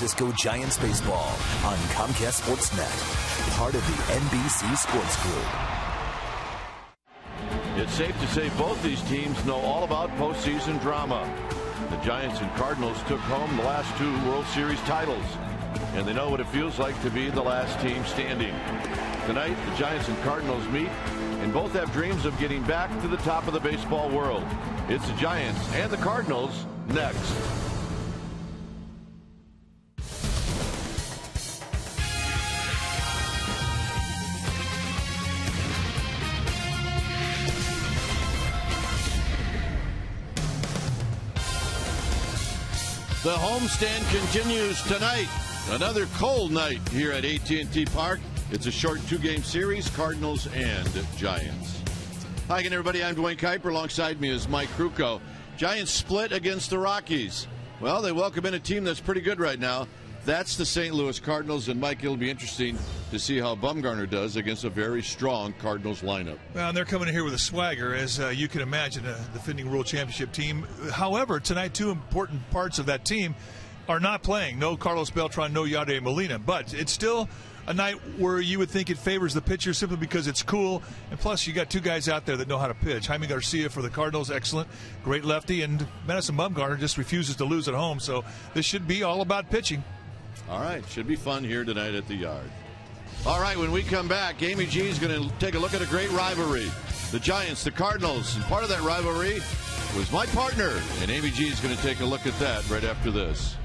Francisco Giants baseball on Comcast Sportsnet, part of the NBC Sports Group. It's safe to say both these teams know all about postseason drama. The Giants and Cardinals took home the last 2 World Series titles, and they know what it feels like to be the last team standing. Tonight, the Giants and Cardinals meet, and both have dreams of getting back to the top of the baseball world. It's the Giants and the Cardinals next. The homestand continues tonight. Another cold night here at AT&T Park. It's a short 2-game series, Cardinals and Giants. Hi again, everybody. I'm Dwayne Kuiper. Alongside me is Mike Krukow. Giants split against the Rockies. Well, they welcome in a team that's pretty good right now. That's the St. Louis Cardinals, and Mike, it'll be interesting to see how Bumgarner does against a very strong Cardinals lineup. Well, and they're coming in here with a swagger, as you can imagine, a defending World Championship team. However, tonight, 2 important parts of that team are not playing. No Carlos Beltran, no Yadier Molina, but it's still a night where you would think it favors the pitcher simply because it's cool, and plus you got 2 guys out there that know how to pitch. Jaime Garcia for the Cardinals, excellent, great lefty, and Madison Bumgarner just refuses to lose at home, so this should be all about pitching. All right, should be fun here tonight at the Yard. All right, when we come back, Amy G is going to take a look at a great rivalry. The Giants, the Cardinals, and part of that rivalry was my partner, and Amy G is going to take a look at that right after this.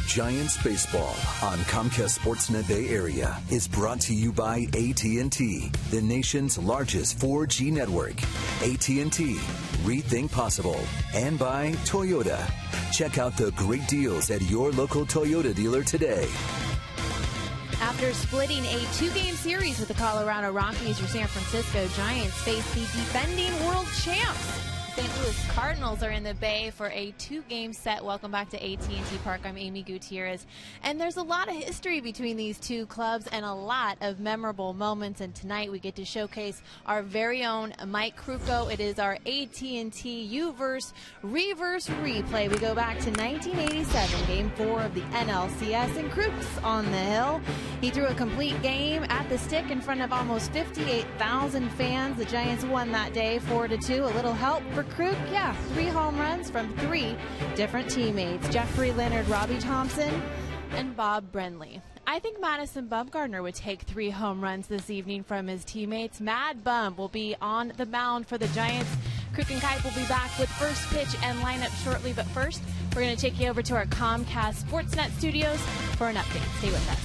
Giants baseball on Comcast Sportsnet Bay Area is brought to you by AT&T, the nation's largest 4G network. AT&T, rethink possible. And by Toyota. Check out the great deals at your local Toyota dealer today. After splitting a 2-game series with the Colorado Rockies, your San Francisco Giants face the defending world champs. St. Louis Cardinals are in the Bay for a 2-game set. Welcome back to AT&T Park. I'm Amy Gutierrez. And there's a lot of history between these two clubs and a lot of memorable moments. And tonight we get to showcase our very own Mike Krukow. It is our AT&T U-verse reverse replay. We go back to 1987, Game 4 of the NLCS. And Kruk's on the hill. He threw a complete game at the stick in front of almost 58,000 fans. The Giants won that day 4-2. A little help for Kruk, 3 home runs from 3 different teammates. Jeffrey Leonard, Robbie Thompson, and Bob Brenly. I think Madison Bumgarner would take 3 home runs this evening from his teammates. Mad Bum will be on the mound for the Giants. Kruk and Kipe will be back with first pitch and lineup shortly, but first, we're going to take you over to our Comcast Sportsnet studios for an update. Stay with us.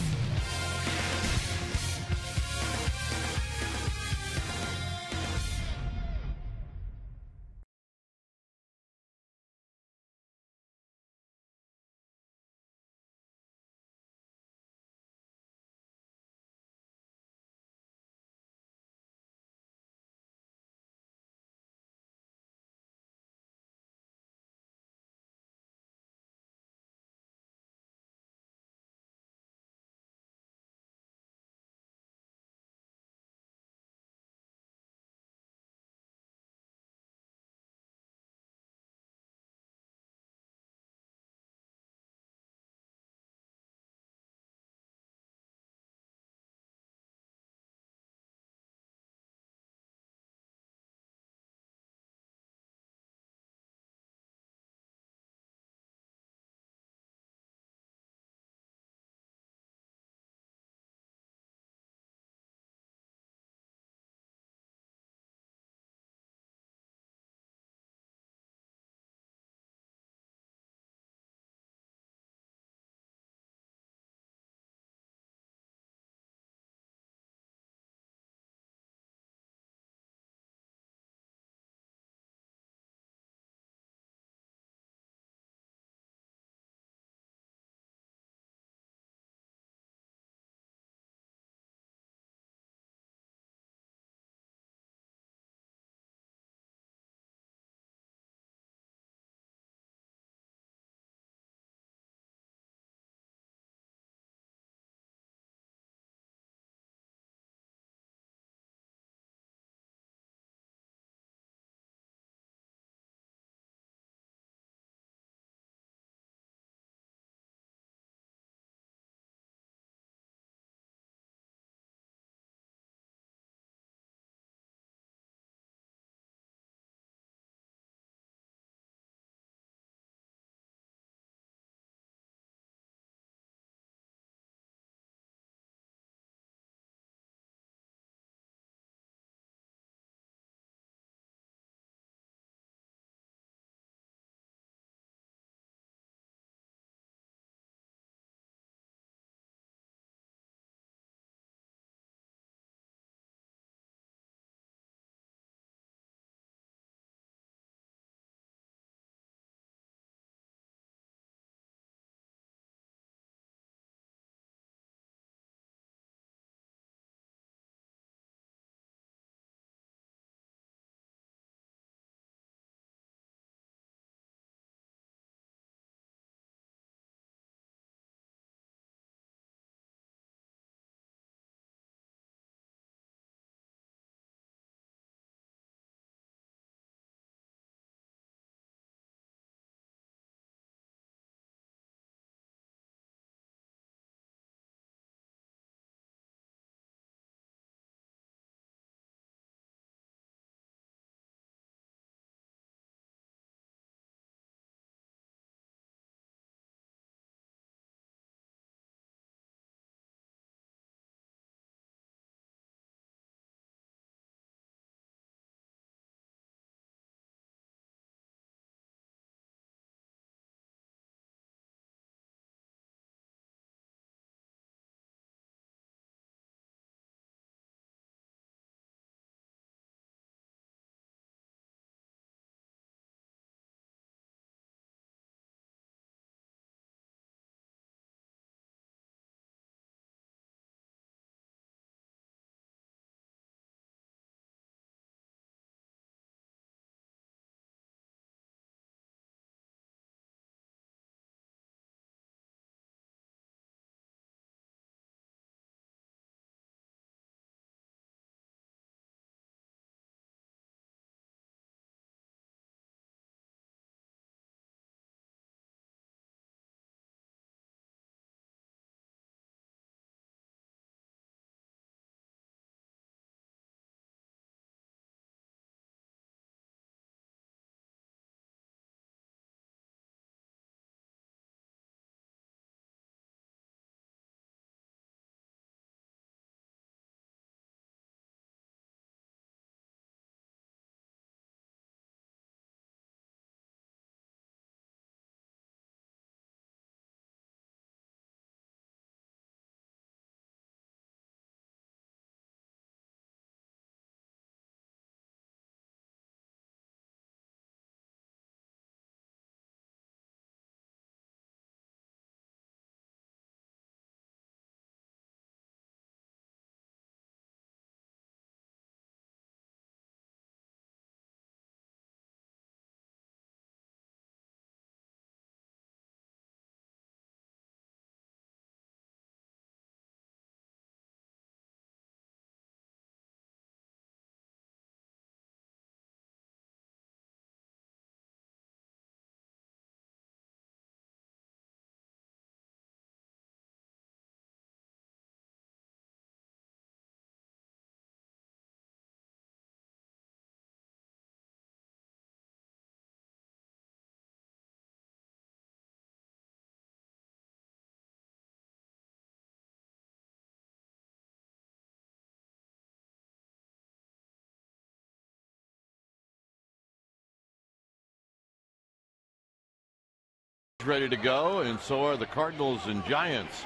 ready to go, and so are the Cardinals and Giants.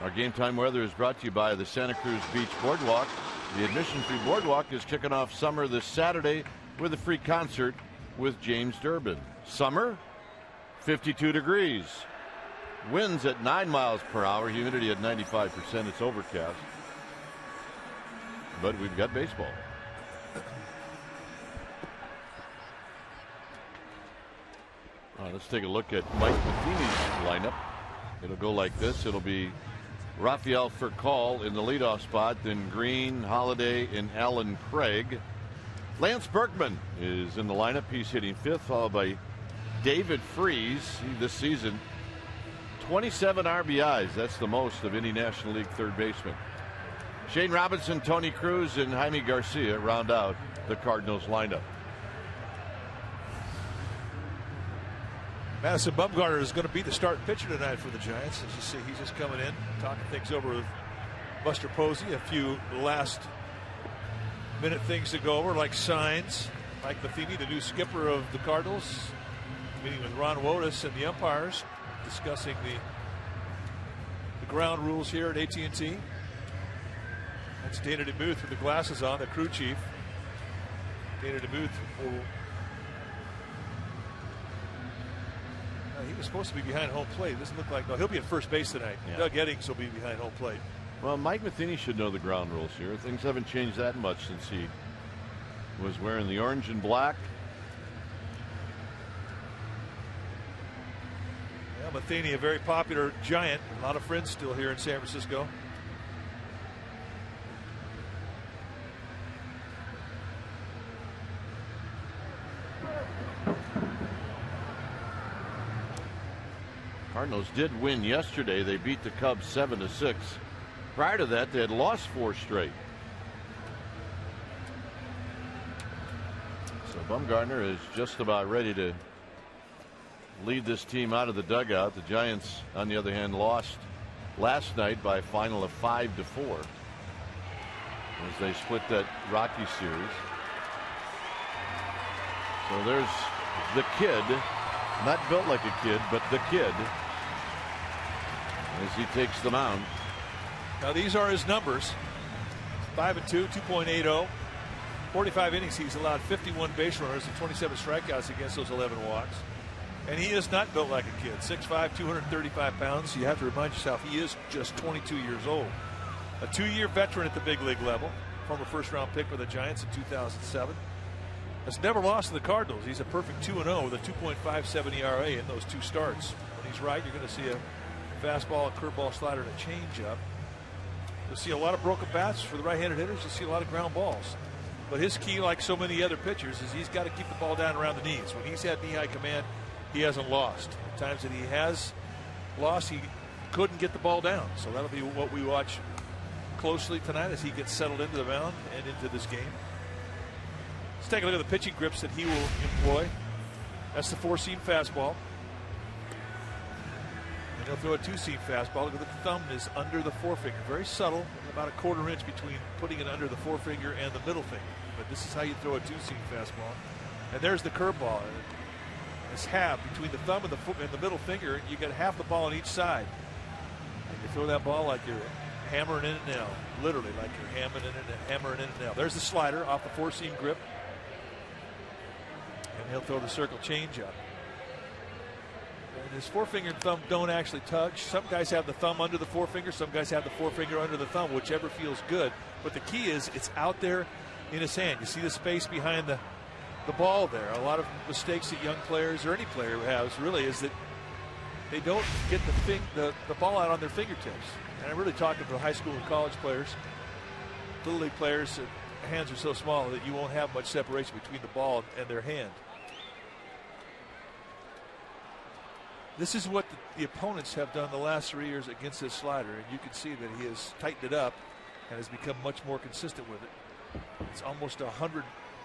Our game time weather is brought to you by the Santa Cruz Beach Boardwalk. The admission-free boardwalk is kicking off summer this Saturday with a free concert with James Durbin. Summer, 52 degrees. Winds at 9 miles per hour, humidity at 95%. It's overcast. But we've got baseball. Let's take a look at Mike Matheny's lineup. It'll go like this. It'll be Rafael Furcal in the leadoff spot, then Green, Holiday, and Alan Craig. Lance Berkman is in the lineup. He's hitting fifth, followed by David Freese. This season, 27 RBIs. That's the most of any National League third baseman. Shane Robinson, Tony Cruz, and Jaime Garcia round out the Cardinals lineup. Madison Bumgarner is going to be the starting pitcher tonight for the Giants. As you see, he's just coming in, talking things over with Buster Posey. A few last minute things to go over, like signs. Mike Matheny, the new skipper of the Cardinals, meeting with Ron Wotus and the umpires, discussing the ground rules here at AT&T. That's Dana DeMuth with the glasses on, the crew chief. Dana DeMuth will. He was supposed to be behind home plate. It doesn't look like. No, he'll be at first base tonight. Yeah. Doug Eddings will be behind home plate. Well, Mike Matheny should know the ground rules here. Things haven't changed that much since he was wearing the orange and black. Yeah, Matheny, a very popular Giant. A lot of friends still here in San Francisco. Cardinals did win yesterday. They beat the Cubs 7-6. Prior to that, they had lost 4 straight. So Bumgarner is just about ready to lead this team out of the dugout. The Giants, on the other hand, lost last night by a final of 5-4 as they split that Rocky series. So there's the kid, not built like a kid, but the kid, as he takes the mound. Now these are his numbers: 5-2, 2.80, 45 innings. He's allowed 51 base runners and 27 strikeouts against those 11 walks. And he is not built like a kid. 6'5", 235 pounds. You have to remind yourself he is just 22 years old. A 2-year veteran at the big league level. Former first-round pick for the Giants in 2007. Has never lost to the Cardinals. He's a perfect 2-0 with a 2.57 ERA in those 2 starts. When he's right, you're going to see a fastball, a curveball, slider, and a changeup. You'll see a lot of broken bats for the right-handed hitters. You'll see a lot of ground balls. But his key, like so many other pitchers, is he's got to keep the ball down around the knees. When he's had knee-high command, he hasn't lost. The times that he has lost, he couldn't get the ball down. So that'll be what we watch closely tonight as he gets settled into the mound and into this game. Let's take a look at the pitching grips that he will employ. That's the 4-seam fastball. And he'll throw a 2-seam fastball. Look at the thumb is under the forefinger. Very subtle, about a 1/4 inch between putting it under the forefinger and the middle finger. But this is how you throw a 2-seam fastball. And there's the curveball. It's half between the thumb and the middle finger. You got half the ball on each side. And you throw that ball like you're hammering in it now. Literally like you're hammering in it now. There's the slider off the 4-seam grip. And he'll throw the circle changeup. And his forefinger and thumb don't actually touch. Some guys have the thumb under the forefinger. Some guys have the forefinger under the thumb, whichever feels good. But the key is it's out there in his hand. You see the space behind the ball there. A lot of mistakes that young players or any player has really is that they don't get the ball out on their fingertips. And I'm really talking to high school and college players, little league players. Hands are so small that you won't have much separation between the ball and their hand. This is what the opponents have done the last 3 years against this slider, and you can see that he has tightened it up and has become much more consistent with it. It's almost 100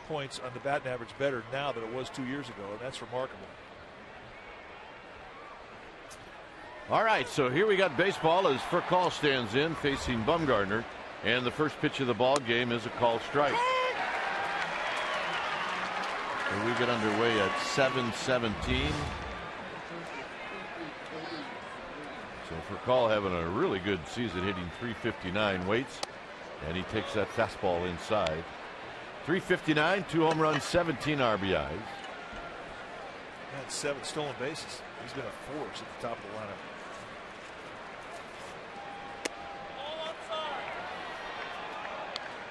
points on the batting average better now than it was 2 years ago, and that's remarkable. All right, so here we got baseball as Furcal stands in facing Bumgarner, and the first pitch of the ball game is a called strike. So we get underway at 7:17. So for Call having a really good season, hitting .359, waits, and he takes that fastball inside. .359, 2 home runs, 17 RBIs. And 7 stolen bases. He's been a force at the top of the lineup.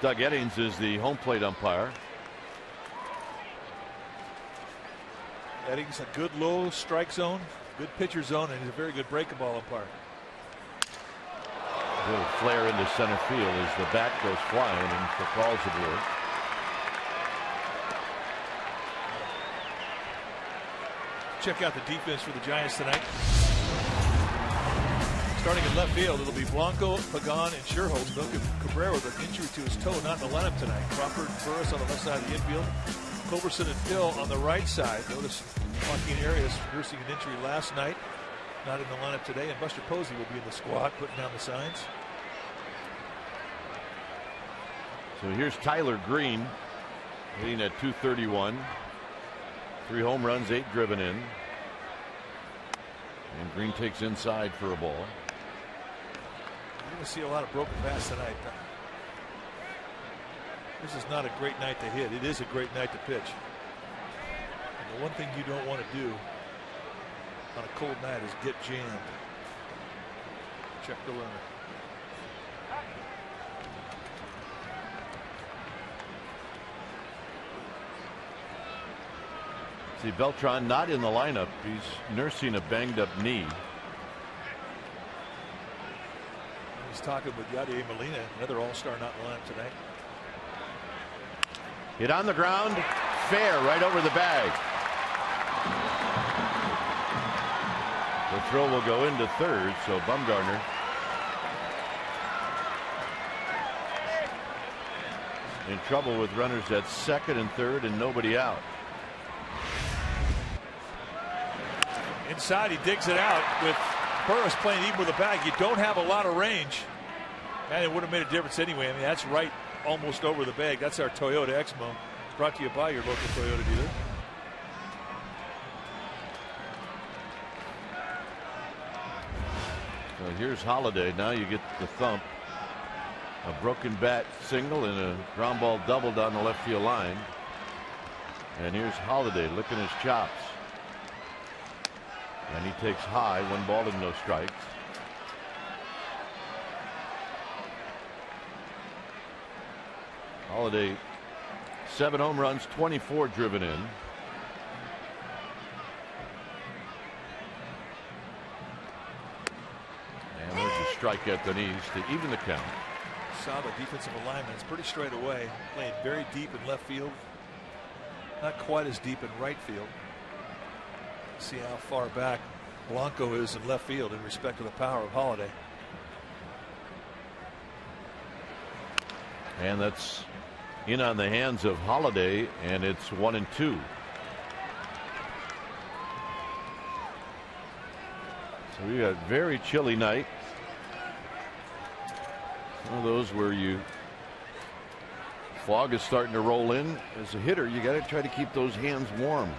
Doug Eddings is the home plate umpire. Eddings a good low strike zone, good pitcher zone, and he's a very good breaking ball umpire. A little flare into center field as the bat goes flying and for Call's aboard. Check out the defense for the Giants tonight. Starting in left field, it'll be Blanco, Pagan, and Sherholtz. Milton Cabrera with an injury to his toe, not in the lineup tonight. Crawford and Burris on the left side of the infield. Culberson and Hill on the right side. Notice Joaquin Arias nursing an injury last night, not in the lineup today. And Buster Posey will be in the squad, putting down the signs. So here's Tyler Green, hitting at .231. 3 home runs, 8 driven in. And Green takes inside for a ball. You're going to see a lot of broken bats tonight. This is not a great night to hit. It is a great night to pitch. And the one thing you don't want to do on a cold night is get jammed. Check the runner. See Beltran not in the lineup. He's nursing a banged up knee. He's talking with Yadier Molina, another all-star not in the lineup tonight. Hit on the ground, fair, right over the bag. The throw will go into third, so Bumgarner in trouble with runners at second and third and nobody out. Inside, he digs it out with Burris playing even with the bag. You don't have a lot of range, and it would have made a difference anyway. I mean, that's right almost over the bag. That's our Toyota Exmo, brought to you by your local Toyota dealer. So here's Holiday. Now you get the thump. A broken bat single and a ground ball double down the left field line. And here's Holiday licking his chops. And he takes high, 1 ball and no strikes. Holiday, 7 home runs, 24 driven in. And there's a strike at the knees to even the count. Saw the defensive alignment. It's pretty straight away. Playing very deep in left field. Not quite as deep in right field. See how far back Blanco is in left field in respect to the power of Holiday. And that's in on the hands of Holiday, and it's 1-2. So we got a very chilly night. One of those where fog is starting to roll in. As a hitter, you got to try to keep those hands warm.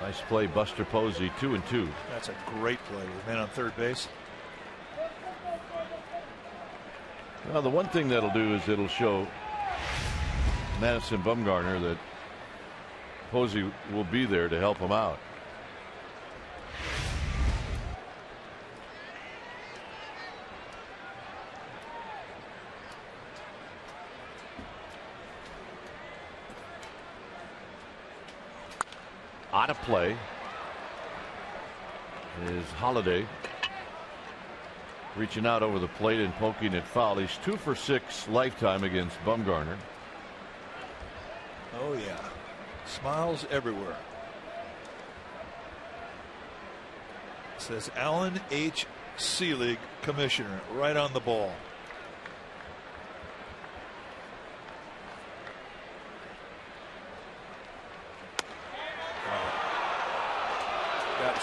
Nice play, Buster Posey, 2-2. That's a great play with man on third base. Well, the one thing that'll do is it'll show Madison Bumgarner that Posey will be there to help him out. Out of play is Holiday, reaching out over the plate and poking it foul. He's 2 for 6 lifetime against Bumgarner. Oh yeah, smiles everywhere. It says Alan H. Seelig, commissioner, right on the ball.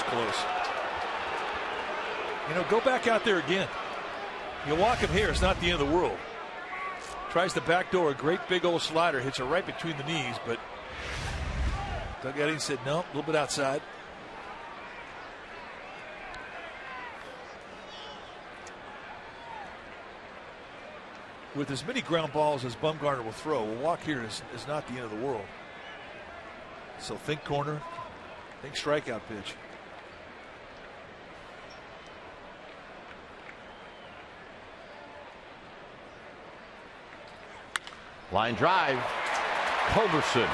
Close. You know, go back out there again. You walk him here, it's not the end of the world. Tries the back door, a great big old slider, hits her right between the knees, but Doug Eddings said no, a little bit outside. With as many ground balls as Bumgarner will throw, a walk here is not the end of the world. So think corner, think strikeout pitch. Line drive, Culberson.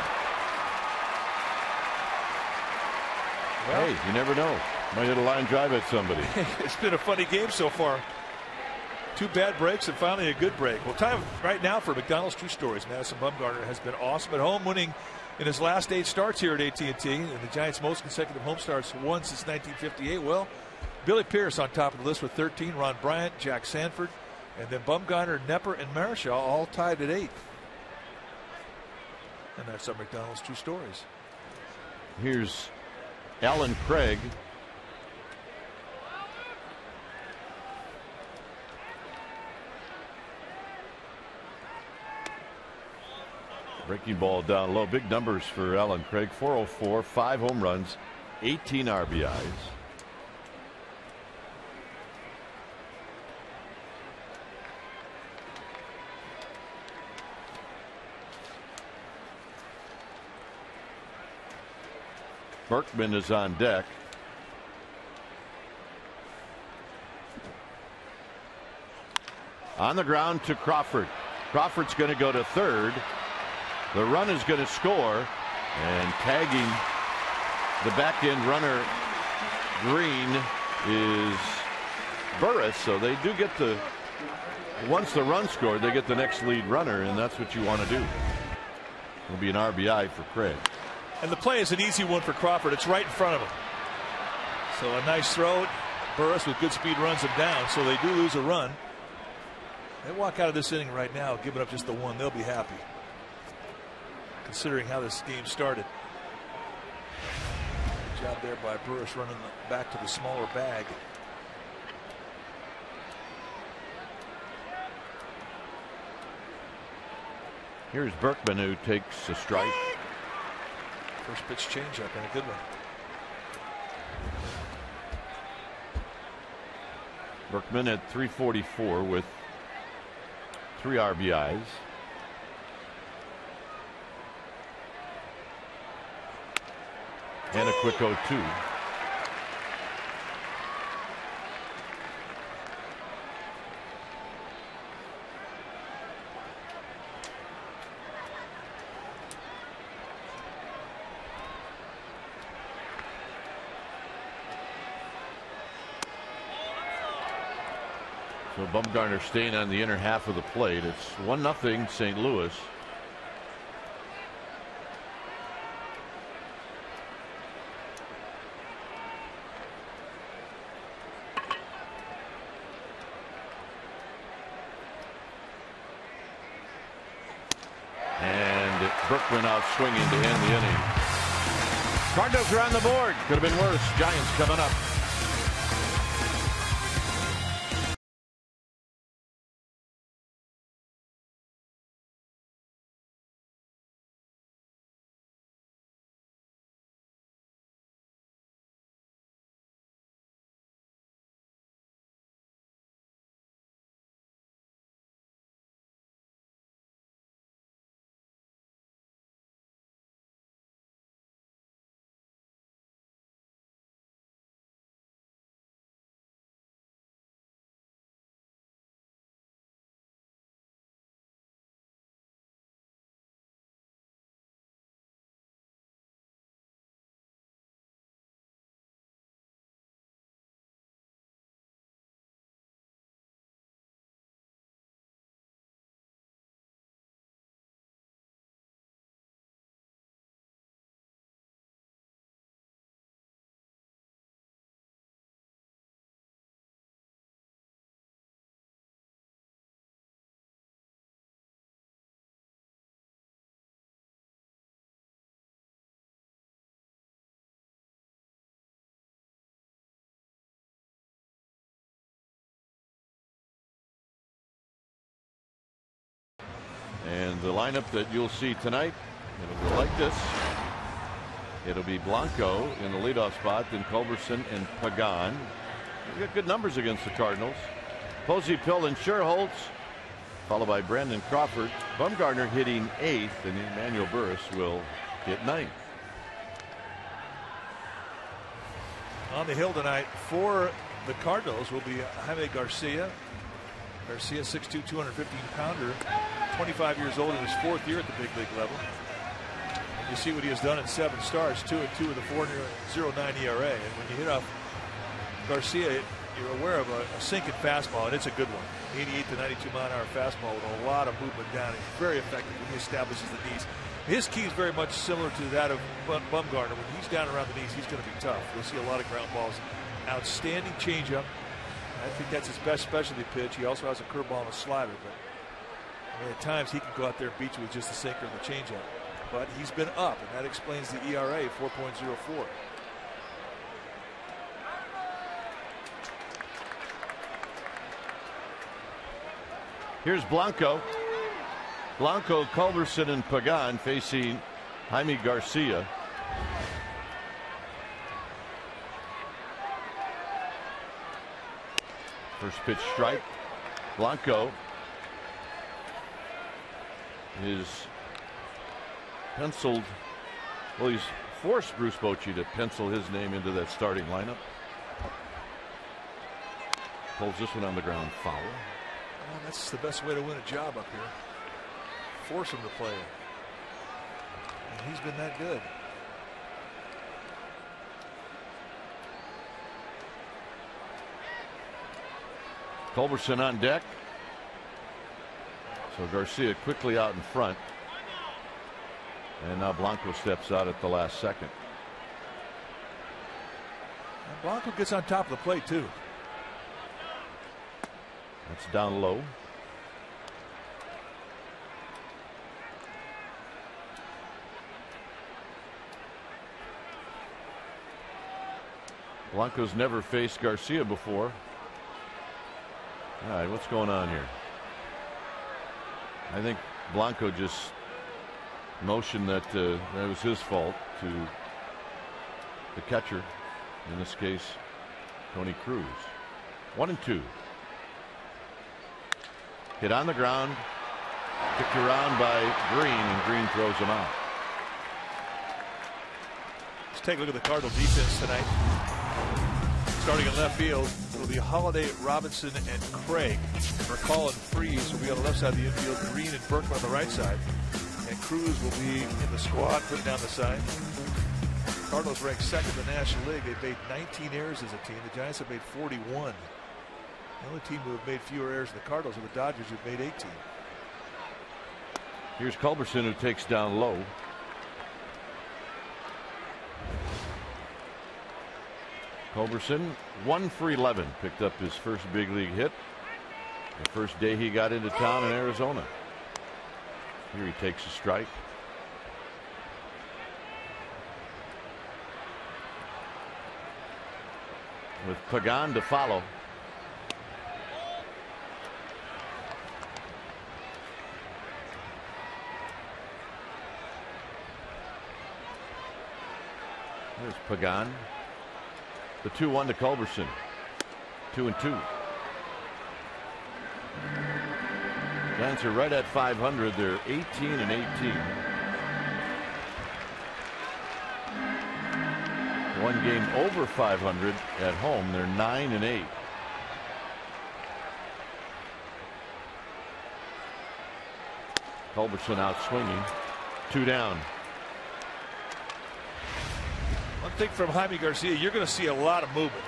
Well, hey, you never know. Might hit a line drive at somebody. It's been a funny game so far. 2 bad breaks and finally a good break. Well, time right now for McDonald's True Stories. Madison Bumgarner has been awesome at home, winning in his last 8 starts here at AT&T, and the Giants' most consecutive home starts won since 1958. Well, Billy Pierce on top of the list with 13, Ron Bryant, Jack Sanford, and then Bumgarner, Nepper, and Marichal all tied at 8. And that's our McDonald's True Stories. Here's Alan Craig. Breaking ball down low. Big numbers for Alan Craig. 404, 5 home runs, 18 RBIs. Berkman is on deck. On the ground to Crawford. Crawford's going to go to third. The run is going to score, and tagging the back end runner Green is Burris. So they do get the, once the run scored, they get the next lead runner, and that's what you want to do. It'll be an RBI for Craig. And the play is an easy one for Crawford. It's right in front of him. So a nice throw. Burris with good speed runs him down, so they do lose a run. They walk out of this inning right now, giving up just the one. They'll be happy, considering how this game started. Good job there by Burris running back to the smaller bag. Here's Berkman, who takes a strike. First pitch changeup and a good one. Berkman at 344 with 3 RBIs. And a quick 0-2. So Bumgarner staying on the inner half of the plate. It's 1-0 St. Louis. And Berkman out swinging to end the inning. Cardinals are on the board. Could have been worse. Giants coming up. And the lineup that you'll see tonight, it'll go like this. It'll be Blanco in the leadoff spot, then Culberson and Pagan. They've got good numbers against the Cardinals. Posey, Pill, and Sherholtz, followed by Brandon Crawford. Bumgarner hitting 8th, and Emmanuel Burris will hit 9th. On the hill tonight for the Cardinals will be Jaime Garcia. Garcia, 6'2", 215-pounder, 25 years old in his 4th year at the big league level. And you see what he has done in 7 starts, 2-2 with a 4.09 ERA. And when you hit off Garcia, you're aware of a sinking fastball, and it's a good one. 88 to 92 mile-an-hour fastball with a lot of movement down. He's very effective when he establishes the knees. His key is very much similar to that of Bumgarner. When he's down around the knees, he's going to be tough. You'll see a lot of ground balls. Outstanding changeup. I think that's his best specialty pitch. He also has a curveball and a slider, but I mean, at times he can go out there and beat you with just a sinker and the changeup. But he's been up, and that explains the ERA, 4.04. Here's Blanco. Blanco, Culberson, and Pagan facing Jaime Garcia. First pitch strike. Blanco is penciled. Well, he's forced Bruce Bochy to pencil his name into that starting lineup. Pulls this one on the ground, foul. Well, that's the best way to win a job up here. Force him to play. And he's been that good. Culberson on deck. So Garcia quickly out in front. And now Blanco steps out at the last second. And Blanco gets on top of the plate too. That's down low. Blanco's never faced Garcia before. All right, what's going on here? I think Blanco just motioned that that was his fault to the catcher, in this case, Tony Cruz. 1-2. Hit on the ground, kicked around by Green, and Green throws him out. Let's take a look at the Cardinal defense tonight. Starting in left field, it'll be Holiday, Robinson, and Craig. McCall and Freeze will be on the left side of the infield. Green and Berkman on the right side. And Cruz will be in the squad, putting down the side. Cardinals ranked 2nd in the National League. They've made 19 errors as a team. The Giants have made 41. The only team who have made fewer errors than the Cardinals are the Dodgers, who've made 18. Here's Culberson, who takes down low. Culberson 1 for 11, picked up his first big league hit the first day he got into town in Arizona. Here he takes a strike. With Pagan to follow. There's Pagan. The 2-1 to Culberson. 2-2. Giants are right at 500. They're 18-18. One game over 500 at home. They're 9-8. Culberson out swinging. 2 down. One thing from Jaime Garcia, you're going to see a lot of movement.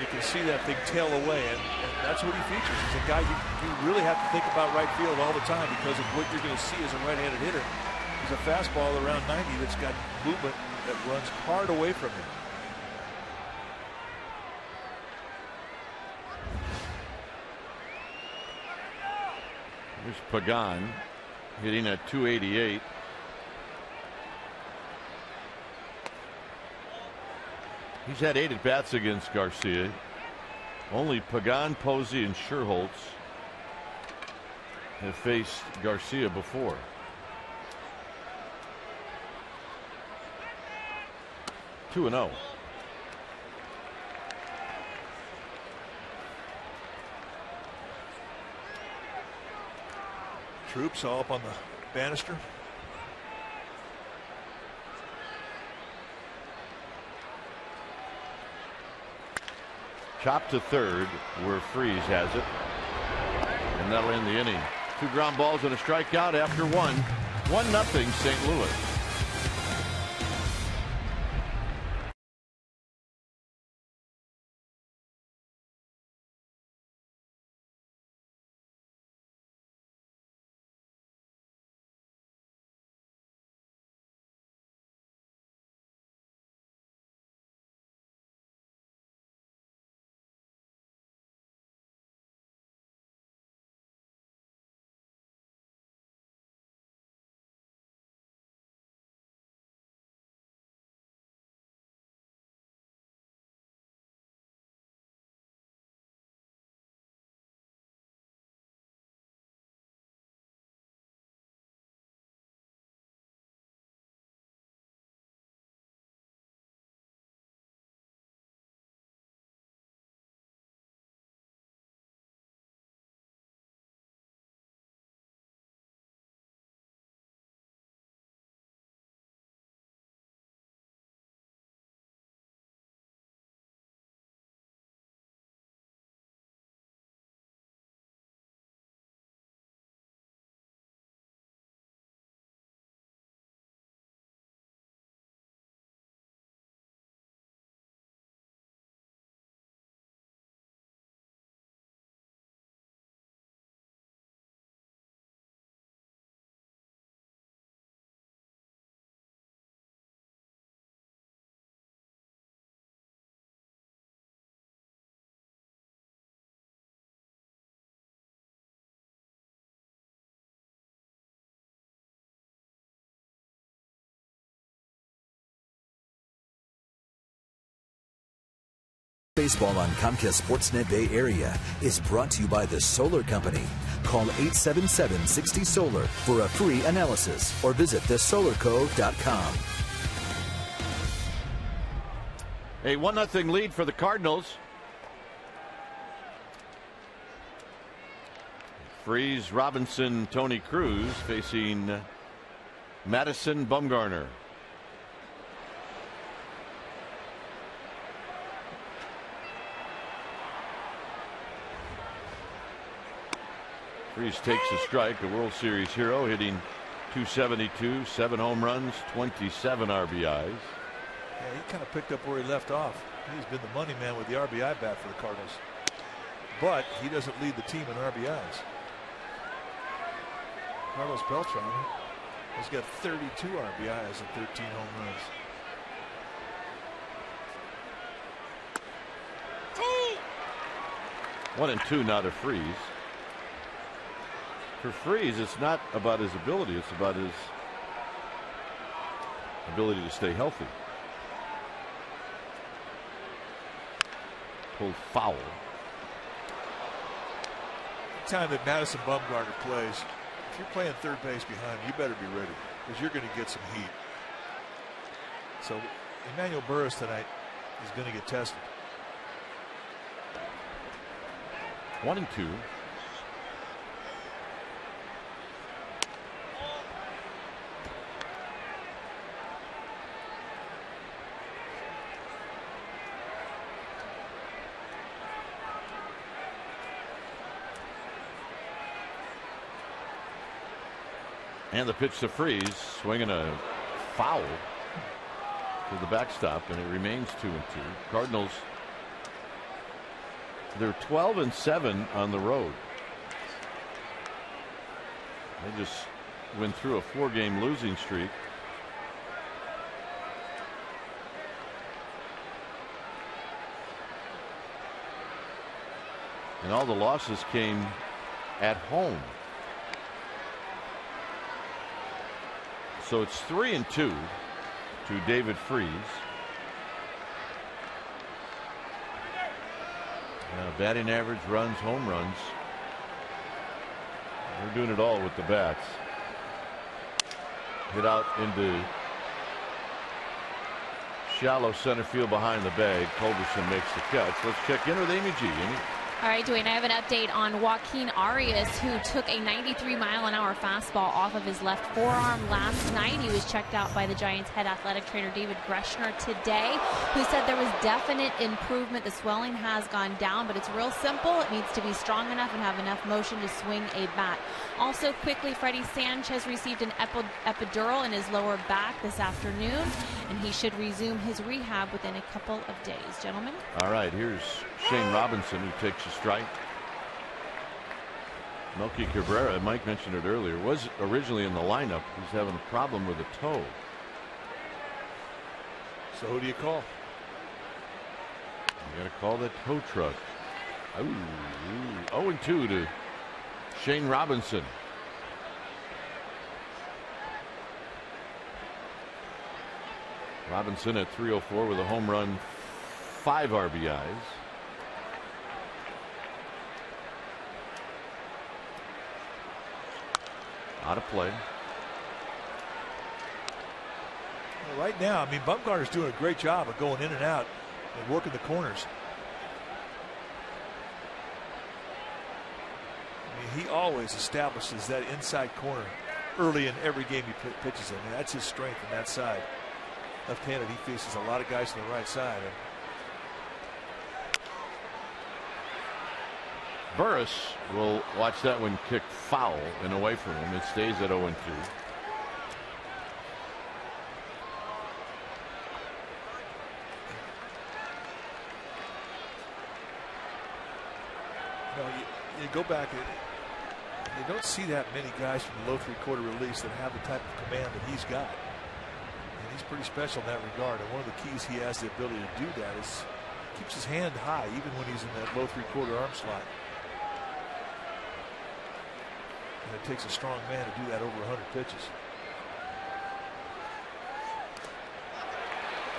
You can see that thing tail away, and that's what he features. He's a guy you really have to think about right field all the time because of what you're going to see as a right-handed hitter. He's a fastball around 90 that's got movement that runs hard away from him. Here's Pagan hitting at 288. He's had 8 at-bats against Garcia. Only Pagan, Posey, and Sherholtz have faced Garcia before. Two and 0. Troops all up on the banister. Chop to third where Freeze has it. And that'll end the inning. 2 ground balls and a strikeout after 1-0 St. Louis. Baseball on Comcast Sportsnet Bay Area is brought to you by the Solar Company. Call 877-60-SOLAR for a free analysis or visit thesolarco.com. A 1-0 lead for the Cardinals. Freeze, Robinson, Tony Cruz facing Madison, Bumgarner. Freeze takes a strike, a World Series hero, hitting .272, 7 home runs, 27 RBIs. Yeah, he kind of picked up where he left off. He's been the money man with the RBI bat for the Cardinals. But he doesn't lead the team in RBIs. Carlos Beltran has got 32 RBIs and 13 home runs. One and two now to Freeze. For Freeze, it's not about his ability, it's about his ability to stay healthy. Pulled foul. Time that Madison Bumgarner plays, if you're playing third base behind him, you better be ready because you're going to get some heat. So Emmanuel Burris tonight is going to get tested. 1 and 2. And the pitch to Freeze, swinging a foul to the backstop, and it remains 2 and 2. Cardinals, they're 12 and 7 on the road. They just went through a 4-game losing streak. And all the losses came at home. So it's 3 and 2 to David Freeze. Batting average, runs, home runs. They're doing it all with the bats. Hit out into shallow center field behind the bag. Culberson makes the catch. Let's check in with Amy G. Amy? All right, Dwayne, I have an update on Joaquin Arias, who took a 93-mile-an-hour fastball off of his left forearm last night. He was checked out by the Giants' head athletic trainer David Greshner today, who said there was definite improvement. The swelling has gone down, but it's real simple. It needs to be strong enough and have enough motion to swing a bat. Also, quickly, Freddie Sanchez received an epidural in his lower back this afternoon, and he should resume his rehab within a couple of days. Gentlemen? All right, here's Shane Robinson, who takes a strike. Melky Cabrera, Mike mentioned it earlier, was originally in the lineup. He's having a problem with a toe. So who do you call? You got to call that tow truck. Ooh, 0-2 to Shane Robinson. Robinson at 304 with a home run, 5 RBIs. Out of play. Well, right now, I mean, Bumgarner's doing a great job of going in and out and working the corners. I mean, he always establishes that inside corner early in every game he pitches in. That's his strength on that side. Left-handed, he faces a lot of guys on the right side. Burris will watch that one kick foul and away from him. It stays at 0-2. You go back, you don't see that many guys from the low three-quarter release that have the type of command that he's got. And he's pretty special in that regard. And one of the keys he has the ability to do that is keeps his hand high even when he's in that low three-quarter arm slot. And it takes a strong man to do that over 100 pitches.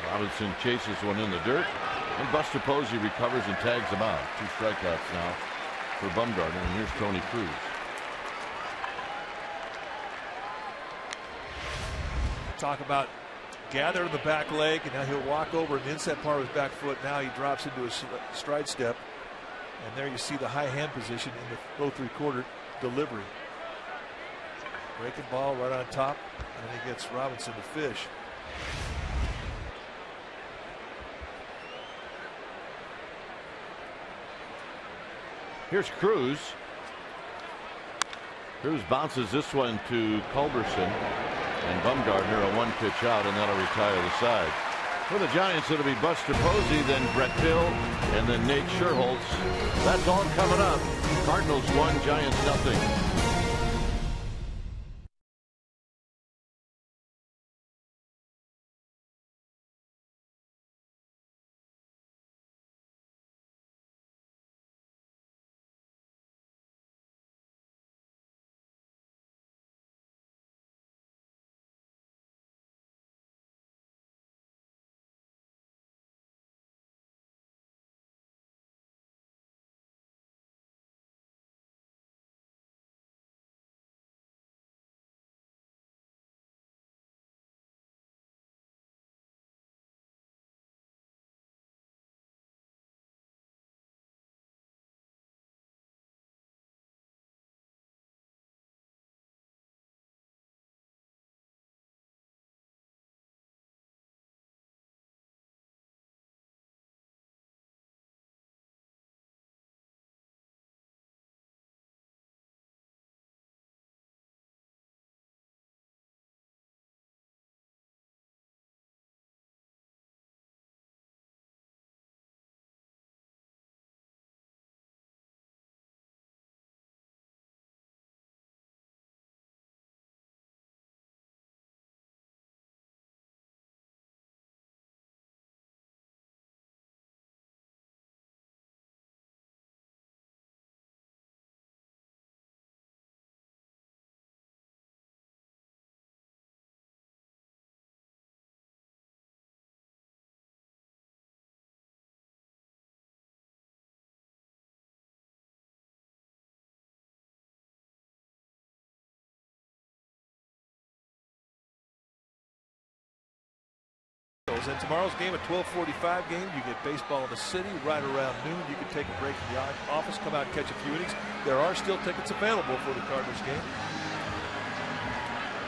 Robinson chases one in the dirt, and Buster Posey recovers and tags him out. 2 strikeouts now for Bumgarner, and here's Tony Cruz. Talk about gather the back leg, and now he'll walk over the inside part of his back foot. Now he drops into a stride step, and there you see the high hand position in the low three-quarter delivery. Breaking ball right on top, and he gets Robinson to fish. Here's Cruz. Cruz bounces this one to Culberson, and Bumgarner a 1-pitch out, and that'll retire the side. For the Giants, it'll be Buster Posey, then Brett Hill, and then Nate Scherholtz. That's all coming up. Cardinals 1, Giants 0. Cardinals. And tomorrow's game, a 12:45 game. You get baseball in the city right around noon. You can take a break from the office, come out and catch a few innings. There are still tickets available for the Cardinals game.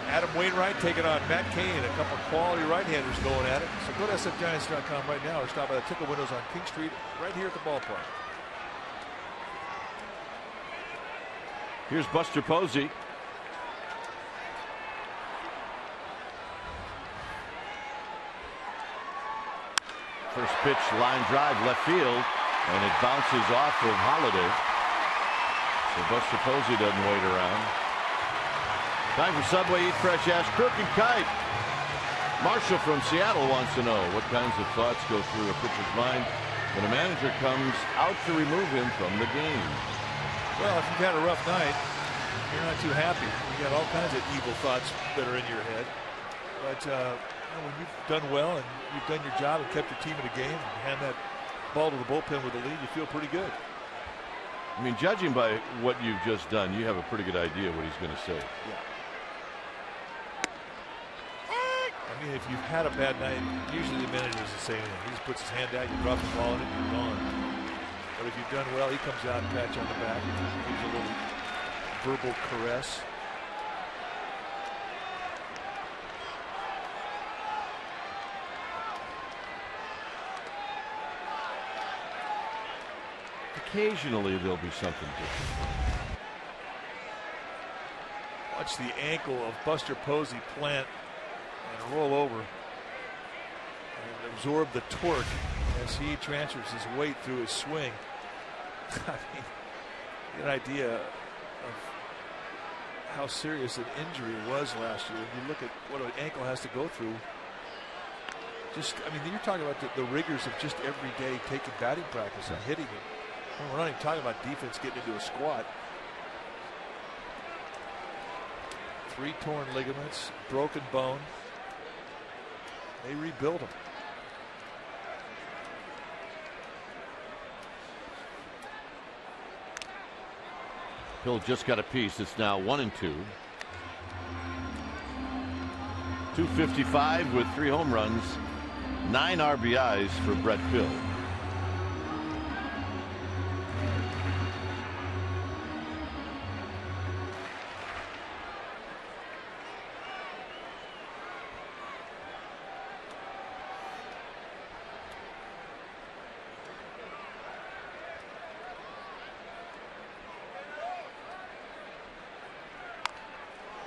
Adam Wainwright taking on Matt Cain, a couple of quality right-handers going at it. So go to sfgiants.com right now or stop by the tickle windows on King Street right here at the ballpark. Here's Buster Posey. First pitch, line drive, left field, and it bounces off of Holiday. So Buster Posey doesn't wait around. Time for Subway Eat Fresh. Ask Crook and Kite. Marshall from Seattle wants to know what kinds of thoughts go through a pitcher's mind when a manager comes out to remove him from the game. Well, if you've had a rough night, you're not too happy. You got all kinds of evil thoughts that are in your head. But when you've done well and you've done your job and kept your team in a game and hand that ball to the bullpen with the lead, you feel pretty good. I mean, judging by what you've just done, you have a pretty good idea what he's going to say. Yeah. I mean, if you've had a bad night, usually the manager doesn't say anything. He just puts his hand out, you drop the ball in it, you're gone. But if you've done well, he comes out and pats you on the back and gives you a little verbal caress. Occasionally there'll be something different. Watch the ankle of Buster Posey plant and roll over and absorb the torque as he transfers his weight through his swing. I mean, get an idea of how serious an injury it was last year. You look at what an ankle has to go through. Just, I mean, you're talking about the rigors of just every day taking batting practice and hitting it. We're not even talking about defense getting into a squat. 3 torn ligaments, broken bone. They rebuild him. Hill just got a piece. It's now 1-2. 255 with 3 home runs, 9 RBIs for Brett Hill.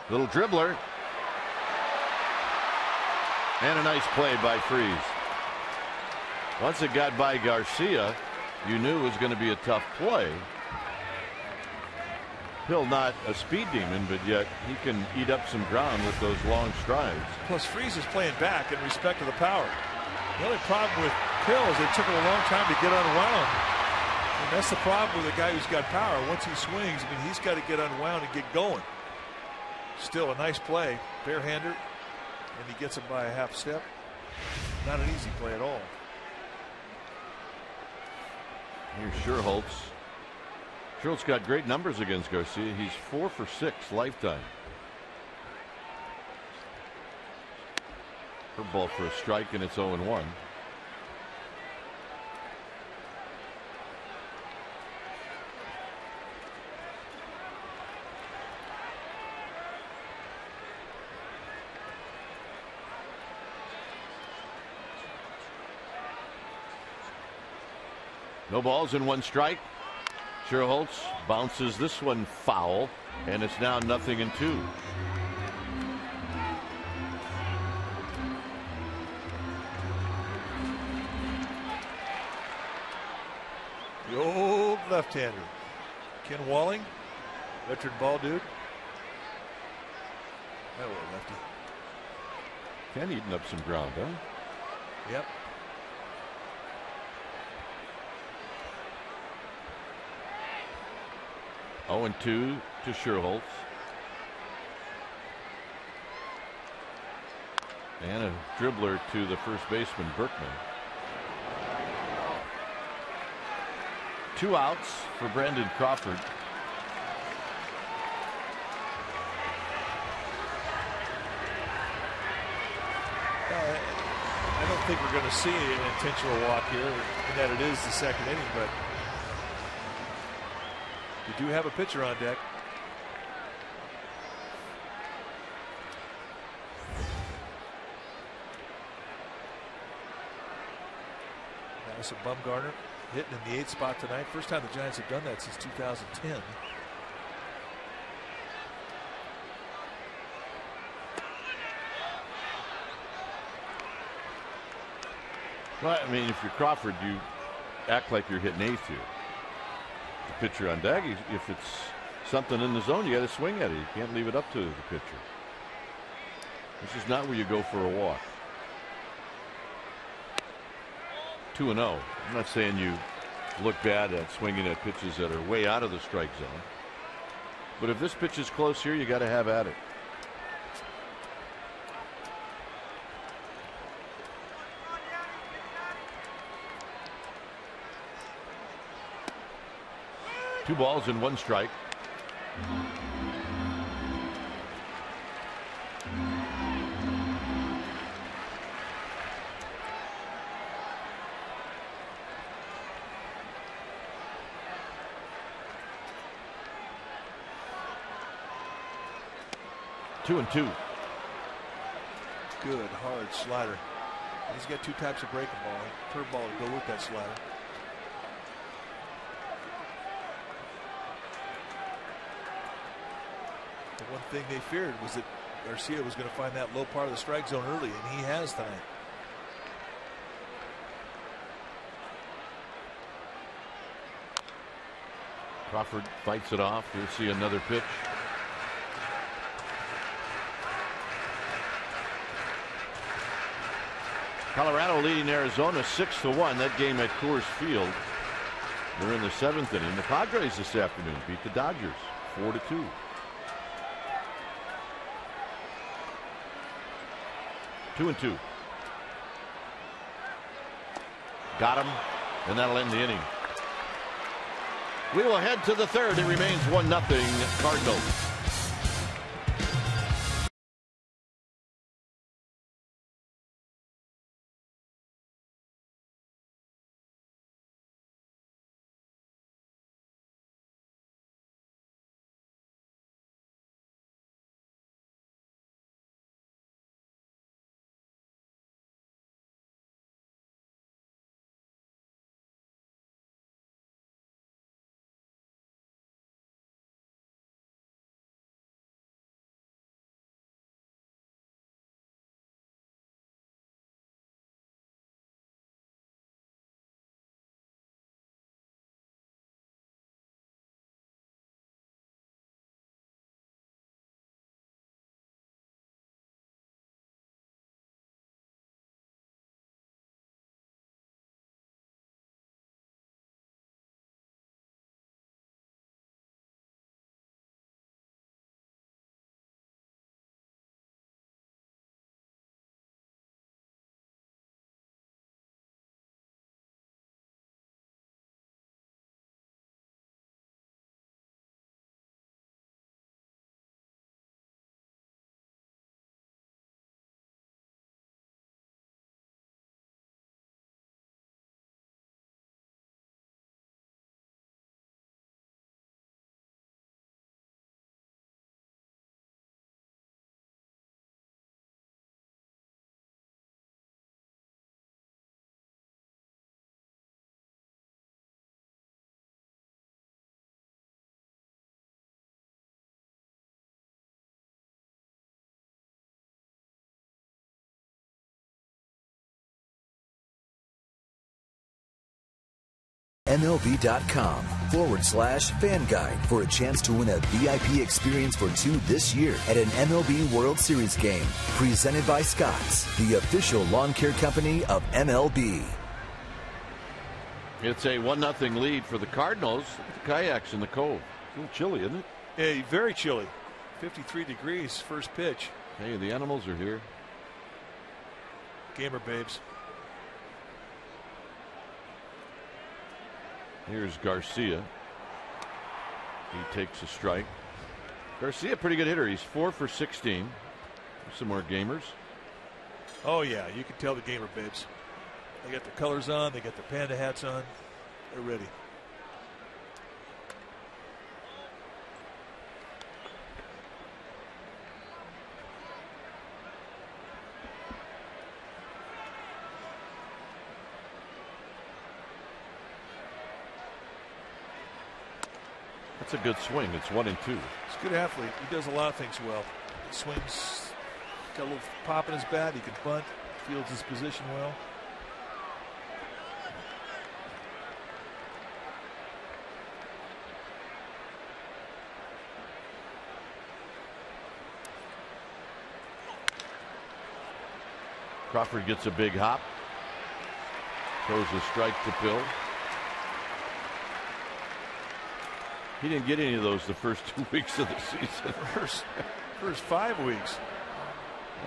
Little dribbler. And a nice play by Freese. Once it got by Garcia, you knew it was going to be a tough play. Hill not a speed demon, but yet he can eat up some ground with those long strides. Plus Freese is playing back in respect to the power. The only problem with Hill is it took him a long time to get unwound. And that's the problem with a guy who's got power. Once he swings, I mean, he's got to get unwound and get going. Still a nice play, barehander, and he gets him by a half step. Not an easy play at all. Here's Sherholtz. Sherholtz got great numbers against Garcia. He's 4 for 6 lifetime. Curveball for a strike, and it's 0-1. No balls and 1 strike. Sherholtz bounces this one foul, and it's now 0-2. The old left-hander, Ken Walling, veteran ball dude. That old lefty. Ken eating up some ground, huh? Yep. Oh, 0-2 to Sherholtz. And a dribbler to the first baseman, Berkman. 2 outs for Brandon Crawford. I don't think we're going to see an intentional walk here, in that it is the second inning, but you do have a pitcher on deck. Madison Bumgarner hitting in the 8th spot tonight. First time the Giants have done that since 2010. Well, I mean, if you're Crawford, you act like you're hitting 8th here. The pitcher on deck, if it's something in the zone, you got to swing at it. You can't leave it up to the pitcher. This is not where you go for a walk. 2-0. I'm not saying you look bad at swinging at pitches that are way out of the strike zone. But if this pitch is close here, you got to have at it. Two balls and one strike. Two and two. Good hard slider. He's got two types of breaking ball. Curveball to go with that slider. The one thing they feared was that Garcia was going to find that low part of the strike zone early, and he has tonight. Crawford fights it off. You'll see another pitch. Colorado leading Arizona 6-1. That game at Coors Field. They're in the 7th inning. The Padres this afternoon beat the Dodgers 4-2. Two and two. Got him, and that'll end the inning. We will head to the 3rd. It remains 1-0 Cardinals. MLB.com/fan guide for a chance to win a VIP experience for two this year at an MLB World Series game. Presented by Scotts, the official lawn care company of MLB. It's a 1-0 lead for the Cardinals. Look at the kayaks in the cove. It's a little chilly, isn't it? Yeah, very chilly. 53 degrees, first pitch. Hey, the animals are here. Gamer babes. Here's Garcia. He takes a strike. Garcia, pretty good hitter. He's 4 for 16. Some more gamers. Oh, yeah, you can tell the gamer babes. They got their colors on. They got their panda hats on. They're ready. That's a good swing. It's 1-2. He's a good athlete. He does a lot of things well. He swings, got a little pop in his bat. He can bunt, fields his position well. Crawford gets a big hop. Throws a strike to Pill. He didn't get any of those the first 2 weeks of the season. First 5 weeks.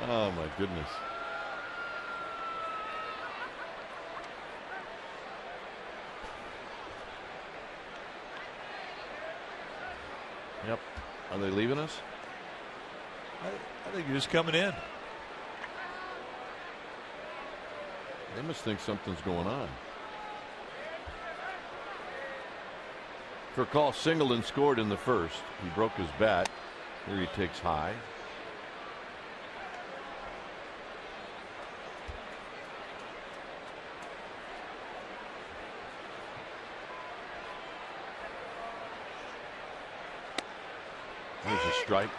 Oh, my goodness. Yep. Are they leaving us? I think you're just coming in. They must think something's going on. Furcal singled and scored in the first. He broke his bat. Here he takes high. There's a strike.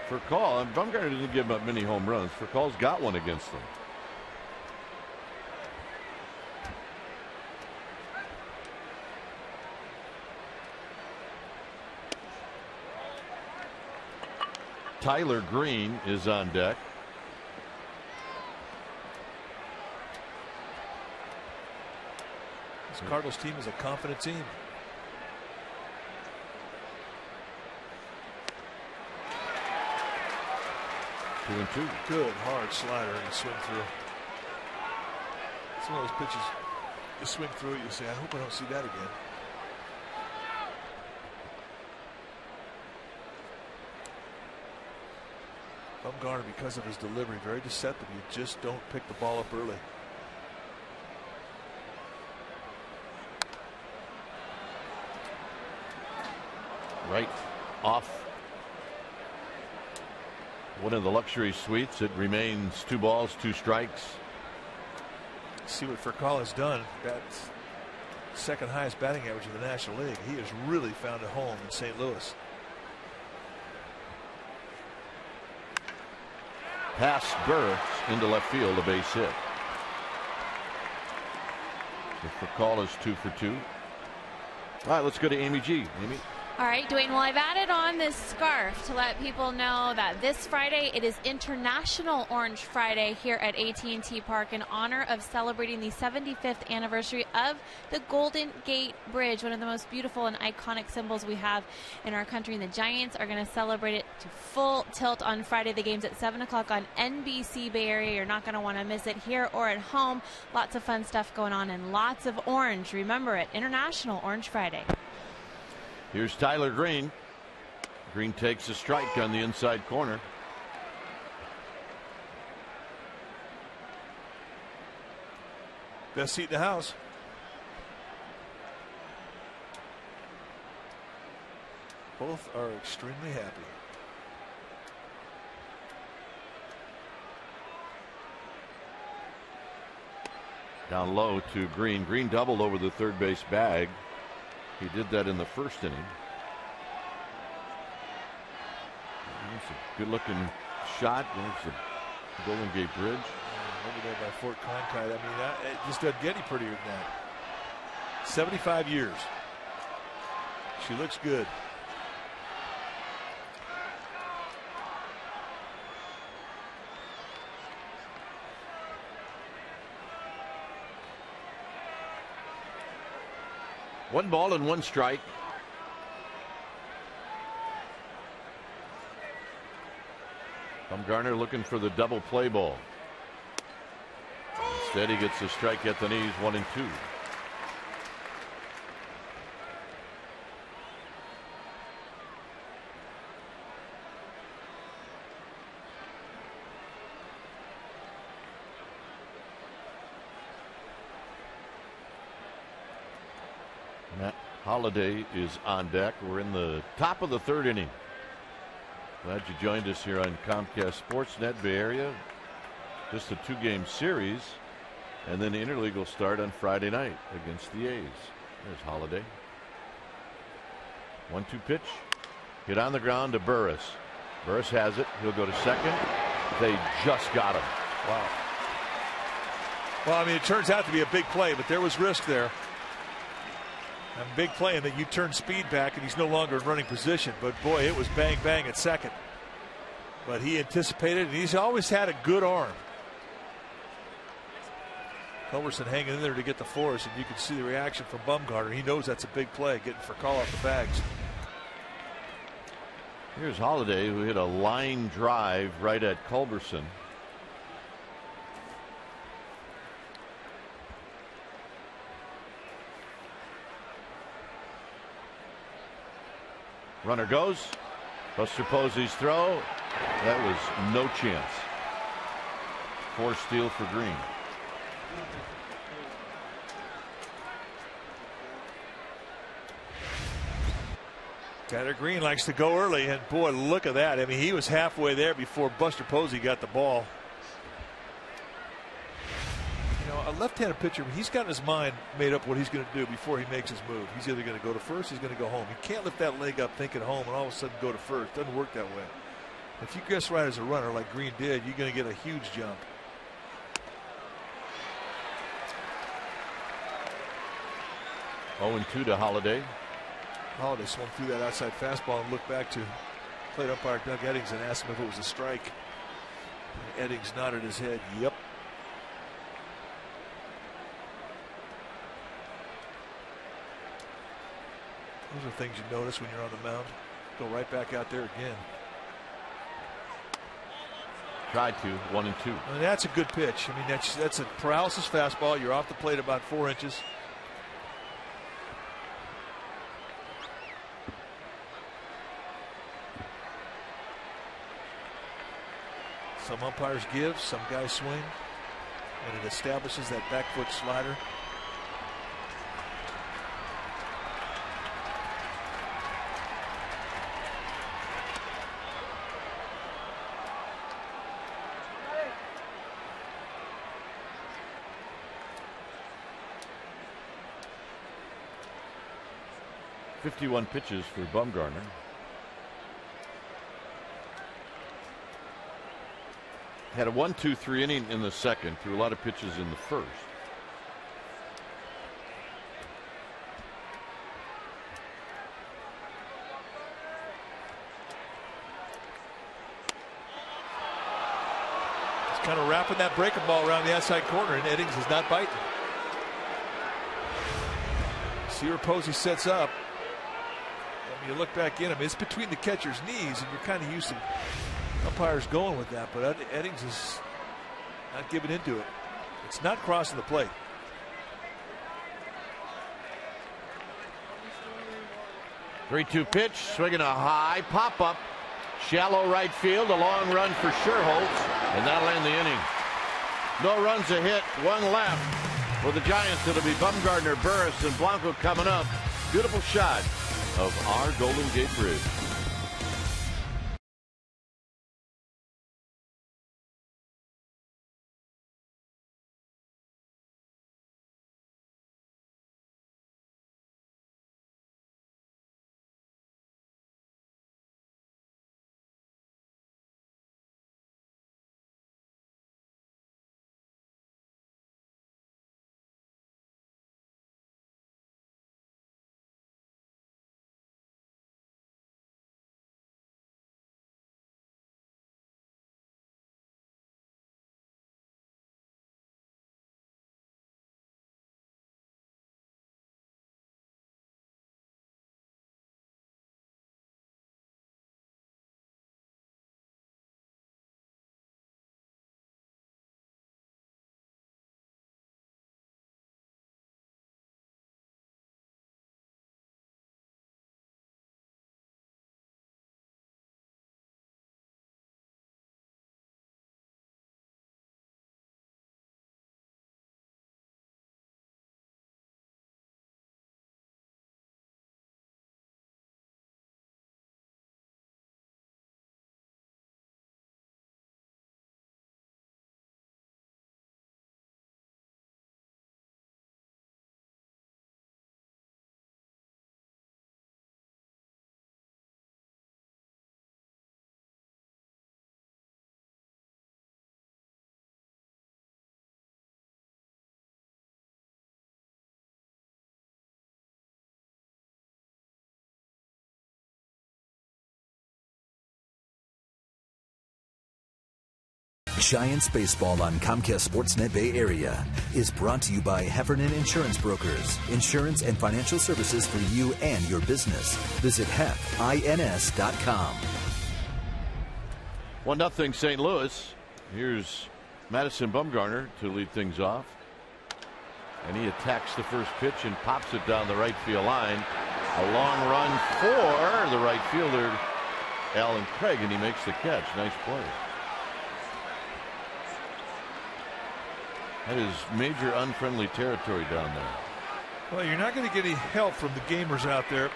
Furcal, Bumgarner didn't give up many home runs. Furcal's got one against them. Tyler Green is on deck. This Cardinals team is a confident team. Two and two. Good hard slider and swing through. It's one of those pitches you swing through it, you say, I hope I don't see that again. Bumgarner, because of his delivery, very deceptive. You just don't pick the ball up early. Right off one of the luxury suites. It remains 2 balls, 2 strikes. See what Furcal has done. That's second highest batting average in the National League. He has really found a home in St. Louis. Pass bursts into left field, a base hit. So Furcal is 2 for 2. All right, let's go to Amy G. Amy. All right, Dwayne, well, I've added on this scarf to let people know that this Friday, it is International Orange Friday here at AT&T Park in honor of celebrating the 75th anniversary of the Golden Gate Bridge, one of the most beautiful and iconic symbols we have in our country. And the Giants are going to celebrate it to full tilt on Friday. The game's at 7 o'clock on NBC Bay Area. You're not going to want to miss it here or at home. Lots of fun stuff going on and lots of orange. Remember it, International Orange Friday. Here's Tyler Green. Green takes a strike on the inside corner. Best seat in the house. Both are extremely happy. Down low to Green. Green doubled over the third base bag. He did that in the first inning. That's a good looking shot. There's the Golden Gate Bridge. Over there by Fort Cronkite. I mean, it just doesn't get any prettier than that. 75 years. She looks good. One ball and 1 strike. Bumgarner looking for the double play ball. Instead, he gets a strike at the knees, 1 and 2. Holiday is on deck. We're in the top of the third inning. Glad you joined us here on Comcast Sportsnet Bay Area. Just a 2-game series, and then the interleague will start on Friday night against the A's. There's Holiday. 1-2 pitch. Hit on the ground to Burris. Burris has it. He'll go to second. They just got him. Wow. Well, I mean, it turns out to be a big play, but there was risk there. A big play, and that you turn speed back, and he's no longer in running position. But boy, it was bang bang at second. But he anticipated, and he's always had a good arm. Culberson hanging in there to get the force, and you can see the reaction from Bumgarner. He knows that's a big play, getting for call off the bags. Here's Holiday, who hit a line drive right at Culberson. Runner goes. Buster Posey's throw. That was no chance. Force steal for Green. Tyler Green likes to go early, and boy, look at that. I mean, he was halfway there before Buster Posey got the ball. You know, a left-handed pitcher, he's got in his mind made up what he's going to do before he makes his move. He's either going to go to first, he's going to go home. He can't lift that leg up thinking home and all of a sudden go to first. Doesn't work that way. If you guess right as a runner like Green did, you're going to get a huge jump. Oh, 2 to Holiday. Holiday swung through that outside fastball and looked back to plate umpire Doug Eddings and asked him if it was a strike. And Eddings nodded his head, yep. Those are things you notice when you're on the mound. Go right back out there again. Tried to, 1-2. And that's a good pitch. I mean, that's a paralysis fastball. You're off the plate about 4 inches. Some umpires give, some guys swing, and it establishes that back foot slider. .51 pitches for Bumgarner. Had a 1-2-3 inning in the second, threw a lot of pitches in the first. He's kind of wrapping that breaking ball around the outside corner, and Eddings is not biting. See where Posey sets up. When you look back in him, it's between the catcher's knees, and you're kind of used to umpires going with that, but Eddings is not giving into it. It's not crossing the plate. Three-two pitch, swinging a high pop up, shallow right field, a long run for Sherholtz, and that'll end the inning. No runs, a hit, one left for the Giants. It'll be Bumgarner, Burris, and Blanco coming up. Beautiful shot of our Golden Gate Bridge. Giants baseball on Comcast Sportsnet Bay Area is brought to you by Heffernan Insurance Brokers. Insurance and financial services for you and your business. Visit HEFINS.com. 1-0 St. Louis. Here's Madison Bumgarner to lead things off. And he attacks the first pitch and pops it down the right field line. A long run for the right fielder, Alan Craig, and he makes the catch. Nice play. That is major unfriendly territory down there. Well, you're not going to get any help from the gamers out there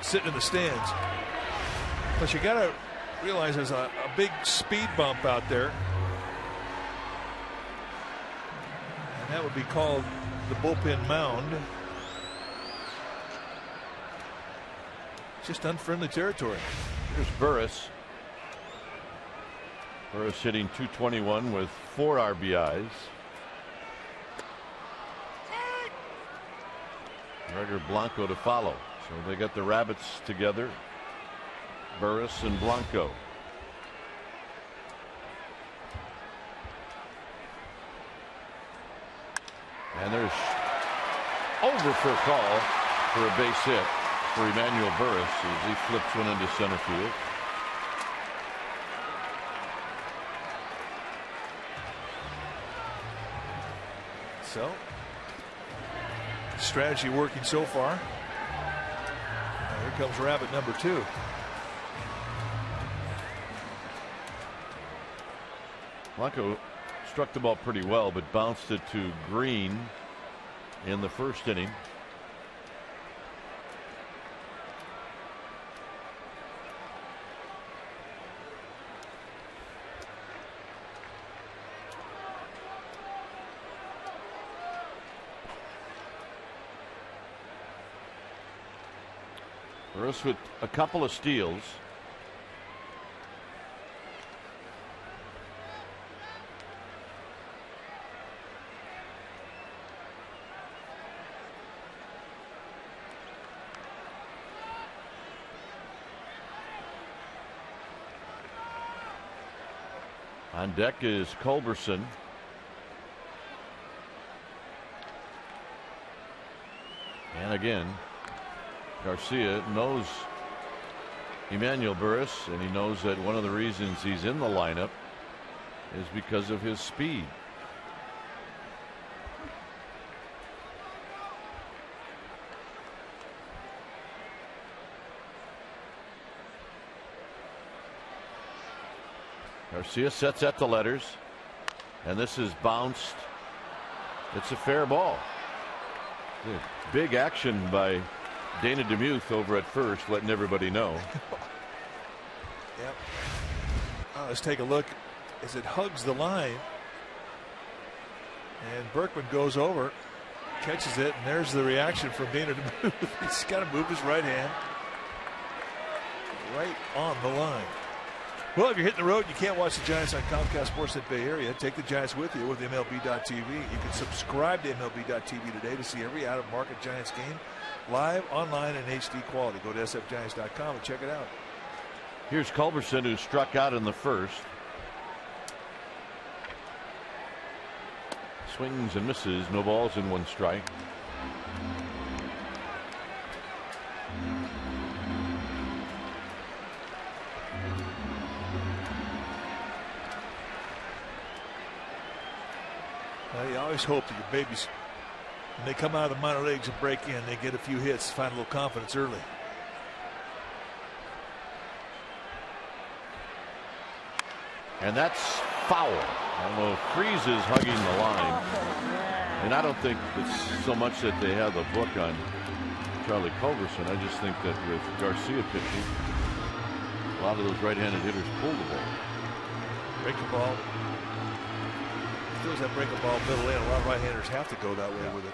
sitting in the stands. But you got to realize there's a big speed bump out there. And that would be called the bullpen mound. Just unfriendly territory. Here's Burris. Burris hitting .221 with 4 RBIs. Gregor Blanco to follow. So they got the Rabbits together. Burris and Blanco. And there's over for a call for a base hit for Emmanuel Burris as he flips one into center field. So, strategy working so far. Here comes Rabbit number 2. Blanco struck the ball pretty well, but bounced it to Green in the first inning. Burris with a couple of steals. On deck is Culberson. And again, Garcia knows Emmanuel Burris, and he knows that one of the reasons he's in the lineup is because of his speed. Garcia sets at the letters, and this is bounced. It's a fair ball. Big action by Dana DeMuth over at first, letting everybody know. Yep. Let's take a look as it hugs the line. And Berkman goes over, catches it, and there's the reaction from Dana DeMuth. He's got to move his right hand right on the line. Well, if you're hitting the road, you can't watch the Giants on Comcast Sportsnet Bay Area. Take the Giants with you with MLB.tv. You can subscribe to MLB.tv today to see every out-of-market Giants game live, online, and HD quality. Go to sfgiants.com and check it out. Here's Culberson, who struck out in the first. Swings and misses. No balls and 1 strike. You always hope that your babies, when they come out of the minor leagues and break in, they get a few hits, find a little confidence early. And that's foul. Although Freese is hugging the line. And I don't think it's so much that they have the book on Charlie Culberson. I just think that with Garcia pitching, a lot of those right-handed hitters pull the ball. Break the ball. Feels that break the ball middle in. A lot of right-handers have to go that way with it.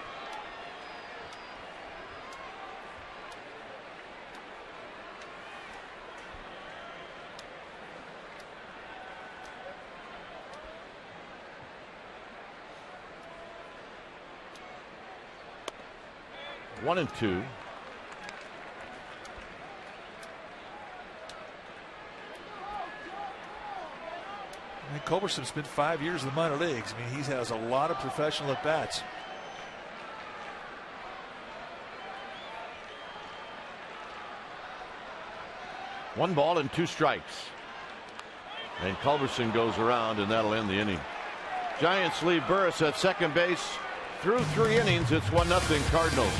One and two. I mean, Culberson spent 5 years in the minor leagues. I mean, he has a lot of professional at-bats. One ball and 2 strikes. And Culberson goes around, and that'll end the inning. Giants leave Burris at second base. Through 3 innings, it's 1-0 Cardinals.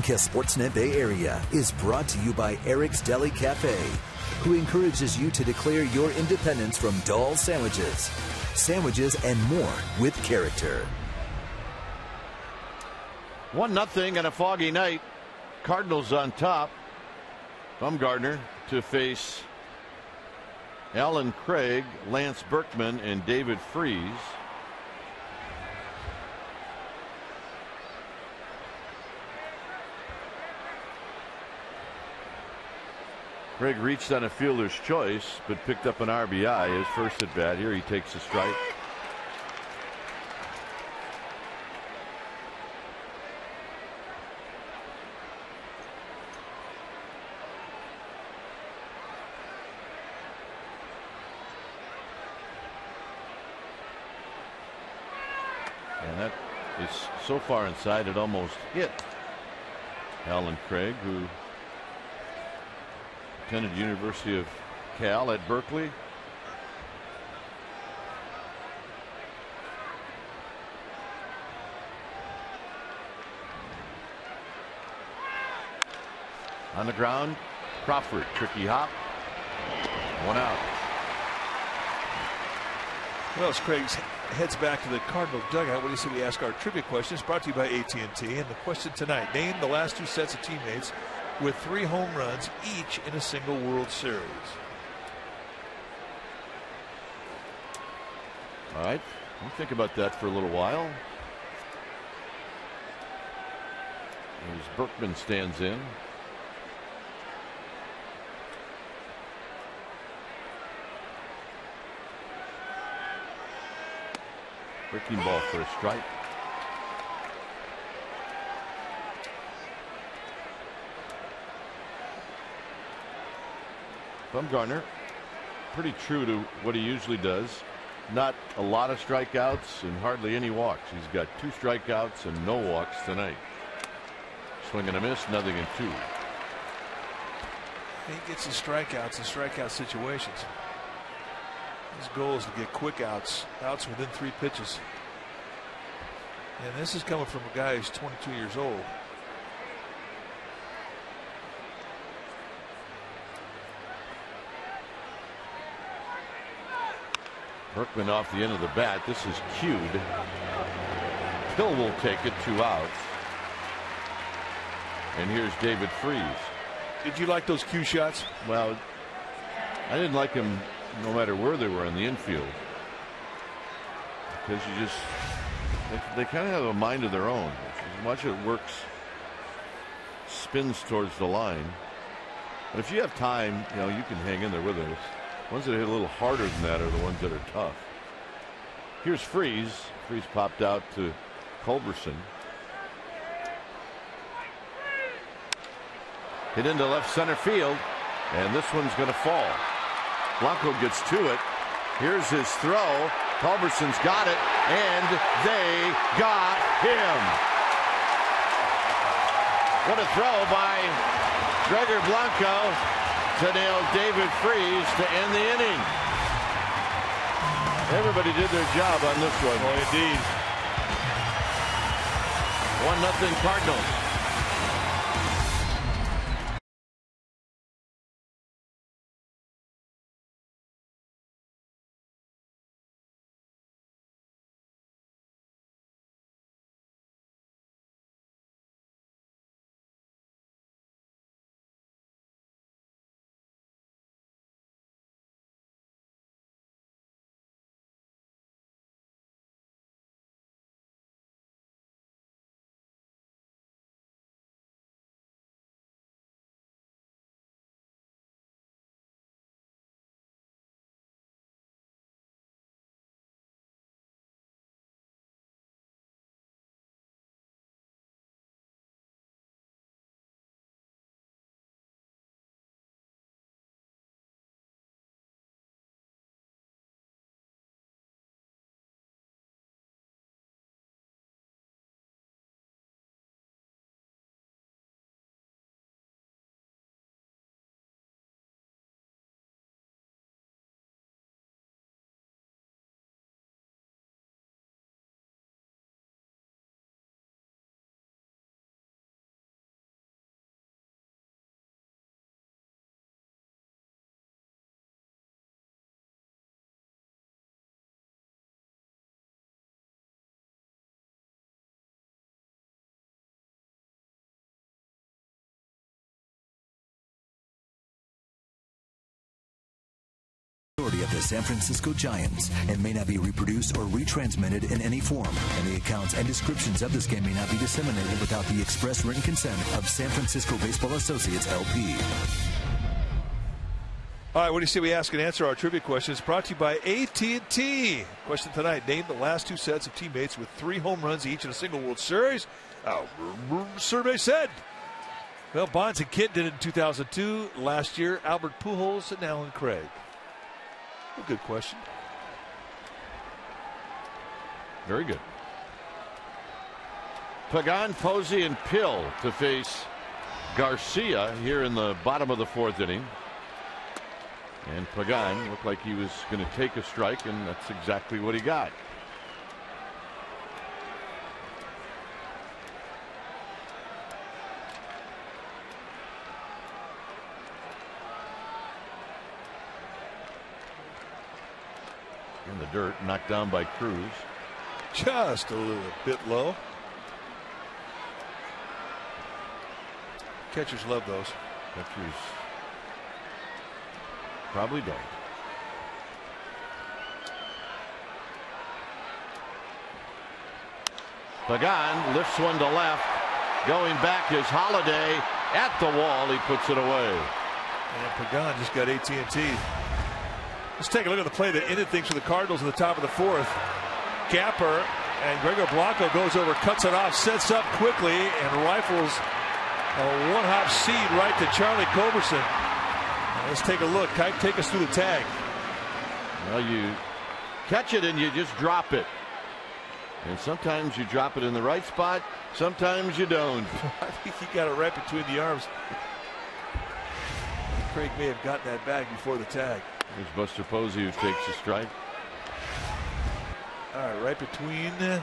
Comcast Sportsnet Bay Area is brought to you by Eric's Deli Cafe, who encourages you to declare your independence from dull sandwiches. Sandwiches and more with character. 1-0 and a foggy night. Cardinals on top. Bumgarner to face Alan Craig, Lance Berkman, and David Freese. Craig reached on a fielder's choice, but picked up an RBI. His first at bat here. He takes a strike. And that is so far inside it almost hit Alan Craig, who attended University of Cal at Berkeley. On the ground, Crawford, tricky hop, 1 out. Well, as Craig heads back to the Cardinal dugout, what do you say we ask our trivia questions? Brought to you by AT&T. And the question tonight: name the last 2 sets of teammates with 3 home runs each in a single World Series. All right, we'll think about that for a little while. As Berkman stands in. Breaking ball for a strike. Bumgarner, pretty true to what he usually does. Not a lot of strikeouts and hardly any walks. He's got 2 strikeouts and no walks tonight. Swing and a miss, 0-2. He gets his strikeouts in strikeout situations. His goal is to get quick outs within 3 pitches. And this is coming from a guy who's 22 years old. Berkman off the end of the bat. This is cued. Hill will take it, 2 outs. And here's David Freese. Did you like those cue shots? Well, I didn't like them no matter where they were in the infield. Because you just, they kind of have a mind of their own. As much as it works, spins towards the line. But if you have time, you know, you can hang in there with it. The ones that hit a little harder than that are the ones that are tough. Here's Freese. Freese popped out to Culberson. Hit into left center field, and this one's going to fall. Blanco gets to it. Here's his throw. Culberson's got it, and they got him. What a throw by Gregor Blanco to nail David Freese to end the inning. Everybody did their job on this one. Oh, indeed. 1-0 Cardinals. Of the San Francisco Giants and may not be reproduced or retransmitted in any form, and the accounts and descriptions of this game may not be disseminated without the express written consent of San Francisco Baseball Associates LP. All right, what do you say we ask and answer our trivia questions? Brought to you by AT&T. Question tonight: name the last two sets of teammates with 3 home runs each in a single World Series. Survey said, well, Bonds and Kent did it in 2002. Last year, Albert Pujols and Alan Craig. A good question. Very good. Pagan, Posey, and Pill to face Garcia here in the bottom of the 4th inning. And Pagan looked like he was going to take a strike, and that's exactly what he got. In the dirt, knocked down by Cruz. Just a little bit low. Catchers love those. Catchers probably don't. Pagan lifts one to left. Going back is Holiday at the wall. He puts it away. And Pagan just got AT&T. Let's take a look at the play that ended things for the Cardinals in the top of the 4th. Gapper and Gregor Blanco goes over, cuts it off, sets up quickly, and rifles a one-hop seed right to Charlie Culberson. Now let's take a look. Kike, take us through the tag. Well, you catch it and you just drop it. And sometimes you drop it in the right spot, sometimes you don't. I think he got it right between the arms. Craig may have gotten that back before the tag. Here's Buster Posey, who takes a strike. All right, right between, and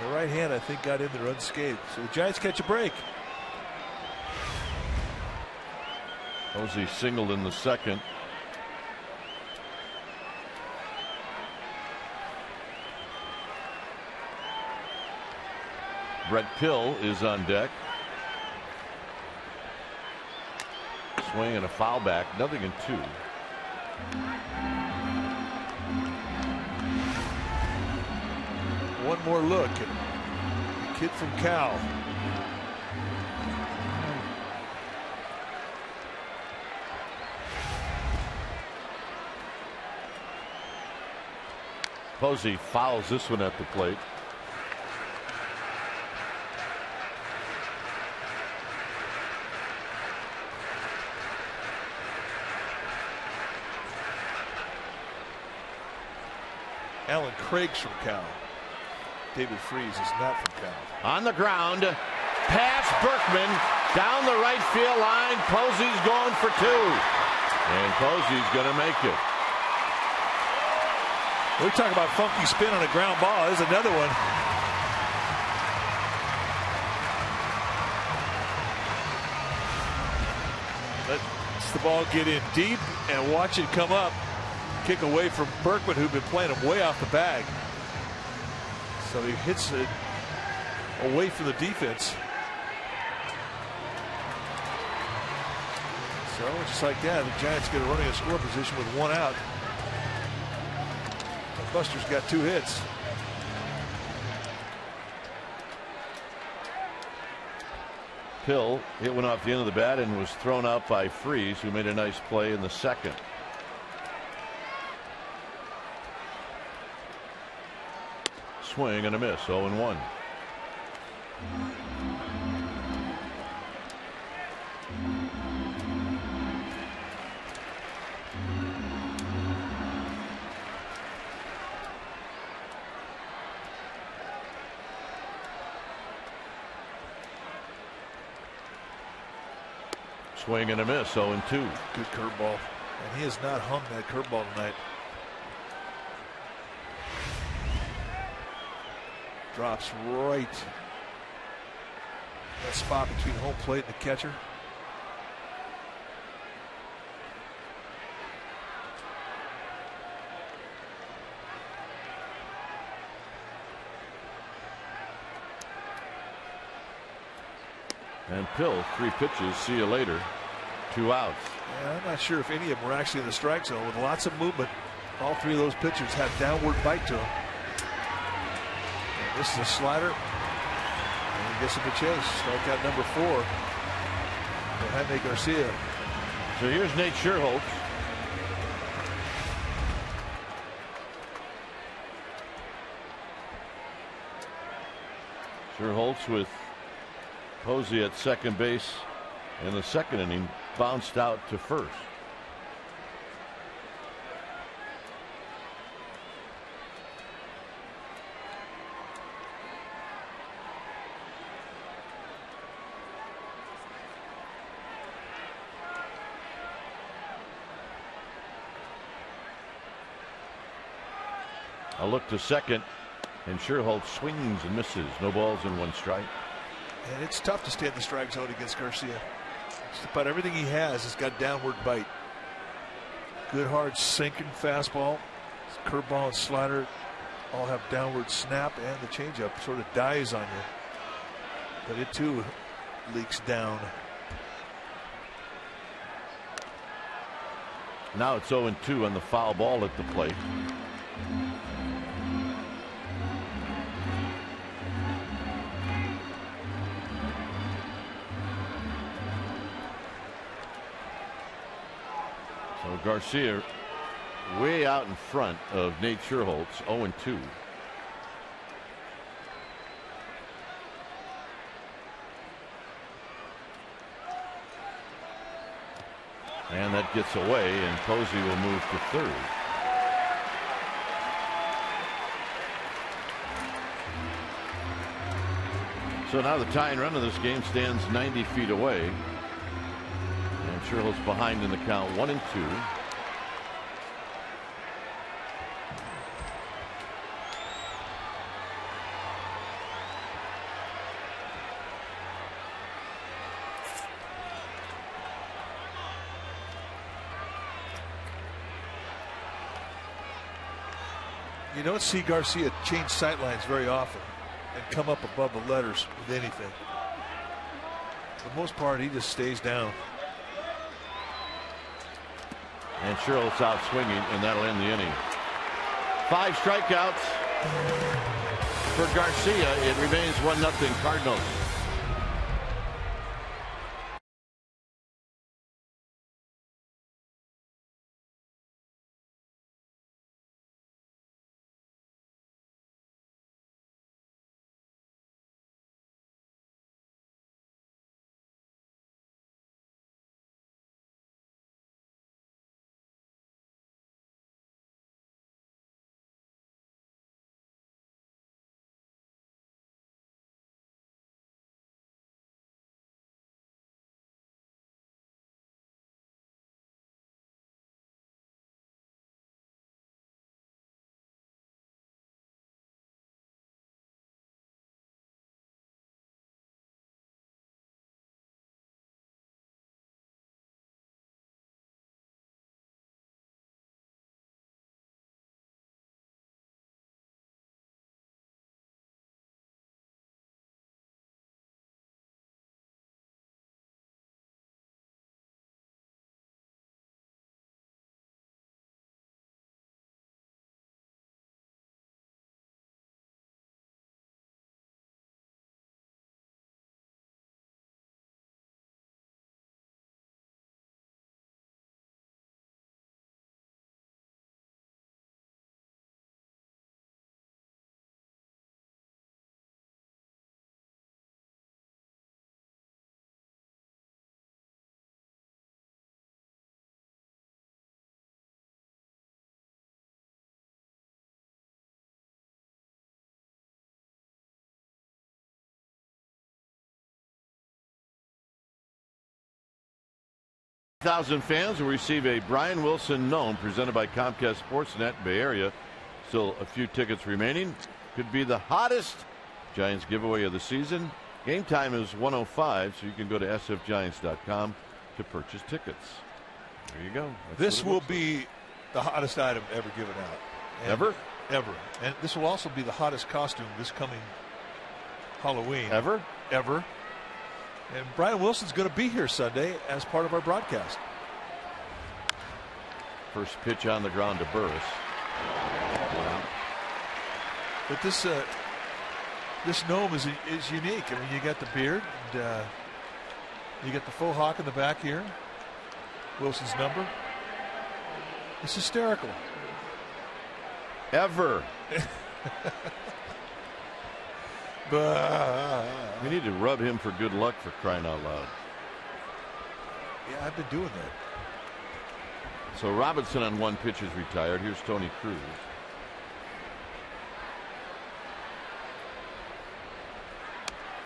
the right hand, I think, got in there unscathed. So the Giants catch a break. Posey singled in the 2nd. Brett Pill is on deck. swing and a foul back. Nothing in 2. One more look at the kid from Cal. Posey fouls this one at the plate. Alan Craig's from Cal. David Freese is not from Cal. On the ground, pass Berkman down the right field line. Posey's going for 2, and Posey's going to make it. We talk about funky spin on a ground ball. There's another one. Let's the ball get in deep and watch it come up. Kick away from Berkman, who'd been playing him way off the bag. So he hits it away from the defense. So just like that, the Giants get a running a score position with 1 out. Buster's got 2 hits. Pill hit one off the end of the bat and was thrown out by Freese, who made a nice play in the second. Swing and a miss, 0-1. Swing and a miss, 0-2. Good curveball. And he has not hung that curveball tonight. Drops right that spot between home plate and the catcher. And Pill, 3 pitches, see you later. 2 outs. Yeah, I'm not sure if any of them were actually in the strike zone. With lots of movement, all 3 of those pitchers had downward bite to them. And this is a slider. And he gets him a chase. Strikeout number 4 for Jaime Garcia. So here's Nate Sherholtz. Sherholtz with Posey at second base in the second inning, bounced out to first. A look to second, and Sherholtz swings and misses. No balls and 1 strike. And it's tough to stay in the strike zone against Garcia. Just about everything he has got downward bite. Good hard sinking fastball, curveball and slider all have downward snap, and the changeup sort of dies on you. But it too leaks down. Now it's 0-2 on the foul ball at the plate. So Garcia way out in front of Nate Sherholtz, 0-2. And that gets away, and Posey will move to third. So now the tying run of this game stands 90 feet away. And Sherholtz behind in the count, 1-2. You don't see Garcia change sightlines very often and come up above the letters with anything. For the most part, he just stays down. And Sherrill's out swinging, and that'll end the inning. 5 strikeouts for Garcia. It remains 1-0 Cardinals. Thousand fans will receive a Brian Wilson gnome presented by Comcast Sportsnet Bay Area. Still a few tickets remaining. Could be the hottest Giants giveaway of the season. Game time is 1:05, so you can go to sfgiants.com to purchase tickets. There you go. This will be the hottest item ever given out. Ever? Ever. And this will also be the hottest costume this coming Halloween. Ever? Ever. And Brian Wilson's going to be here Sunday as part of our broadcast. First pitch on the ground to Burris. But this gnome is unique. I mean, you got the beard, and you got the faux hawk in the back here. Wilson's number. It's hysterical. Ever. We need to rub him for good luck, for crying out loud. Yeah, I've been doing that. So Robinson on 1 pitch is retired. Here's Tony Cruz.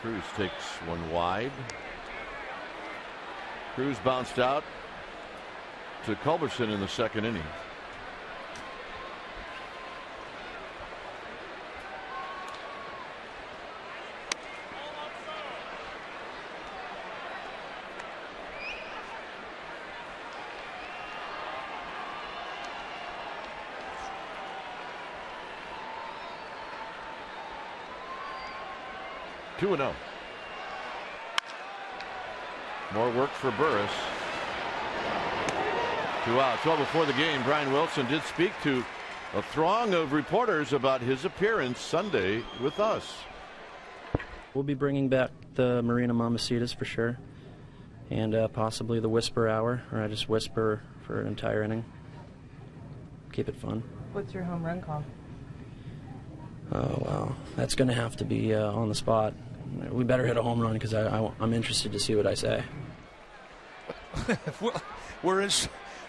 Cruz takes one wide. Cruz bounced out to Culberson in the 2nd inning. Two and 0. More work for Burris. 2 outs. Well, before the game, Brian Wilson did speak to a throng of reporters about his appearance Sunday with us. We'll be bringing back the Marina Mamacitas for sure, and possibly the Whisper Hour, or I just whisper for an entire inning. Keep it fun. What's your home run call? Oh, wow. That's going to have to be on the spot. We better hit a home run because I'm interested to see what I say.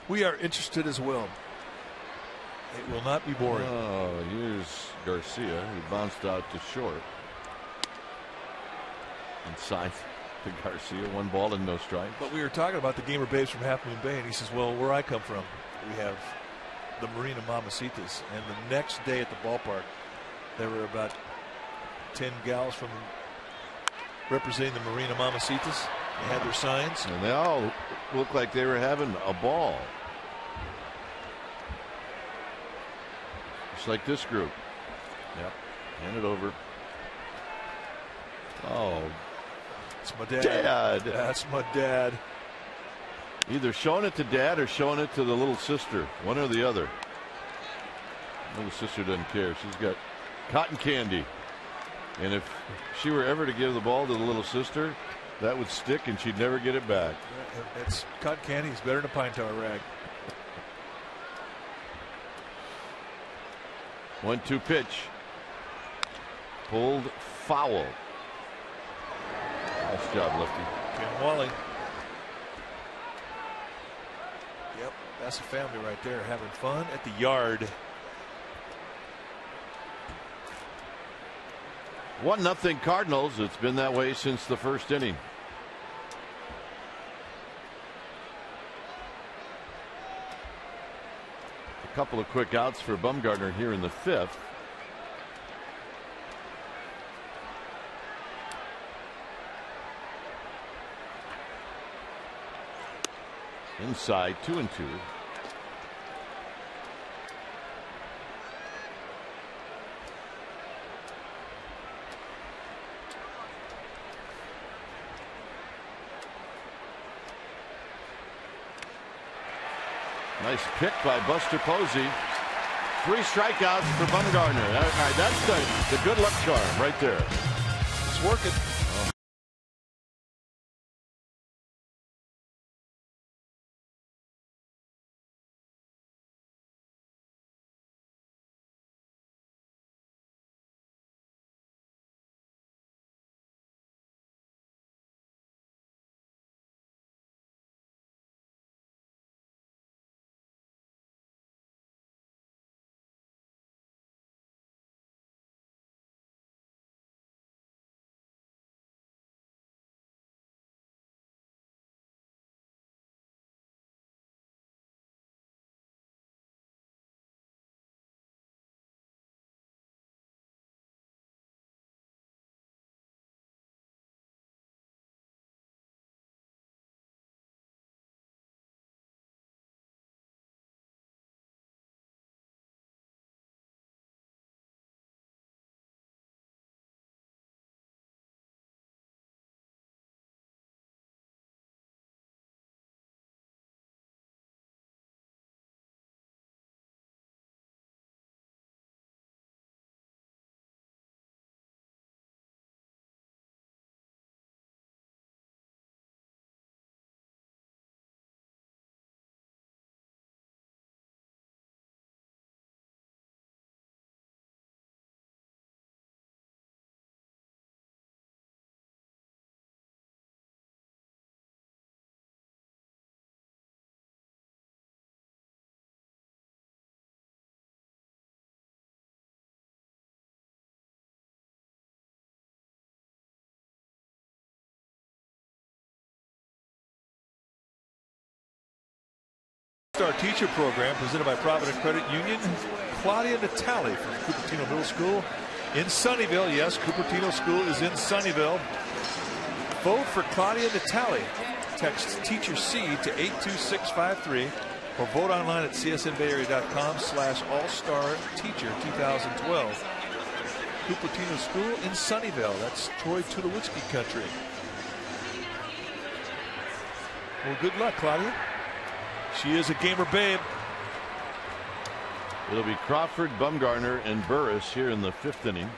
We are interested as well. It will not be boring. Oh, here's Garcia, who bounced out to short. Inside to Garcia, 1 ball and no strikes. But we were talking about the gamer babes from Half Moon Bay, and he says, well, where I come from, we have the Marina Mamacitas. And the next day at the ballpark, there were about 10 gals from representing the Marina Mamacitas. They had their signs. And they all looked like they were having a ball. Just like this group. Yep. Hand it over. Oh. It's my dad. Dad. That's my dad. Either showing it to dad or showing it to the little sister. One or the other. Little sister doesn't care. She's got cotton candy. And if she were ever to give the ball to the little sister, that would stick and she'd never get it back. It's cotton candy is better than a pine tar rag. 1-2 pitch. Pulled foul. Nice job, Lefty. Ken Wally. Yep, that's a family right there having fun at the yard. 1-0 Cardinals. It's been that way since the first inning. A couple of quick outs for Bumgarner here in the 5th. Inside, 2-2. Nice pick by Buster Posey. 3 strikeouts for Bumgarner. All right, that's the good luck charm right there. It's working. Our teacher program presented by Provident Credit Union. Claudia Natale from Cupertino Middle School in Sunnyvale. Yes, Cupertino School is in Sunnyvale. Vote for Claudia Natale. Text Teacher C to 82653 or vote online at csnbayarea.com/all-star-teacher 2012. Cupertino School in Sunnyvale. That's Troy Tulowitzki country. Well, good luck, Claudia. She is a gamer babe. It'll be Crawford, Bumgarner, and Burris here in the 5th inning.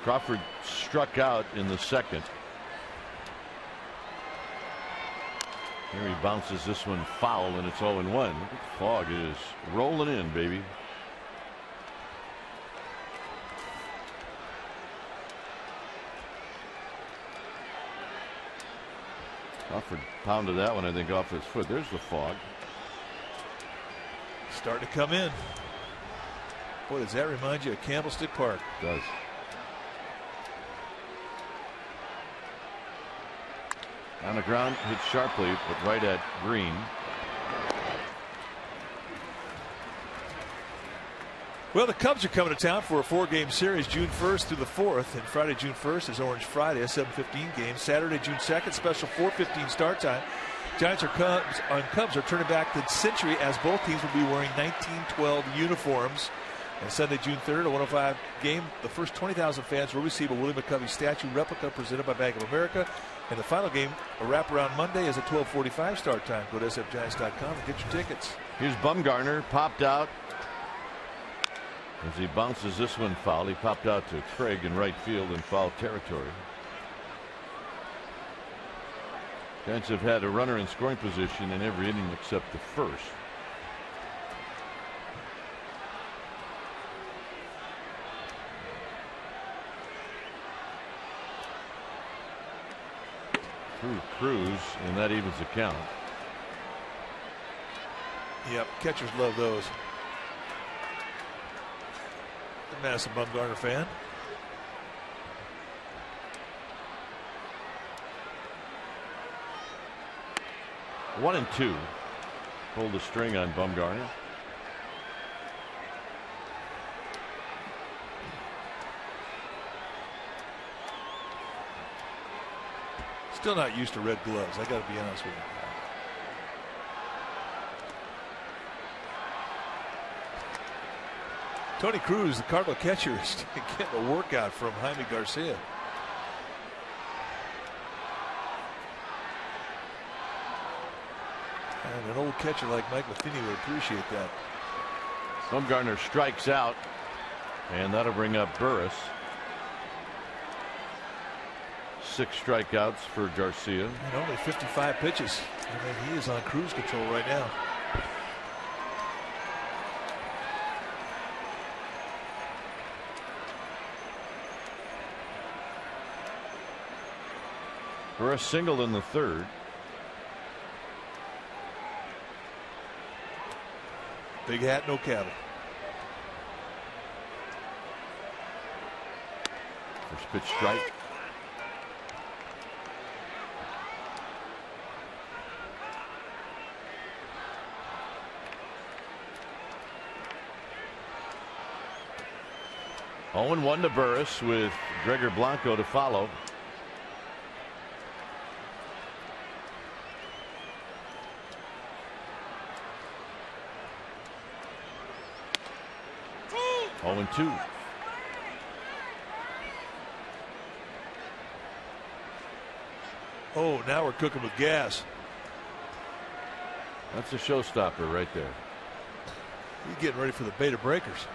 Crawford struck out in the 2nd. Here he bounces this one foul, and it's 0-1. Look at the fog. It is rolling in, baby. Crawford pounded that one, I think, off his foot. There's the fog. Starting to come in. Boy, does that remind you of Candlestick Park? It does. On the ground, hit sharply, but right at Green. Well, the Cubs are coming to town for a 4-game series, June 1st through the 4th. And Friday, June 1st is Orange Friday, a 7:15 game. Saturday, June 2nd, special 4:15 start time. Giants Cubs are turning back the century as both teams will be wearing 1912 uniforms. And Sunday, June 3rd, a 105 game. The first 20,000 fans will receive a Willie McCovey statue replica presented by Bank of America. And the final game, a wraparound Monday, is a 12:45 start time. Go to sfgiants.com and get your tickets. Here's Bumgarner, popped out. As he bounces this one foul, he popped out to Craig in right field in foul territory. Giants have had a runner in scoring position in every inning except the first. Through Cruz, and that evens the count. Yep, catchers love those. The Madison Bumgarner fan. One and two. Pulled the string on Bumgarner. Still not used to red gloves. I got to be honest with you. Tony Cruz, the Cardinal catcher, is getting a workout from Jaime Garcia. And an old catcher like Mike Matheny would appreciate that. Bumgarner strikes out, and that'll bring up Burris. 6 strikeouts for Garcia. And only 55 pitches. I mean, he is on cruise control right now. Burris singled in the third. Big hat, no cattle. First pitch strike. Oh, and 1 to Burris with Gregor Blanco to follow. Oh, and 2. Oh, now we're cooking with gas. That's a showstopper right there. He's getting ready for the Beta Breakers.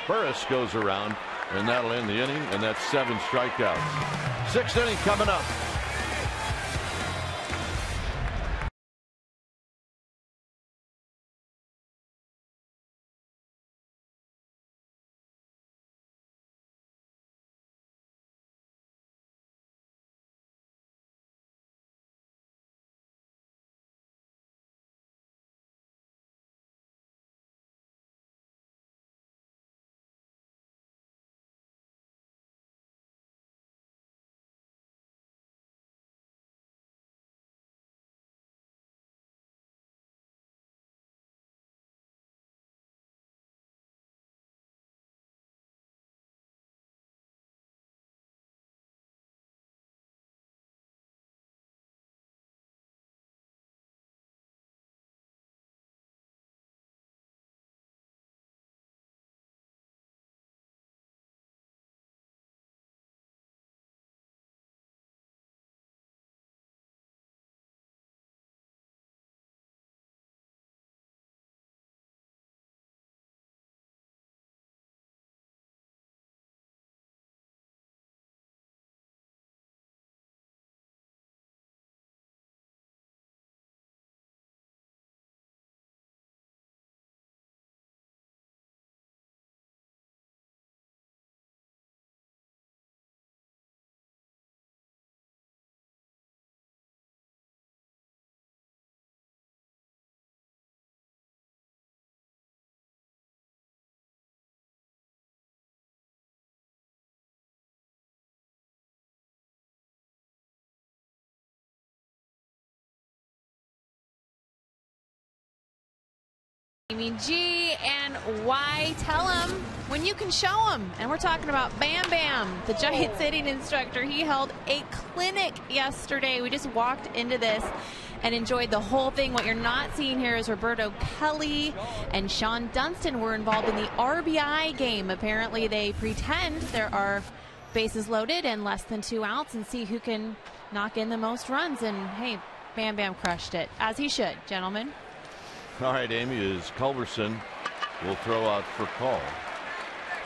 Burris goes around, and that'll end the inning, and that's 7 strikeouts. 6th inning coming up. I mean, G and Y, tell him when you can show him. And we're talking about Bam Bam, the Giants hitting instructor. He held a clinic yesterday. We just walked into this, and enjoyed the whole thing. What you're not seeing here is Roberto Kelly and Sean Dunston were involved in the RBI game. Apparently they pretend there are bases loaded and less than 2 outs and see who can knock in the most runs. And hey, Bam Bam crushed it, as he should, gentlemen. All right, Amy, is Culberson will throw out for call.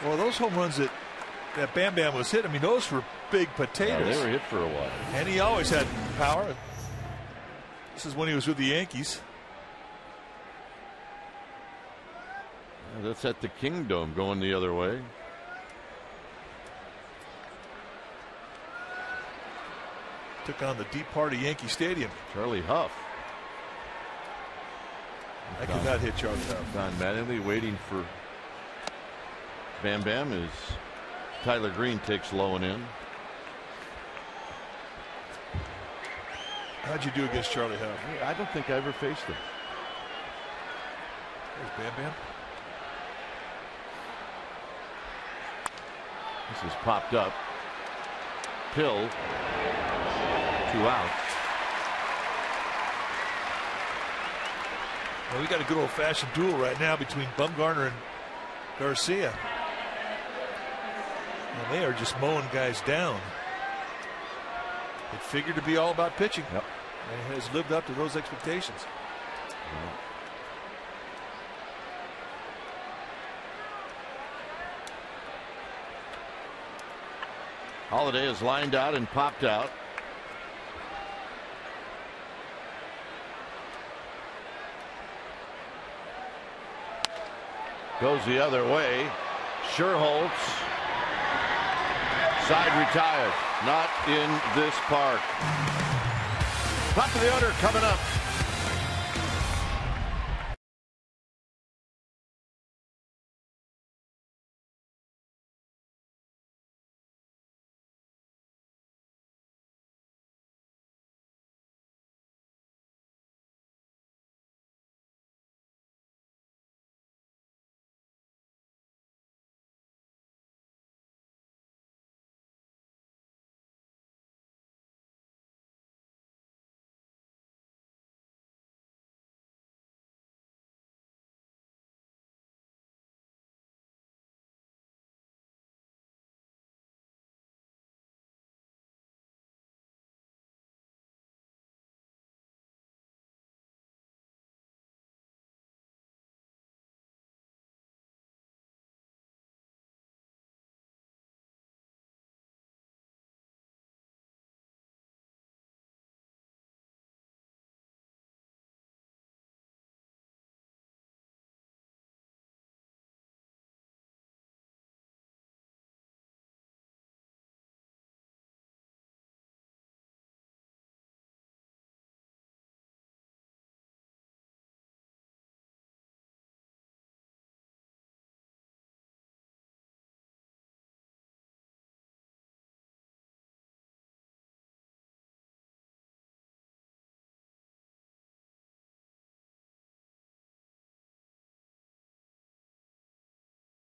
Well, those home runs that Bam Bam was hit, I mean, those were big potatoes. Yeah, they were hit for a while. And he always had power. This is when he was with the Yankees. Yeah, that's at the Kingdome going the other way. Took on the deep part of Yankee Stadium. Charlie Huff. I could not hit Charlie Huff. Don Mattingly waiting for Bam Bam as Tyler Green takes low and in. How'd you do against Charlie Huff? I don't think I ever faced him. There's Bam Bam. This is popped up. Pill. 2 outs. Well, we got a good old-fashioned duel right now between Bumgarner and Garcia. And they are just mowing guys down. It figured to be all about pitching. Yep. And it has lived up to those expectations. Yep. Holiday is lined out and popped out. Goes the other way. Sherholtz. Side retired. Not in this park. Top of the order coming up.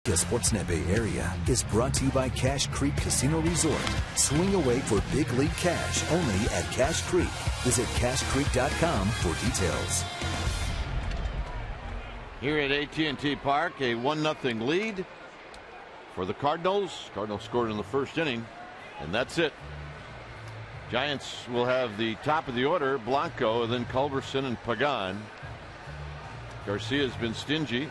The Sportsnet Bay Area is brought to you by Cache Creek Casino Resort. Swing away for big league cash only at Cache Creek. Visit cachecreek.com for details. Here at AT&T Park, a 1-0 lead for the Cardinals. Cardinals scored in the first inning, and that's it. Giants will have the top of the order, Blanco, and then Culberson and Pagan. Garcia's been stingy.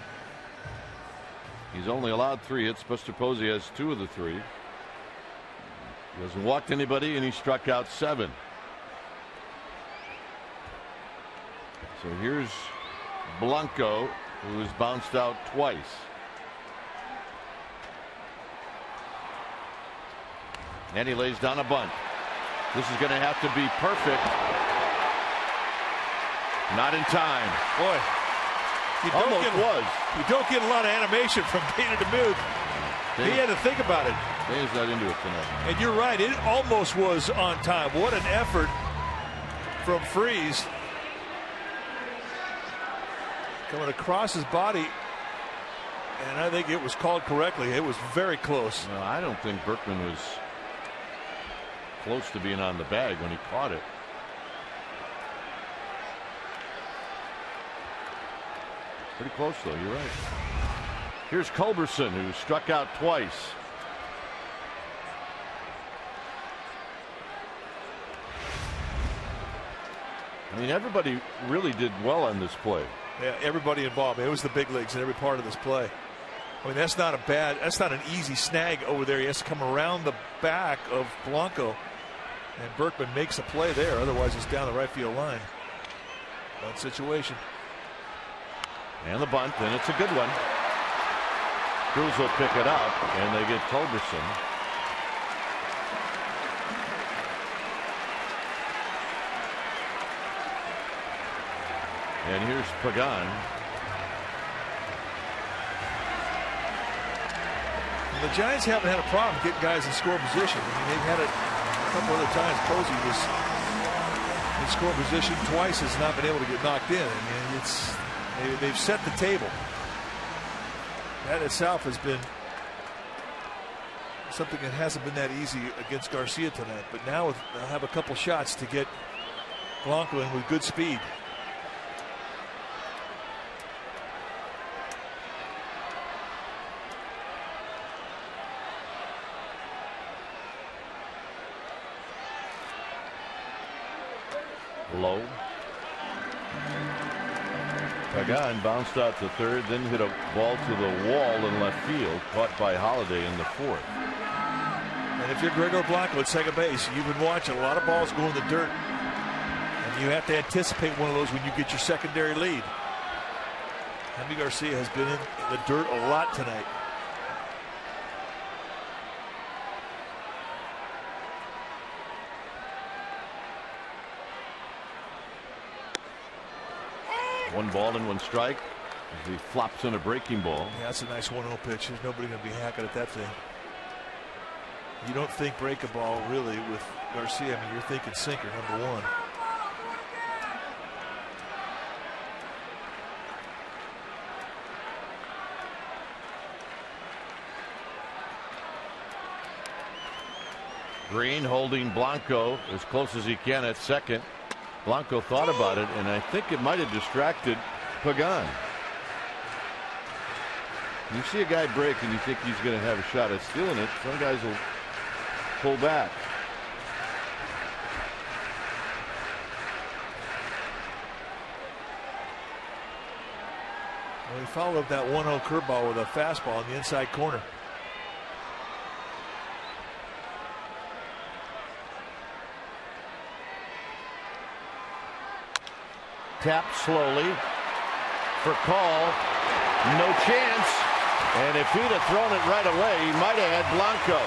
He's only allowed 3 hits. Buster Posey has 2 of the 3. He hasn't walked anybody, and he struck out 7. So here's Blanco, who has bounced out twice. And he lays down a bunt. This is going to have to be perfect. Not in time. Boy. You don't get a lot of animation from Gator DeMuth. He had to think about it. Dave's not into it tonight. And you're right. It almost was on time. What an effort from Freese. Coming across his body. And I think it was called correctly. It was very close. No, I don't think Berkman was close to being on the bag when he caught it. Pretty close, though. You're right. Here's Culberson, who struck out twice. I mean, everybody really did well on this play. Yeah, everybody involved. It was the big leagues in every part of this play. I mean, that's not an easy snag over there. He has to come around the back of Blanco. And Berkman makes a play there. Otherwise, it's down the right field line. Bunt situation. And the bunt, and it's a good one. Cruz will pick it up, and they get Culberson. And here's Pagan. The Giants haven't had a problem getting guys in score position. I mean, they've had it a couple other times. Posey was in score position twice, has not been able to get knocked in. I mean, they've set the table. That itself has been something that hasn't been that easy against Garcia tonight. But now they'll have a couple shots to get Blanco in with good speed. Low. Pagan bounced out to third, then hit a ball to the wall in left field, caught by Holiday in the fourth. And if you're Gregor Blanco at second base, you've been watching a lot of balls go in the dirt, and you have to anticipate one of those when you get your secondary lead. Jaime Garcia has been in the dirt a lot tonight. One ball and one strike as he flops in a breaking ball. Yeah, that's a nice 1-0 pitch. There's nobody going to be hacking at that thing. You don't think break a ball really with Garcia. I mean, you're thinking sinker, number one. Green holding Blanco as close as he can at second. Blanco thought about it, and I think it might have distracted Pagan. You see a guy break and you think he's going to have a shot at stealing it. Some guys will pull back. Well, he followed up that 1-0 curveball with a fastball in the inside corner. Tapped slowly for call. No chance. And if he'd have thrown it right away, he might have had Blanco.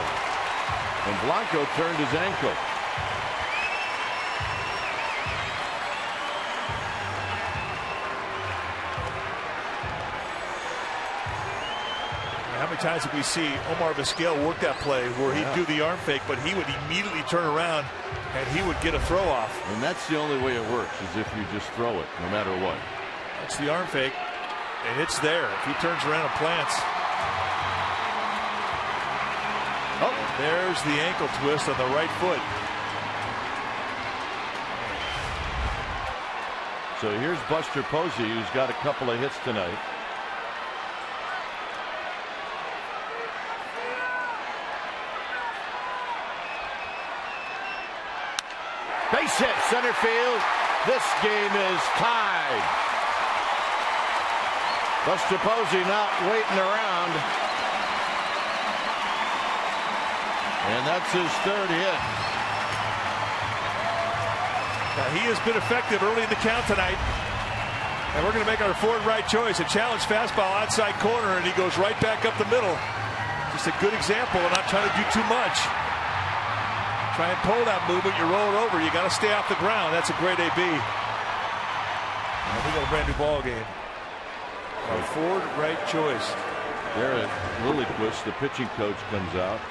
And Blanco turned his ankle. How many times did we see Omar Vizquel work that play where he'd do the arm fake, but he would immediately turn around and he would get a throw off. And that's the only way it works, is if you just throw it, no matter what. That's the arm fake, and it's there. If he turns around and plants. Oh, there's the ankle twist on the right foot. So here's Buster Posey, who's got a couple of hits tonight. Base hit, center field. This game is tied. Buster Posey not waiting around. And that's his third hit. Now, he has been effective early in the count tonight. And we're going to make our forward right choice. A challenge fastball outside corner, and he goes right back up the middle. Just a good example of not trying to do too much. Try and pull that movement, you roll it over. You got to stay off the ground. That's a great AB. And we got a brand new ball game. Our forward right choice. There at Lilliquist, the pitching coach comes out.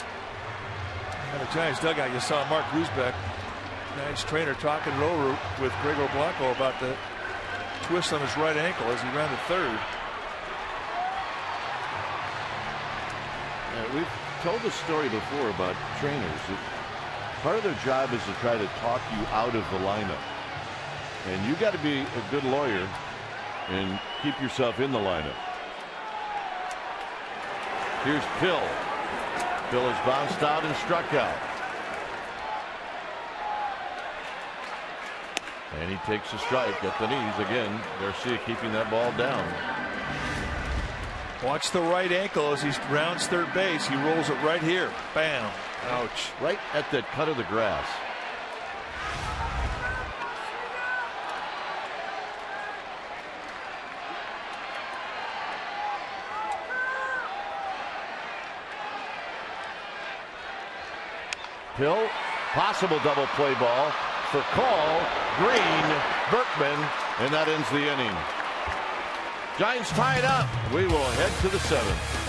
In the Giants dugout, you saw Mark Grusbeck, Giants trainer, talking it over with Gregor Blanco about the twist on his right ankle as he ran to third. Yeah, we've told the story before about trainers. Part of their job is to try to talk you out of the lineup. And you got to be a good lawyer and keep yourself in the lineup. Here's Pill. Pill is bounced out and struck out. And he takes a strike at the knees again. Garcia keeping that ball down. Watch the right ankle as he rounds third base. He rolls it right here. Bam. Ouch. Right at the cut of the grass. Pill, possible double play ball for Call, Green, Berkman, and that ends the inning. Giants tie it up. We will head to the 7th.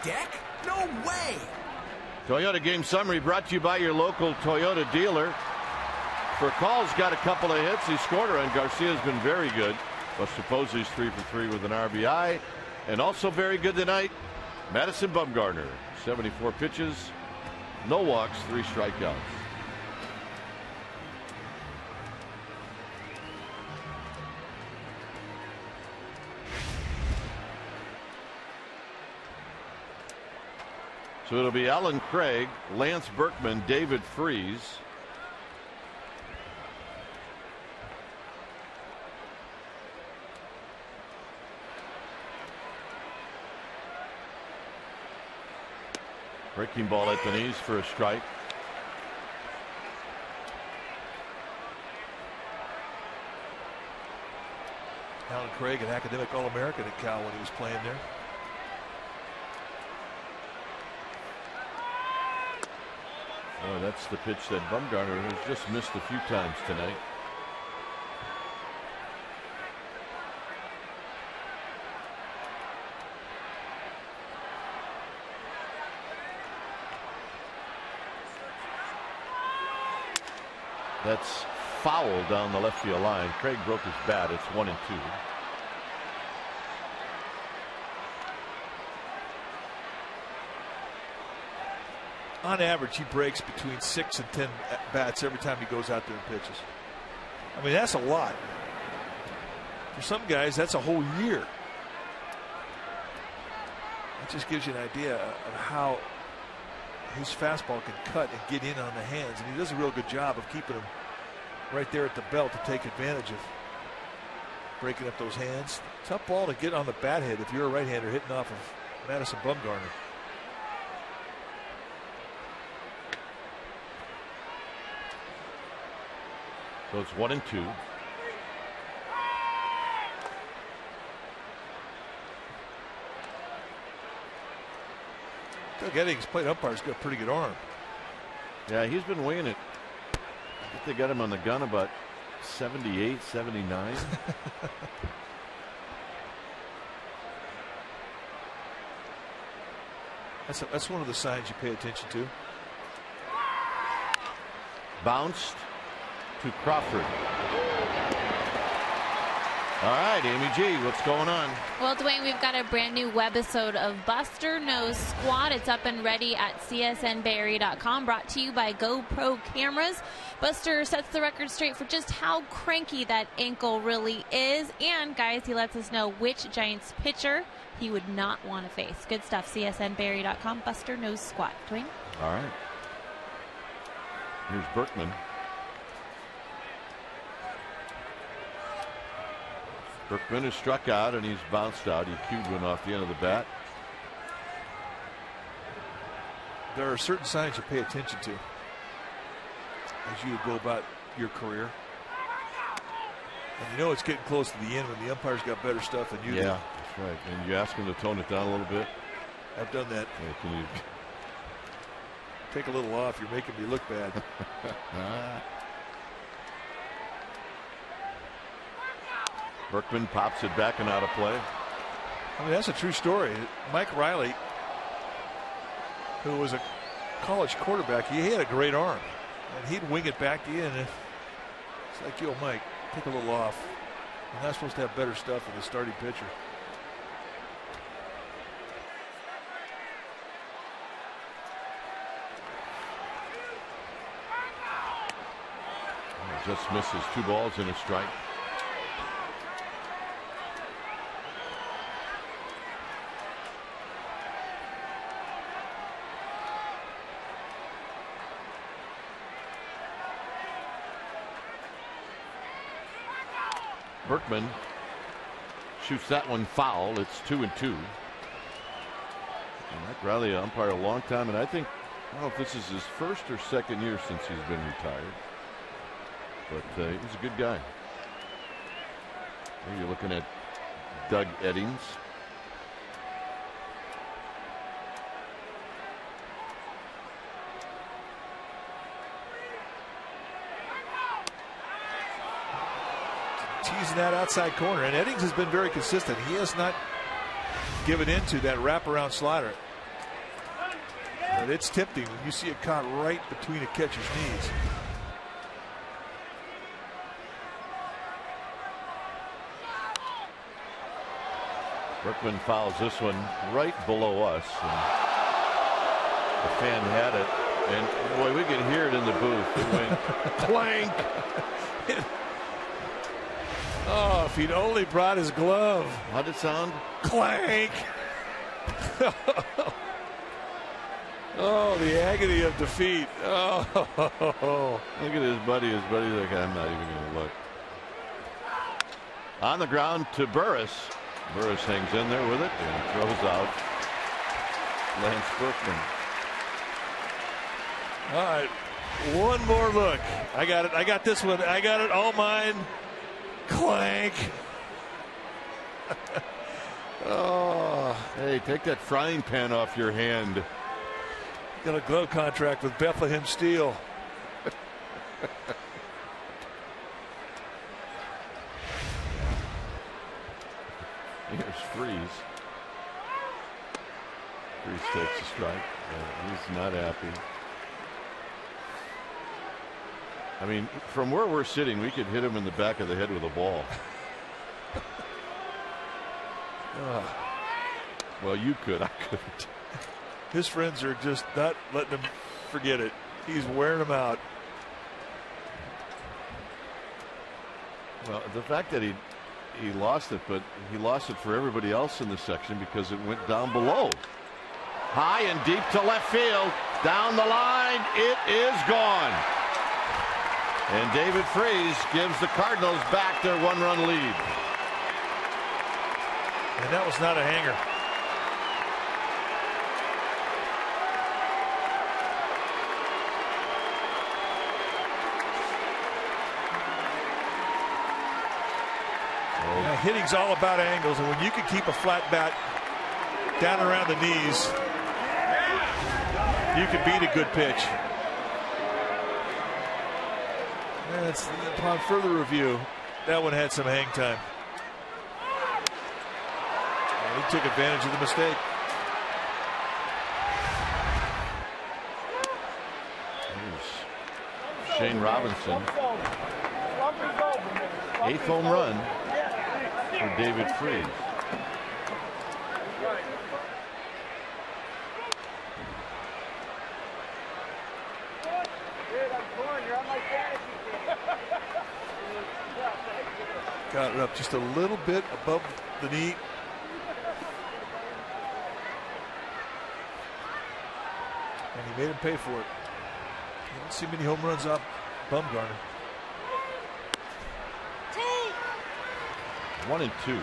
Deck? No way! Toyota game summary brought to you by your local Toyota dealer. For Call's got a couple of hits. He scored a run. Garcia's been very good. Buster Posey's 3 for 3 with an RBI. And also very good tonight, Madison Bumgarner. 74 pitches, no walks, 3 strikeouts. So it'll be Alan Craig, Lance Berkman, David Freese. Breaking ball at the knees for a strike. Alan Craig, an academic All-American at Cal when he was playing there. Oh, that's the pitch that Bumgarner has just missed a few times tonight. That's foul down the left field line. Craig broke his bat. It's 1-2. On average, he breaks between 6 and 10 bats every time he goes out there and pitches. I mean, that's a lot. For some guys, that's a whole year. It just gives you an idea of how his fastball can cut and get in on the hands. And he does a real good job of keeping him right there at the belt to take advantage of breaking up those hands. Tough ball to get on the bat head if you're a right-hander hitting off of Madison Bumgarner. So it's 1-2. Doug Eddings, plate umpire's got a pretty good arm. Yeah, he's been weighing it. I think they got him on the gun about 78, 79. That's one of the signs you pay attention to. Bounced to Crawford. All right, Amy G, what's going on? Well, Dwayne, we've got a brand new webisode of Buster Knows Squat. It's up and ready at csnbayarea.com, brought to you by GoPro cameras. Buster sets the record straight for just how cranky that ankle really is. And, guys, he lets us know which Giants pitcher he would not want to face. Good stuff, csnbayarea.com. Buster Knows Squat. Dwayne? All right. Here's Berkman. Berkman is struck out and he's bounced out. He cued one off the end of the bat. There are certain signs you pay attention to as you go about your career. And you know it's getting close to the end when the umpire's got better stuff than you do. Yeah, that's right. And you ask him to tone it down a little bit. I've done that. Yeah, can you take a little off? You're making me look bad. Berkman pops it back and out of play. I mean, that's a true story. Mike Riley, who was a college quarterback, he had a great arm. And he'd wing it back to you, and it's like, yo, Mike, take a little off. You're not supposed to have better stuff than the starting pitcher. Just misses 2 balls and a strike. Berkman shoots that one foul. It's 2-2. Mike Riley umpired a long time, and I don't know if this is his first or second year since he's been retired. But he's a good guy. Here you're looking at Doug Eddings. Teasing that outside corner, and Eddings has been very consistent. He has not given into that wraparound slider. But it's tempting when you see it caught right between a catcher's knees. Berkman fouls this one right below us. And the fan had it. And boy, we could hear it in the booth. It went clank. Oh, if he'd only brought his glove. How'd it sound? Clank. Oh, the agony of defeat. Oh. Look at his buddy. His buddy's like, I'm not even going to look. On the ground to Burris. Burris hangs in there with it and throws out Lance Berkman. All right, one more look. I got it. I got this one. I got it. All mine. Clank. Oh. Hey, take that frying pan off your hand. Got a glove contract with Bethlehem Steel. Here's Freeze. Freeze takes a strike. He's not happy. I mean, from where we're sitting, we could hit him in the back of the head with a ball. Well, you could. I couldn't. His friends are just not letting him forget it. He's wearing them out. Well, the fact that he lost it, but he lost it for everybody else in the section because it went down below. High and deep to left field. Down the line, it is gone. And David Freese gives the Cardinals back their 1-run lead. And that was not a hanger. Hitting's all about angles, and when you can keep a flat bat down around the knees, you can beat a good pitch. That's upon further review. That one had some hang time. And he took advantage of the mistake. Here's Shane Robinson. 8th home run for David Freese. Got it up just a little bit above the knee. And he made him pay for it. Didn't see many home runs up Bumgarner. 1 and 2.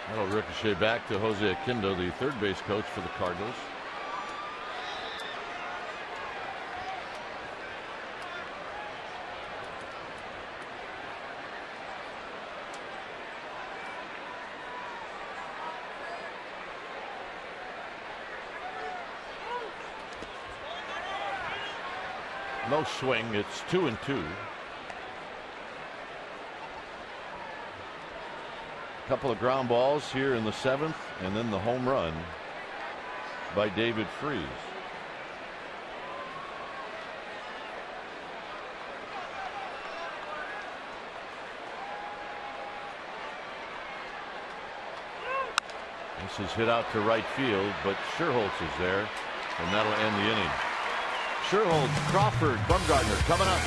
That'll ricochet back to Jose Aquindo, the third base coach for the Cardinals. No swing. It's 2 and 2. Couple of ground balls here in the 7th, and then the home run by David Freese. This is hit out to right field, but Sherholtz is there, and that'll end the inning. Sherholtz, Crawford, Bumgarner coming up.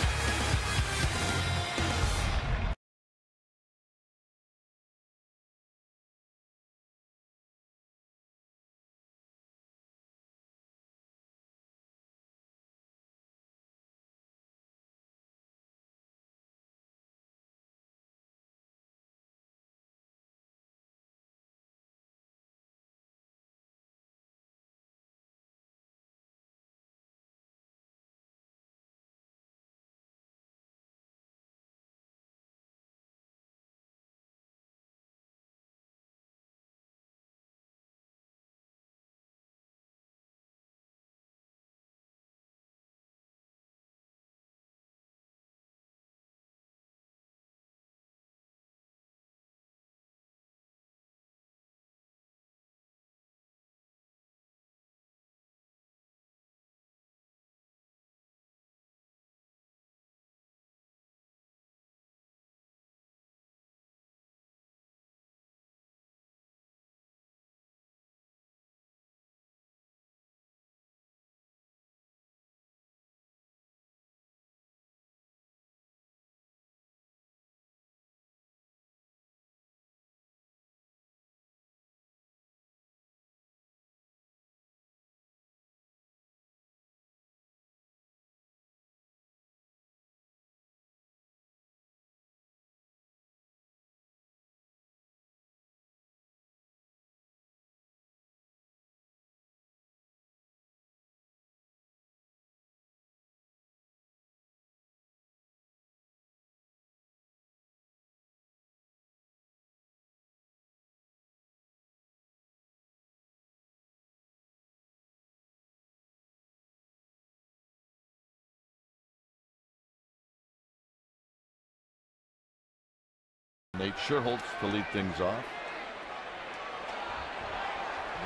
Nate Sherholtz to lead things off.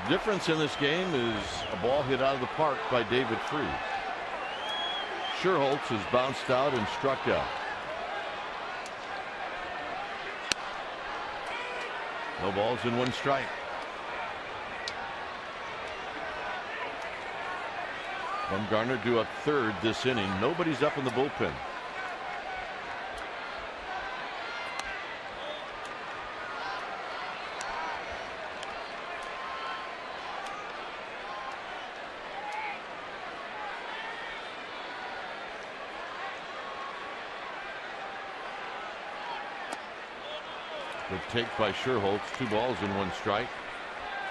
The difference in this game is a ball hit out of the park by David Freese. Sherholtz has bounced out and struck out. No balls and 1 strike. Bumgarner due up third this inning. Nobody's up in the bullpen. Good take by Sherholtz. 2 balls and 1 strike.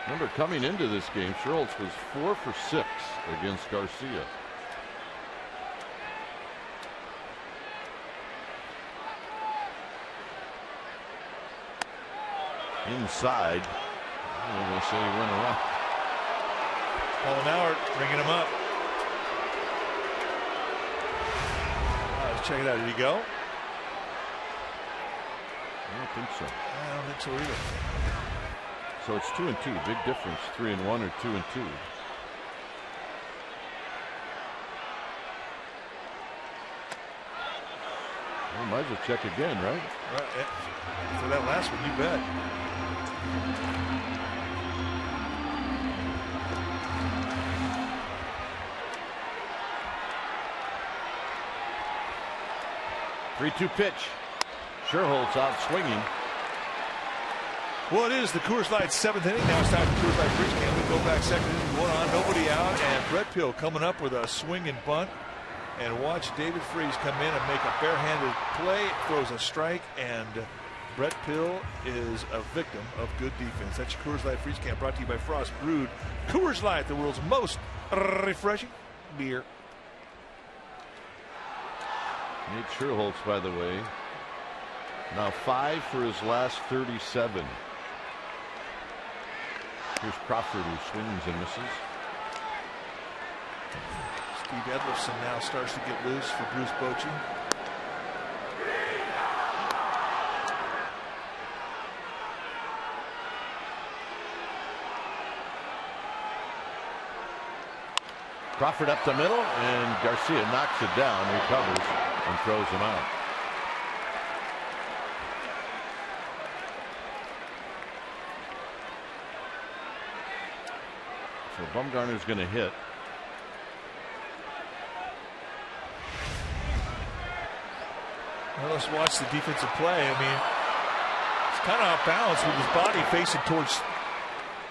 Remember, coming into this game, Sherholtz was 4 for 6 against Garcia. inside. I'm going to say he went around. Pollenauer bringing him up. Let's check it out. Did he go? I don't think so. I don't think so either. So it's 2-2. Big difference. 3-1 or 2-2. Well, might as well check again, right? Right. Yeah. For that last one, you bet. Three-two pitch. Sherholtz out swinging. Well, it is the Coors Light 7th inning. Now it's time for Coors Light Freeze Can. We go back second inning, one on, nobody out, and Brett Pill coming up with a swing and bunt. And watch David Freese come in and make a barehanded play, throws a strike, and Brett Pill is a victim of good defense. That's your Coors Light Freeze Can, brought to you by Frost Brewed Coors Light, the world's most refreshing beer. Nate Sherholtz, by the way, now 5 for his last 37. Here's Crawford, who swings and misses. Steve Edlifson now starts to get loose for Bruce Bochy. Crawford up the middle, and Garcia knocks it down, recovers, and throws him out. So Bumgarner's going to hit. Well, let's watch the defensive play. I mean, it's kind of off balance with his body facing towards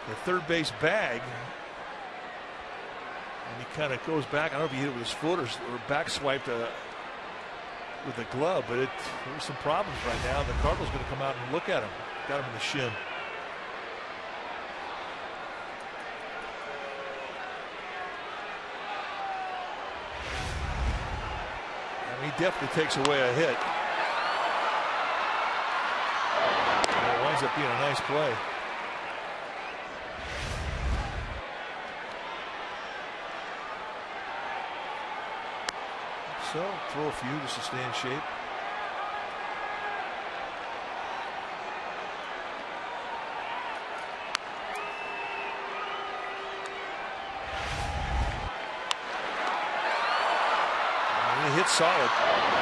the third base bag. And he kind of goes back. I don't know if he hit it with his foot or back swiped with a glove, but there's some problems right now. The Cardinals going to come out and look at him. Got him in the shin. And he definitely takes away a hit. And it winds up being a nice play. So throw a few just to stay in shape. And they hit solid.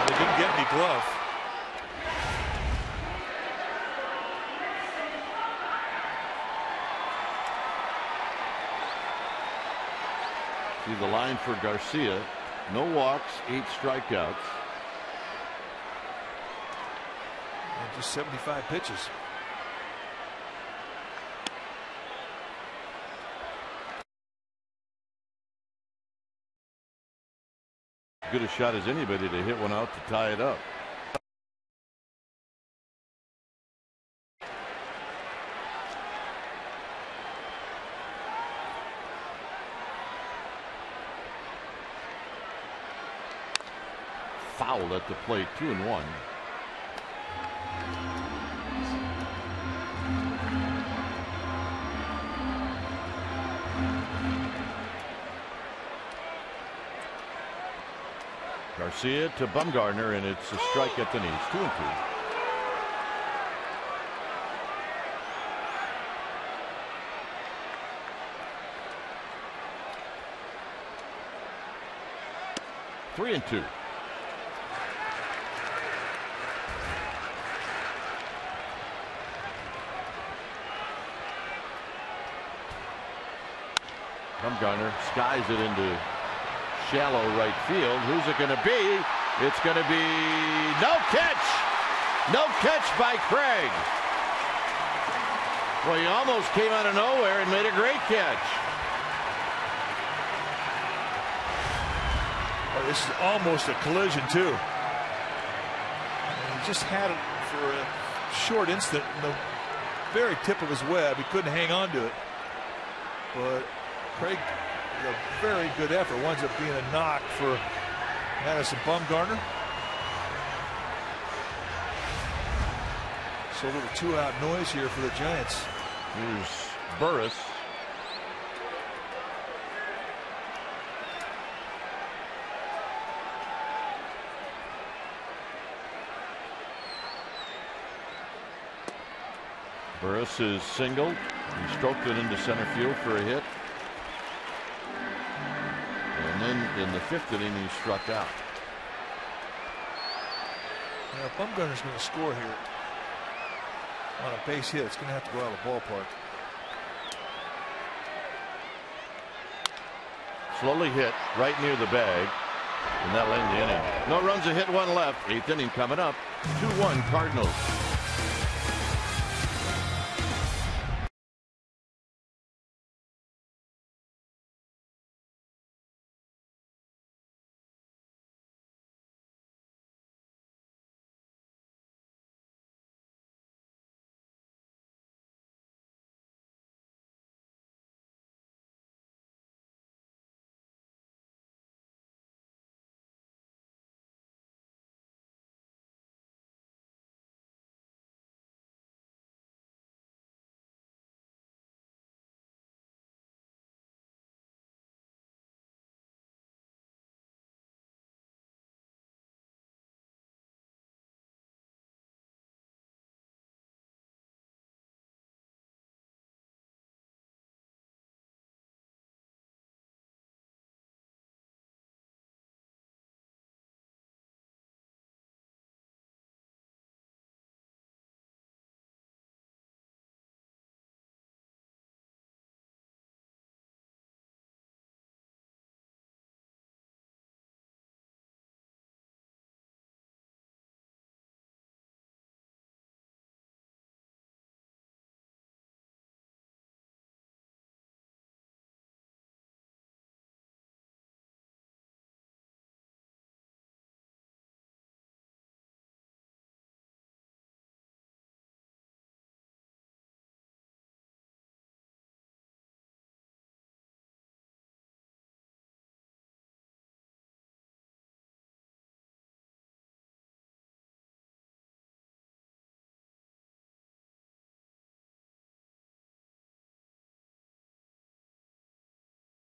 They didn't get any glove. See the line for Garcia. No walks, 8 strikeouts. And just 75 pitches. Good a shot as anybody to hit one out to tie it up. Foul at the plate, 2-1. Garcia to Bumgarner, and it's a strike at the knees, 2-2. Three and two. Bumgarner skies it into shallow right field. Who's it going to be? It's going to be no catch. No catch by Craig. Well, he almost came out of nowhere and made a great catch. Oh, this is almost a collision, too. And he just had it for a short instant in the very tip of his web. He couldn't hang on to it. But Craig, a very good effort, winds up being a knock for Madison Bumgarner. So a little 2-out noise here for the Giants. Here's Burris. Burris is singled. He stroked it into center field for a hit. And then in the 5th inning, he struck out. Now, if Bumgarner's going to score here on a base hit, it's going to have to go out of the ballpark. Slowly hit right near the bag. And that'll end the inning. No runs, a hit, 1 left. 8th inning coming up. 2-1 Cardinals.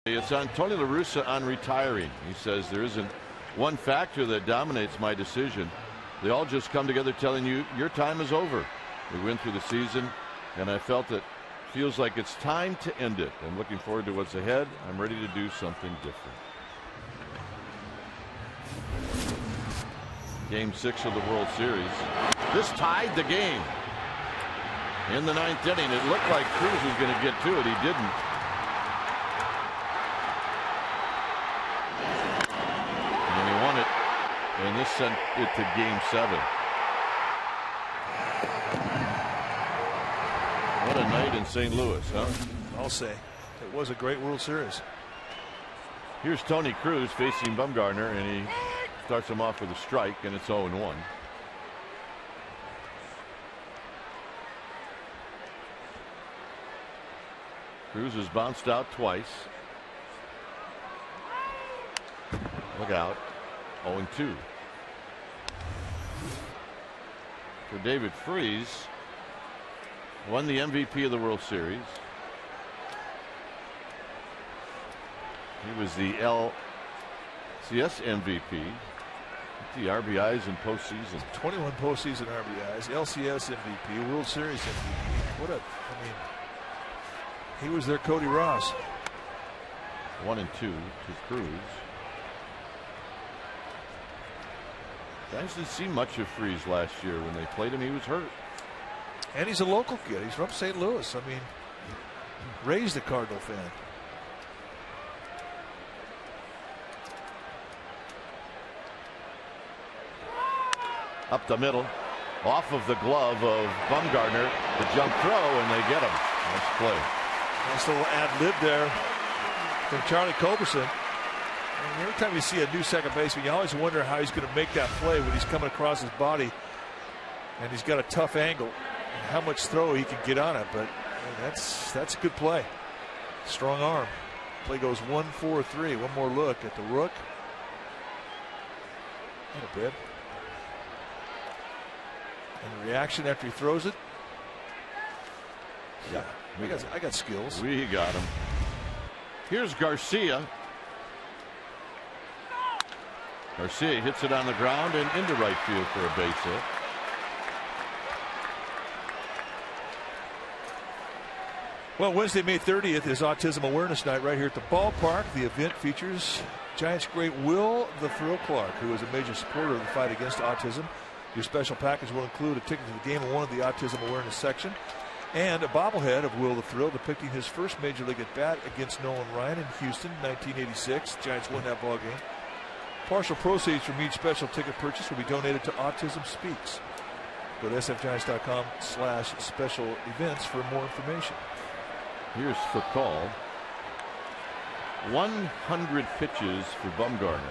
It's on Tony La Russa on retiring. He says there isn't one factor that dominates my decision. They all just come together telling you your time is over. We went through the season and I felt it feels like it's time to end it. I'm looking forward to what's ahead. I'm ready to do something different. Game 6 of the World Series. This tied the game. In the 9th inning, it looked like Cruz was going to get to it. He didn't. And this sent it to Game 7. What a night in St. Louis, huh? I'll say it was a great World Series. Here's Tony Cruz facing Bumgarner, and he starts him off with a strike, and it's 0-1. Cruz has bounced out twice. Look out. 0-2. For David Freese, won the MVP of the World Series. He was the LCS MVP. The RBIs in postseason. 21 postseason RBIs, LCS MVP, World Series MVP. He was their Cody Ross. 1-2 to Cruz. Guys didn't see much of Freese last year. When they played him, he was hurt. And he's a local kid. He's from St. Louis. I mean, raised a Cardinal fan. Up the middle, off of the glove of Bumgarner, the jump throw, and they get him. Nice play. Nice little ad-lib there from Charlie Culberson. And every time you see a new second baseman, you always wonder how he's going to make that play when he's coming across his body and he's got a tough angle and how much throw he can get on it. But that's a good play. Strong arm. Play goes 1-4-3. One more look at the Rook. Not a bit. And the reaction after he throws it. Yeah, I got skills. We got him. Here's Garcia. Garcia hits it on the ground and into right field for a base hit. Well, Wednesday, May 30th is Autism Awareness Night right here at the ballpark. The event features Giants great Will the Thrill Clark, who is a major supporter of the fight against autism. Your special package will include a ticket to the game in one of the Autism Awareness section and a bobblehead of Will the Thrill depicting his first major league at bat against Nolan Ryan in Houston, 1986. Giants won that ball game. Partial proceeds from each special ticket purchase will be donated to Autism Speaks. Go to sfgiants.com/special events for more information. Here's for call. 100 pitches for Bumgarner.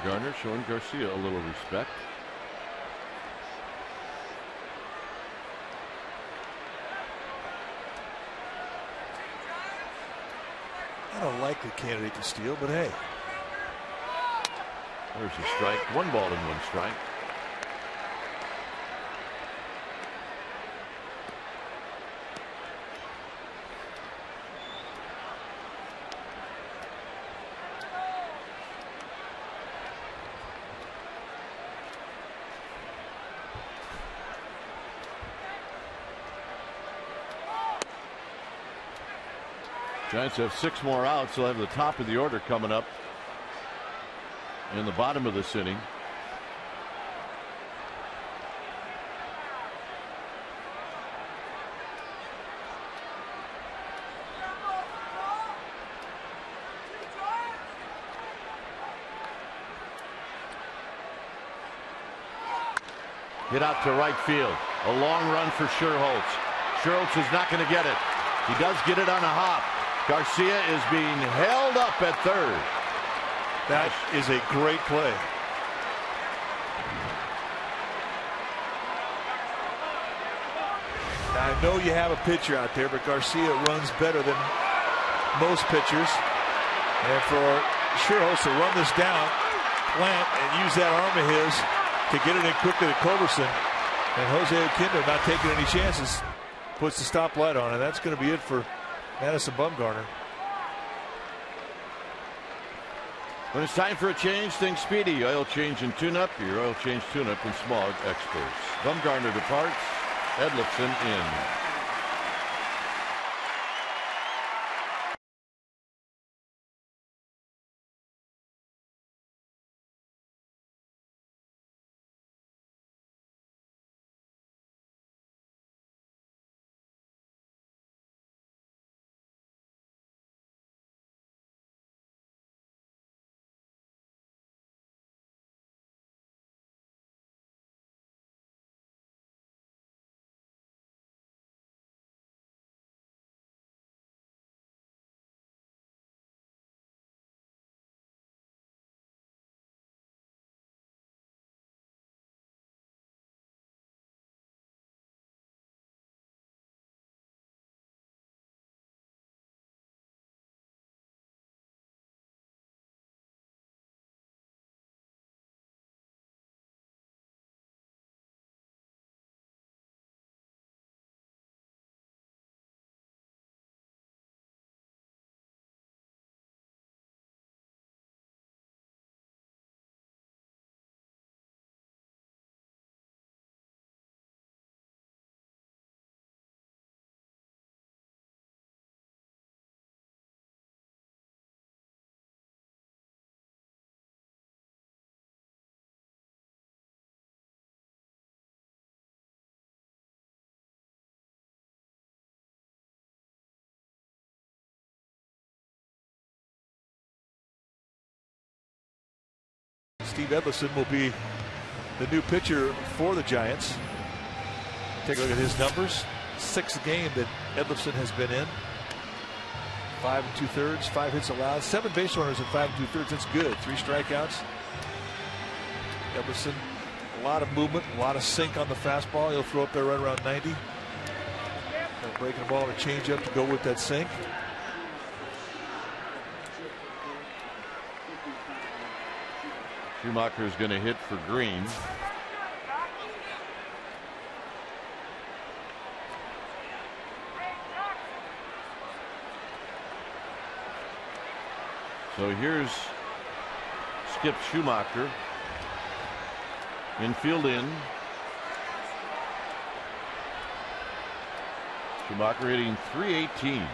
Bumgarner showing Garcia a little respect. Not a likely candidate to steal, but hey. There's a strike. 1 ball and 1 strike. Giants have 6 more outs. They'll have the top of the order coming up in the bottom of this inning. Hit out to right field. A long run for Sherholtz. Sherholtz is not going to get it. He does get it on a hop. Garcia is being held up at third. That is a great play. Now, I know you have a pitcher out there, but Garcia runs better than most pitchers. And for Sherholtz to run this down, plant, and use that arm of his to get it in quickly to Culberson, and Jose Oquendo not taking any chances, puts the stoplight on, and that's going to be it for Madison Bumgarner. When it's time for a change, think Speedy. Oil change and tune-up. Your oil change tune-up and smog experts. Bumgarner departs. Edlifson in. Steve Edlifson will be the new pitcher for the Giants. Take a look at his numbers. sixth game that Edlifson has been in. 5 2/3, 5 hits allowed, 7 base runners in 5 2/3. That's good. 3 strikeouts. Edlifson, a lot of movement, a lot of sink on the fastball. He'll throw up there right around 90. And breaking the ball and a changeup to go with that sink. Schumacher is going to hit for Green. So here's Skip Schumacher. Infield in. Schumacher hitting .318.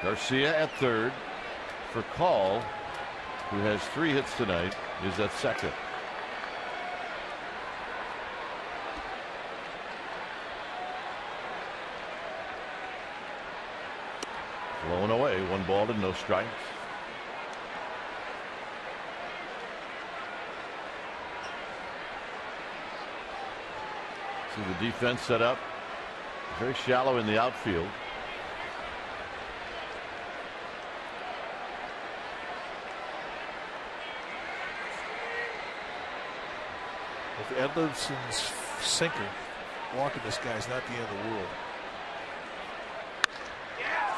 Garcia at third. For Call, who has 3 hits tonight, is at second. Blown away, 1 ball and no strikes. See the defense set up very shallow in the outfield. With Edlifson's sinker, walking this guy's not the end of the world.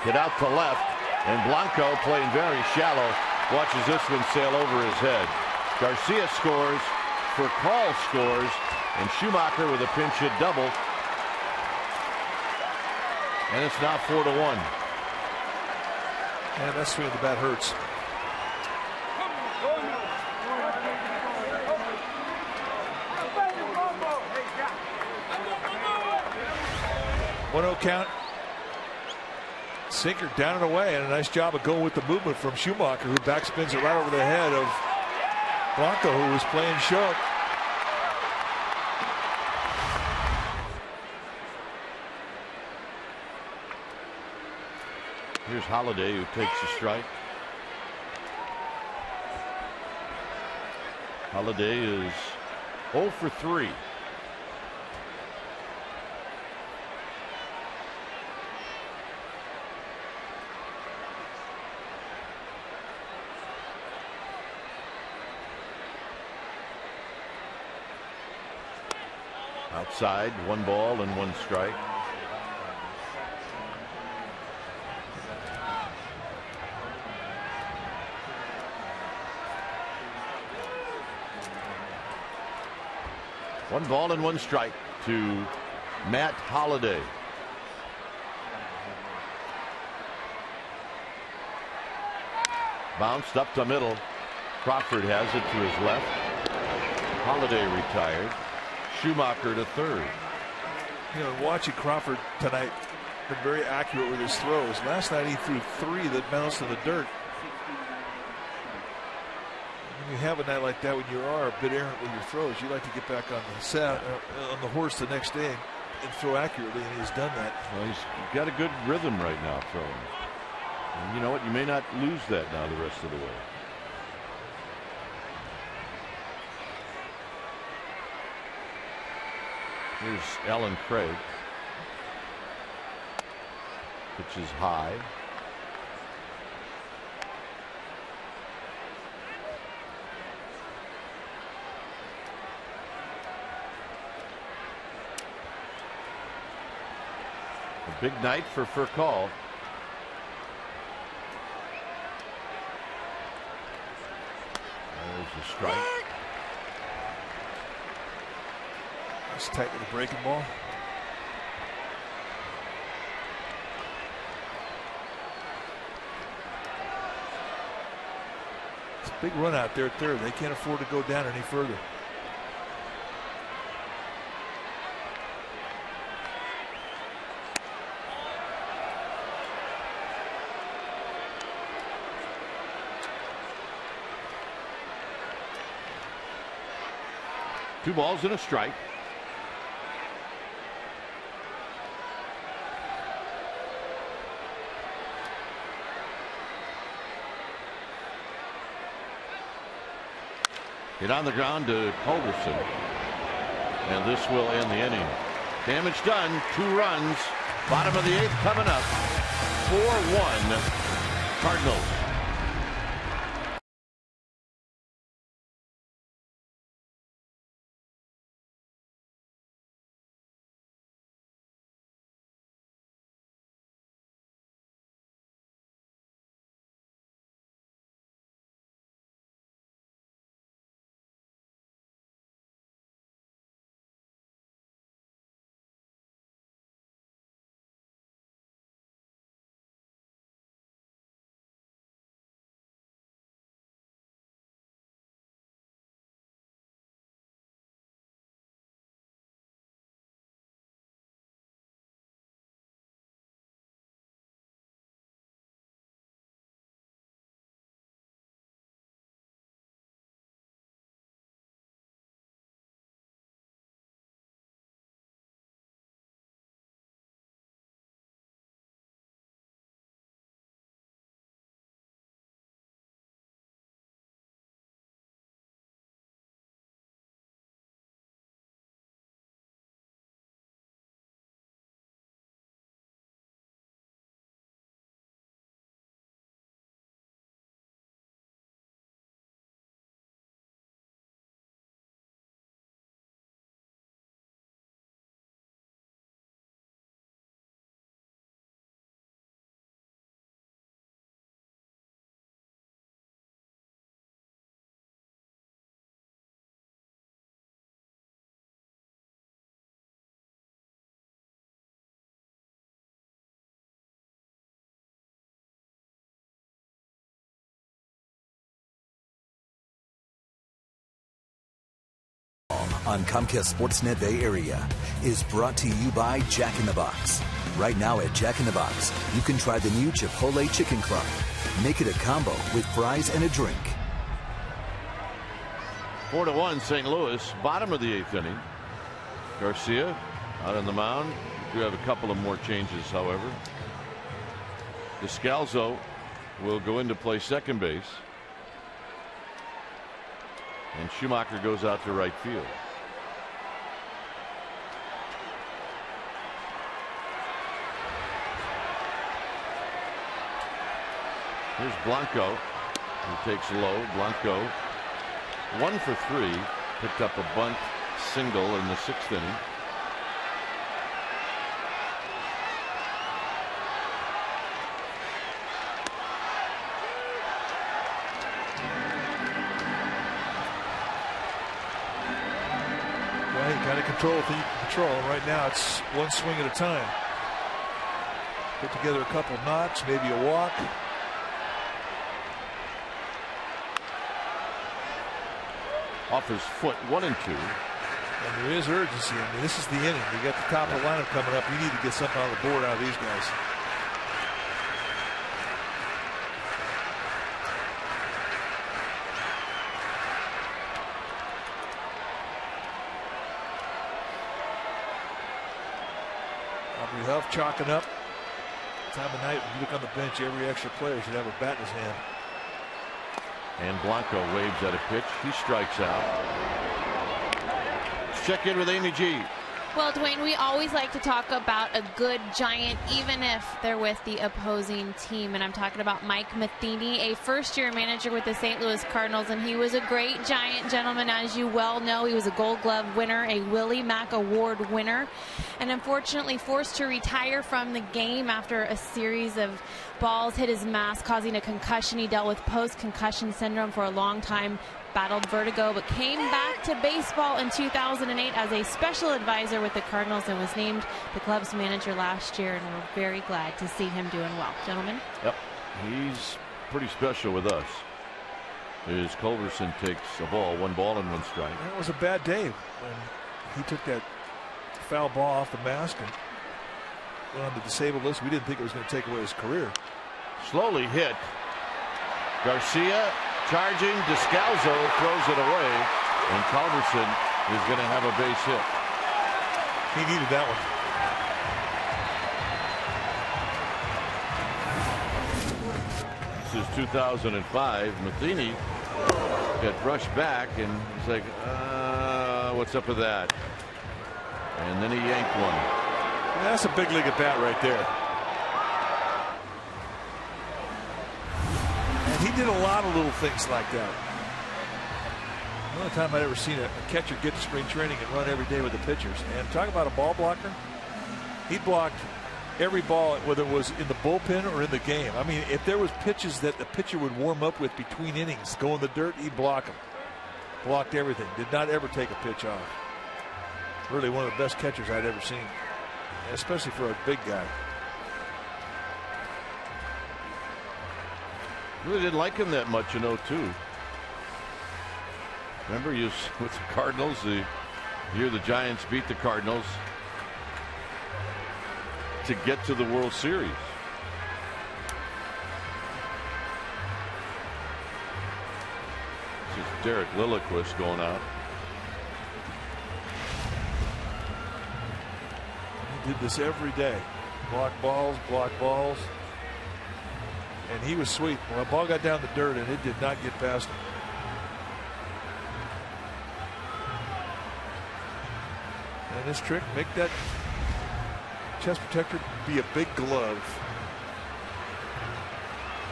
Hit out to left, and Blanco, playing very shallow, watches this one sail over his head. Garcia scores, Call scores, and Schumacher with a pinch hit double. And it's now 4-1. And that swing of the bat hurts. One-0 count. Sinker down and away, and a nice job of going with the movement from Schumacher, who backspins it right over the head of Blanco, who was playing short. Here's Holiday, who takes a strike. Holiday is 0 for 3. Outside, 1 ball and 1 strike. One ball and 1 strike to Matt Holliday. Bounced up the middle. Crawford has it to his left. Holliday retired. Schumacher to third. You know, watching Crawford tonight, been very accurate with his throws. Last night he threw 3 that bounced in the dirt. When you have a night like that, when you are a bit errant with your throws, you like to get back on the horse the next day and throw accurately, and he's done that. Well, he's got a good rhythm right now throwing. And you know what? You may not lose that now the rest of the way. Here's Alan Craig. Pitch is high. A big night for Call. There's a strike. It's tight with the breaking ball. It's a big run out there at third. They can't afford to go down any further. Two balls and a strike. Hit on the ground to Culberson. And this will end the inning. Damage done. 2 runs. Bottom of the 8th coming up. 4-1 Cardinals. On Comcast Sportsnet Bay Area is brought to you by Jack in the Box. Right now at Jack in the Box, you can try the new Chipotle Chicken Club. Make it a combo with fries and a drink. 4-1 St. Louis. Bottom of the 8th inning. Garcia out on the mound. We do have a couple of more changes, however. Descalzo will go into play second base. And Schumacher goes out to right field. Here's Blanco, who takes low. Blanco 1 for 3, picked up a bunt single in the 6th inning. Well, you got to control what you can control. Right now, it's one swing at a time. Put together a couple knocks, maybe a walk. Off his foot, 1 and 2. And there is urgency. I mean, this is the inning. You got the top of the lineup coming up. You need to get something on the board out of these guys. Aubrey Huff chalking up. Time of night when you look on the bench, every extra player should have a bat in his hand. And Blanco waves at a pitch. He strikes out. Let's check in with Amy G. Well, Dwayne, we always like to talk about a good Giant, even if they're with the opposing team. And I'm talking about Mike Matheny, a first-year manager with the St. Louis Cardinals. And he was a great Giant gentleman, as you well know. He was a Gold Glove winner, a Willie Mack Award winner, and unfortunately forced to retire from the game after a series of balls hit his mask, causing a concussion. He dealt with post-concussion syndrome for a long time, battled vertigo, but came back to baseball in 2008 as a special advisor with the Cardinals and was named the club's manager last year, and we're very glad to see him doing well. Gentlemen? Yep, he's pretty special with us. As Culberson takes a ball, 1 ball and 1 strike. That was a bad day when he took that foul ball off the mask and went on the disabled list. We didn't think it was going to take away his career. Slowly hit. Garcia charging. Descalzo throws it away, and Culberson is going to have a base hit. He needed that one. This is 2005. Matheny got brushed back, and he's like, what's up with that? And then he yanked one. Yeah, that's a big league at bat right there. And he did a lot of little things like that. The only time I'd ever seen a catcher get to spring training and run every day with the pitchers. And talk about a ball blocker. He blocked every ball, whether it was in the bullpen or in the game. I mean, if there was pitches that the pitcher would warm up with between innings, go in the dirt, he'd block them. Blocked everything. Did not ever take a pitch off. Really one of the best catchers I'd ever seen, especially for a big guy. Really didn't like him that much in 02. Remember, he was with the Cardinals the year the Giants beat the Cardinals to get to the World Series. This is Derek Lilliquist going out. He did this every day. Block balls, block balls. And he was sweet. Well, the ball got down the dirt and it did not get past him. And this trick, make that chest protector be a big glove.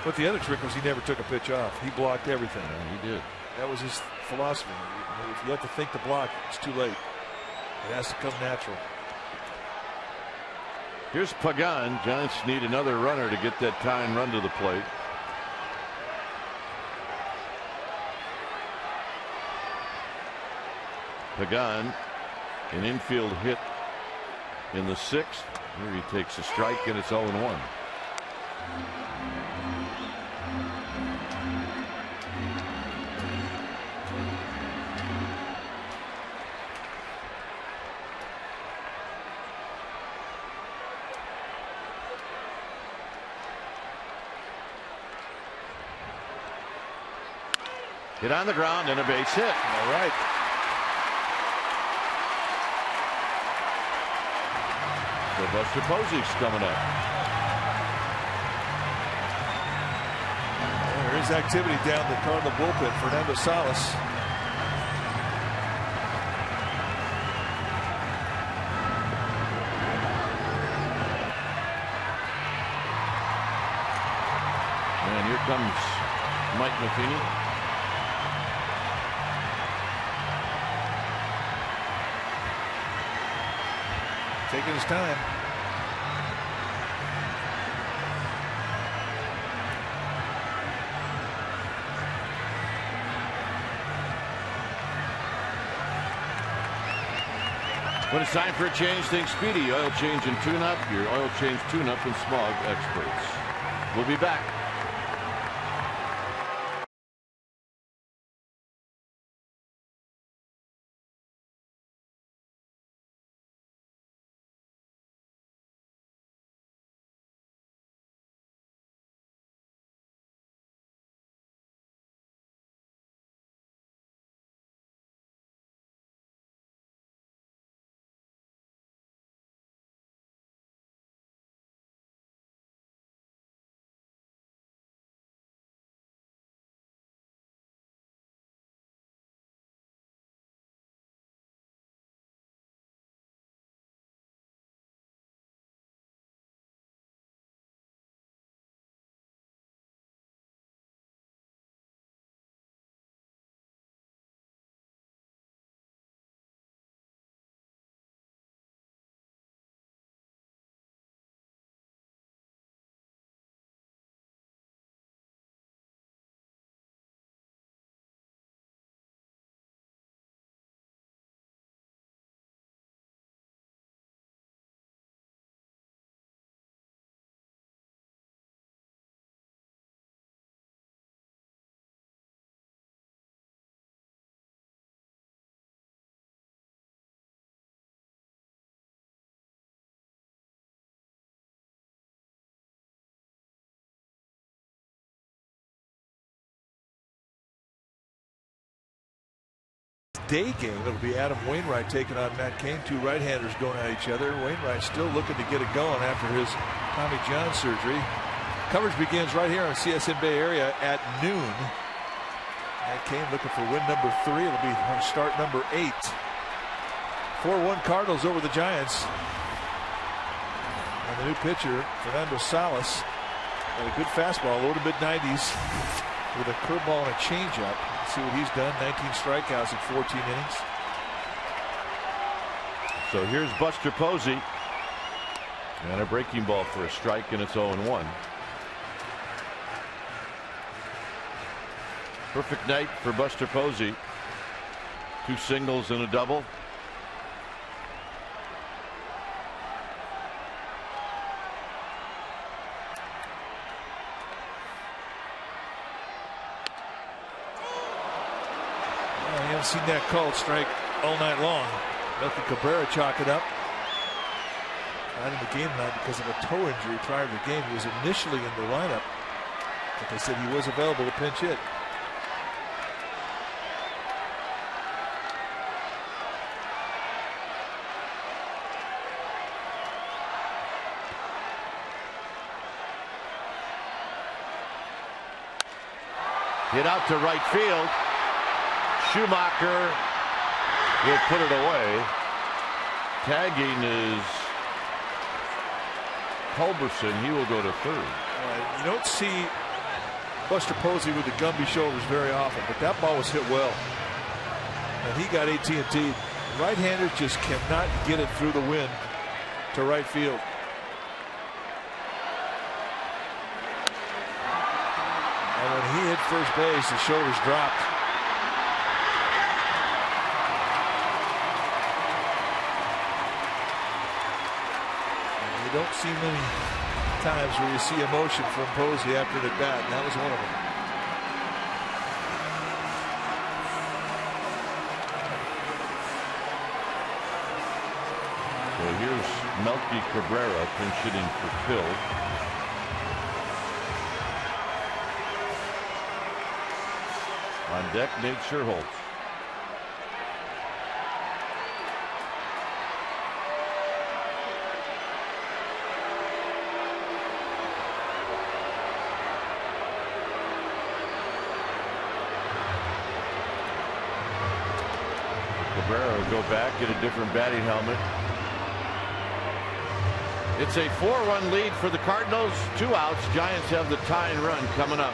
But the other trick was he never took a pitch off. He blocked everything. Yeah, he did. That was his philosophy. If you have to think to block, it's too late. It has to come natural. Here's Pagan. Giants need another runner to get that tying run to the plate. Pagan, an infield hit in the 6th. Here he takes a strike, and it's 0-1. Hit on the ground and a base hit. All right. So Buster Posey's coming up. There is activity down the Cardinal bullpen. Fernando Salas. And here comes Mike Matheny. Taking his time. When it's time for a change, think Speedy Oil Change and Tune-Up, your oil change tune-up and smog experts. We'll be back. Day game. It'll be Adam Wainwright taking on Matt Cain. Two right-handers going at each other. Wainwright still looking to get it going after his Tommy John surgery. Coverage begins right here on CSN Bay Area at noon. At Kane looking for win number 3. It'll be start number 8. 4-1 Cardinals over the Giants. And the new pitcher, Fernando Salas, had a good fastball, low to mid-90s with a curveball and a changeup. Let's see what he's done. 19 strikeouts in 14 innings. So here's Buster Posey. And a breaking ball for a strike, and it's 0-1. Perfect night for Buster Posey. 2 singles and a double. I haven't seen that called strike all night long. Melky Cabrera chalk it up. Not in the game tonight because of a toe injury prior to the game. He was initially in the lineup, but they said he was available to pinch hit. Hit out to right field. Schumacher will put it away. Tagging is Culberson. He will go to third. You don't see Buster Posey with the Gumby shoulders very often, but that ball was hit well. And he got AT&T. Right-handers just cannot get it through the wind to right field. And when he hit first base, the shoulders dropped. And you don't see many times where you see emotion from Posey after the bat, and that was one of them. So here's Melky Cabrera pinch hitting for Phil. On deck, Nate Sherholtz. Cabrera will go back, get a different batting helmet. It's a 4-run lead for the Cardinals. 2 outs. Giants have the tying run coming up.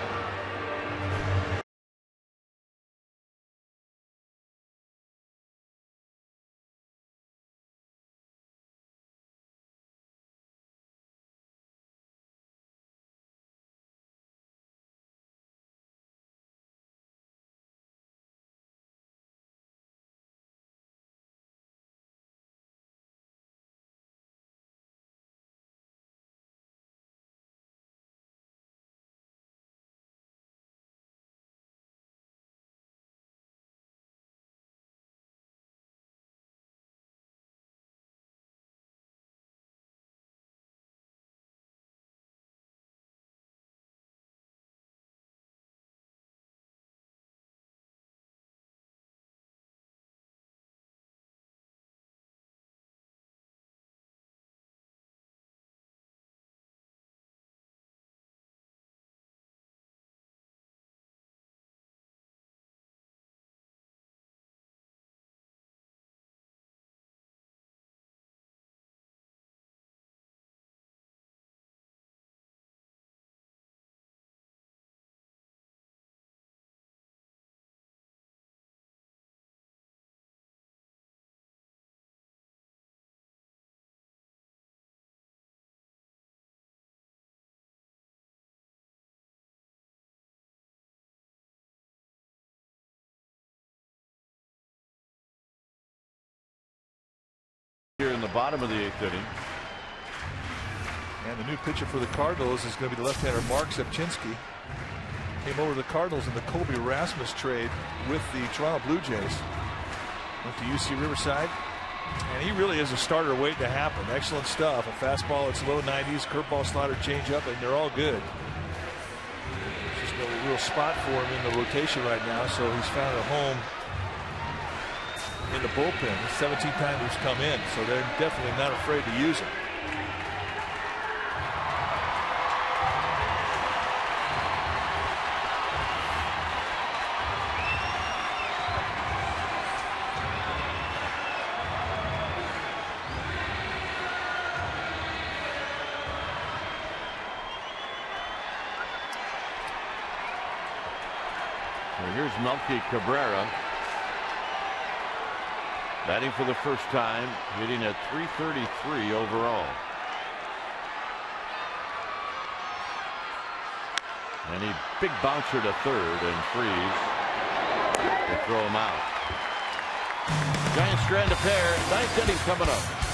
Here in the bottom of the 8th inning. And the new pitcher for the Cardinals is going to be the left-hander Mark Zepchinski. Came over to the Cardinals in the Colby Rasmus trade with the Toronto Blue Jays. Went to UC Riverside. And he really is a starter waiting to happen. Excellent stuff. A fastball, it's low 90s, curveball, slider, changeup, and they're all good. There's just no real spot for him in the rotation right now, so he's found a home in the bullpen. 17 times he's come in, so they're definitely not afraid to use him. And here's Melky Cabrera batting for the first time, hitting at .333 overall. And he big bouncer to third and Freeze. They throw him out. Giants strand a pair. Ninth inning coming up.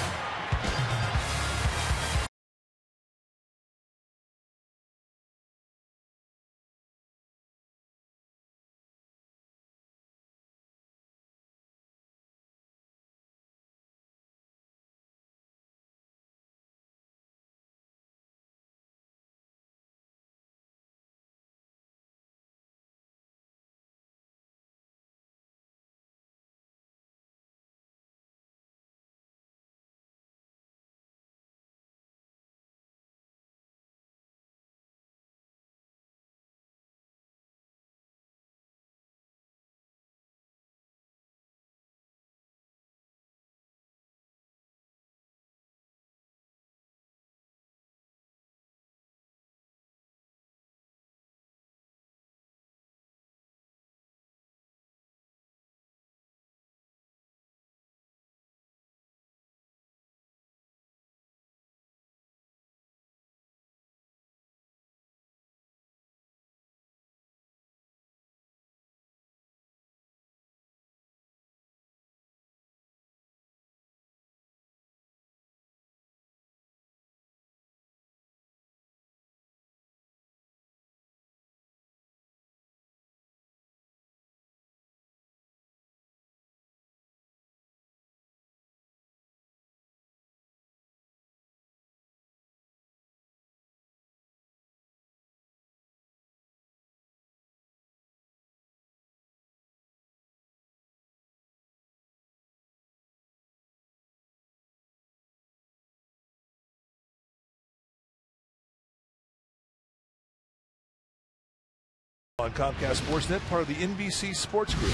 On Comcast Sportsnet, part of the NBC Sports Group.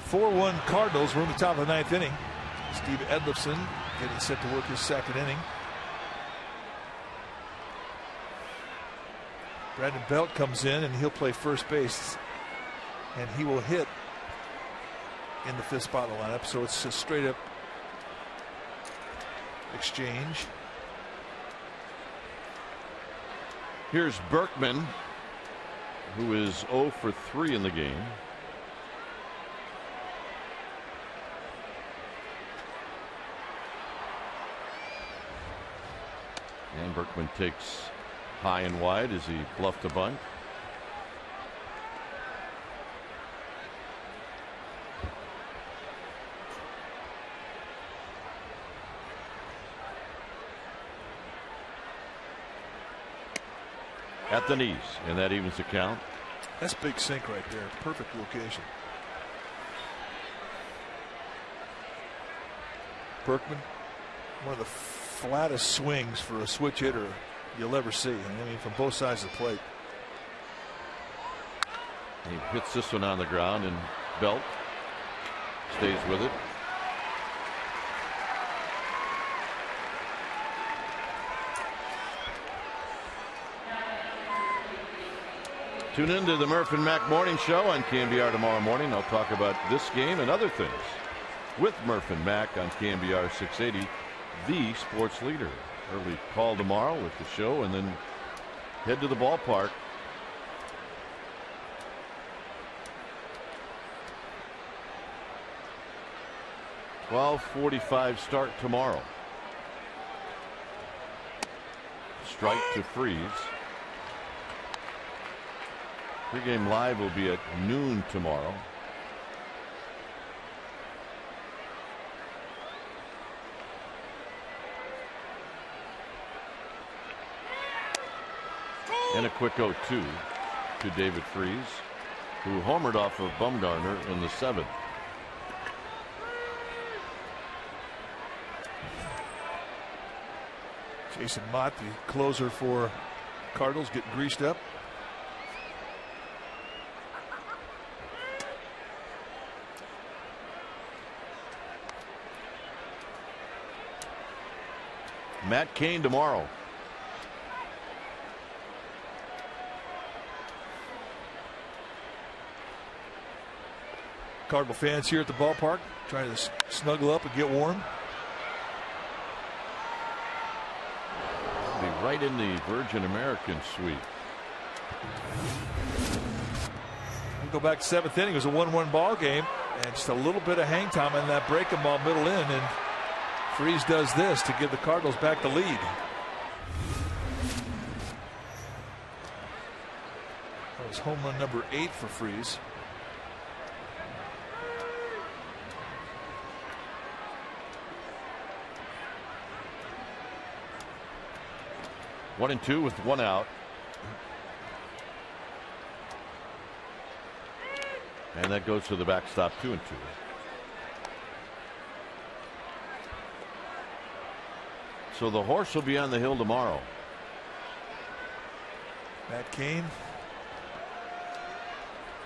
4-1 Cardinals. We're in the top of the ninth inning. Steve Edlifson getting set to work his second inning. Brandon Belt comes in and he'll play first base. And he will hit in the fifth spot in the lineup. So it's a straight up exchange. Here's Berkman, who is 0 for 3 in the game. And Berkman takes high and wide as he bluffed a bunt. At the knees, and that evens the count. That's big sink right there. Perfect location. Berkman, one of the flattest swings for a switch hitter you'll ever see. I mean, from both sides of the plate. He hits this one on the ground, and Belt stays with it. Tune in to the Murph and Mac Morning Show on KNBR tomorrow morning. I'll talk about this game and other things with Murph and Mac on KNBR 680, the sports leader. Early call tomorrow with the show, and then head to the ballpark. .12:45 start tomorrow. Strike to Freeze. Pregame live will be at noon tomorrow. And a quick 0-2 to David Freeze, who homered off of Bumgarner in the 7th. Jason Mott, the closer for Cardinals, getting greased up. Matt Cain tomorrow. Cardinal fans here at the ballpark trying to snuggle up and get warm. Be right in the Virgin American suite. We'll go back to seventh inning. It was a 1-1 ball game, and just a little bit of hang time on that breaking ball middle in, and Freese does this to give the Cardinals back the lead. That was home run number 8 for Freese. One and two with one out. And that goes to the backstop, 2-2. So the horse will be on the hill tomorrow. Matt Cain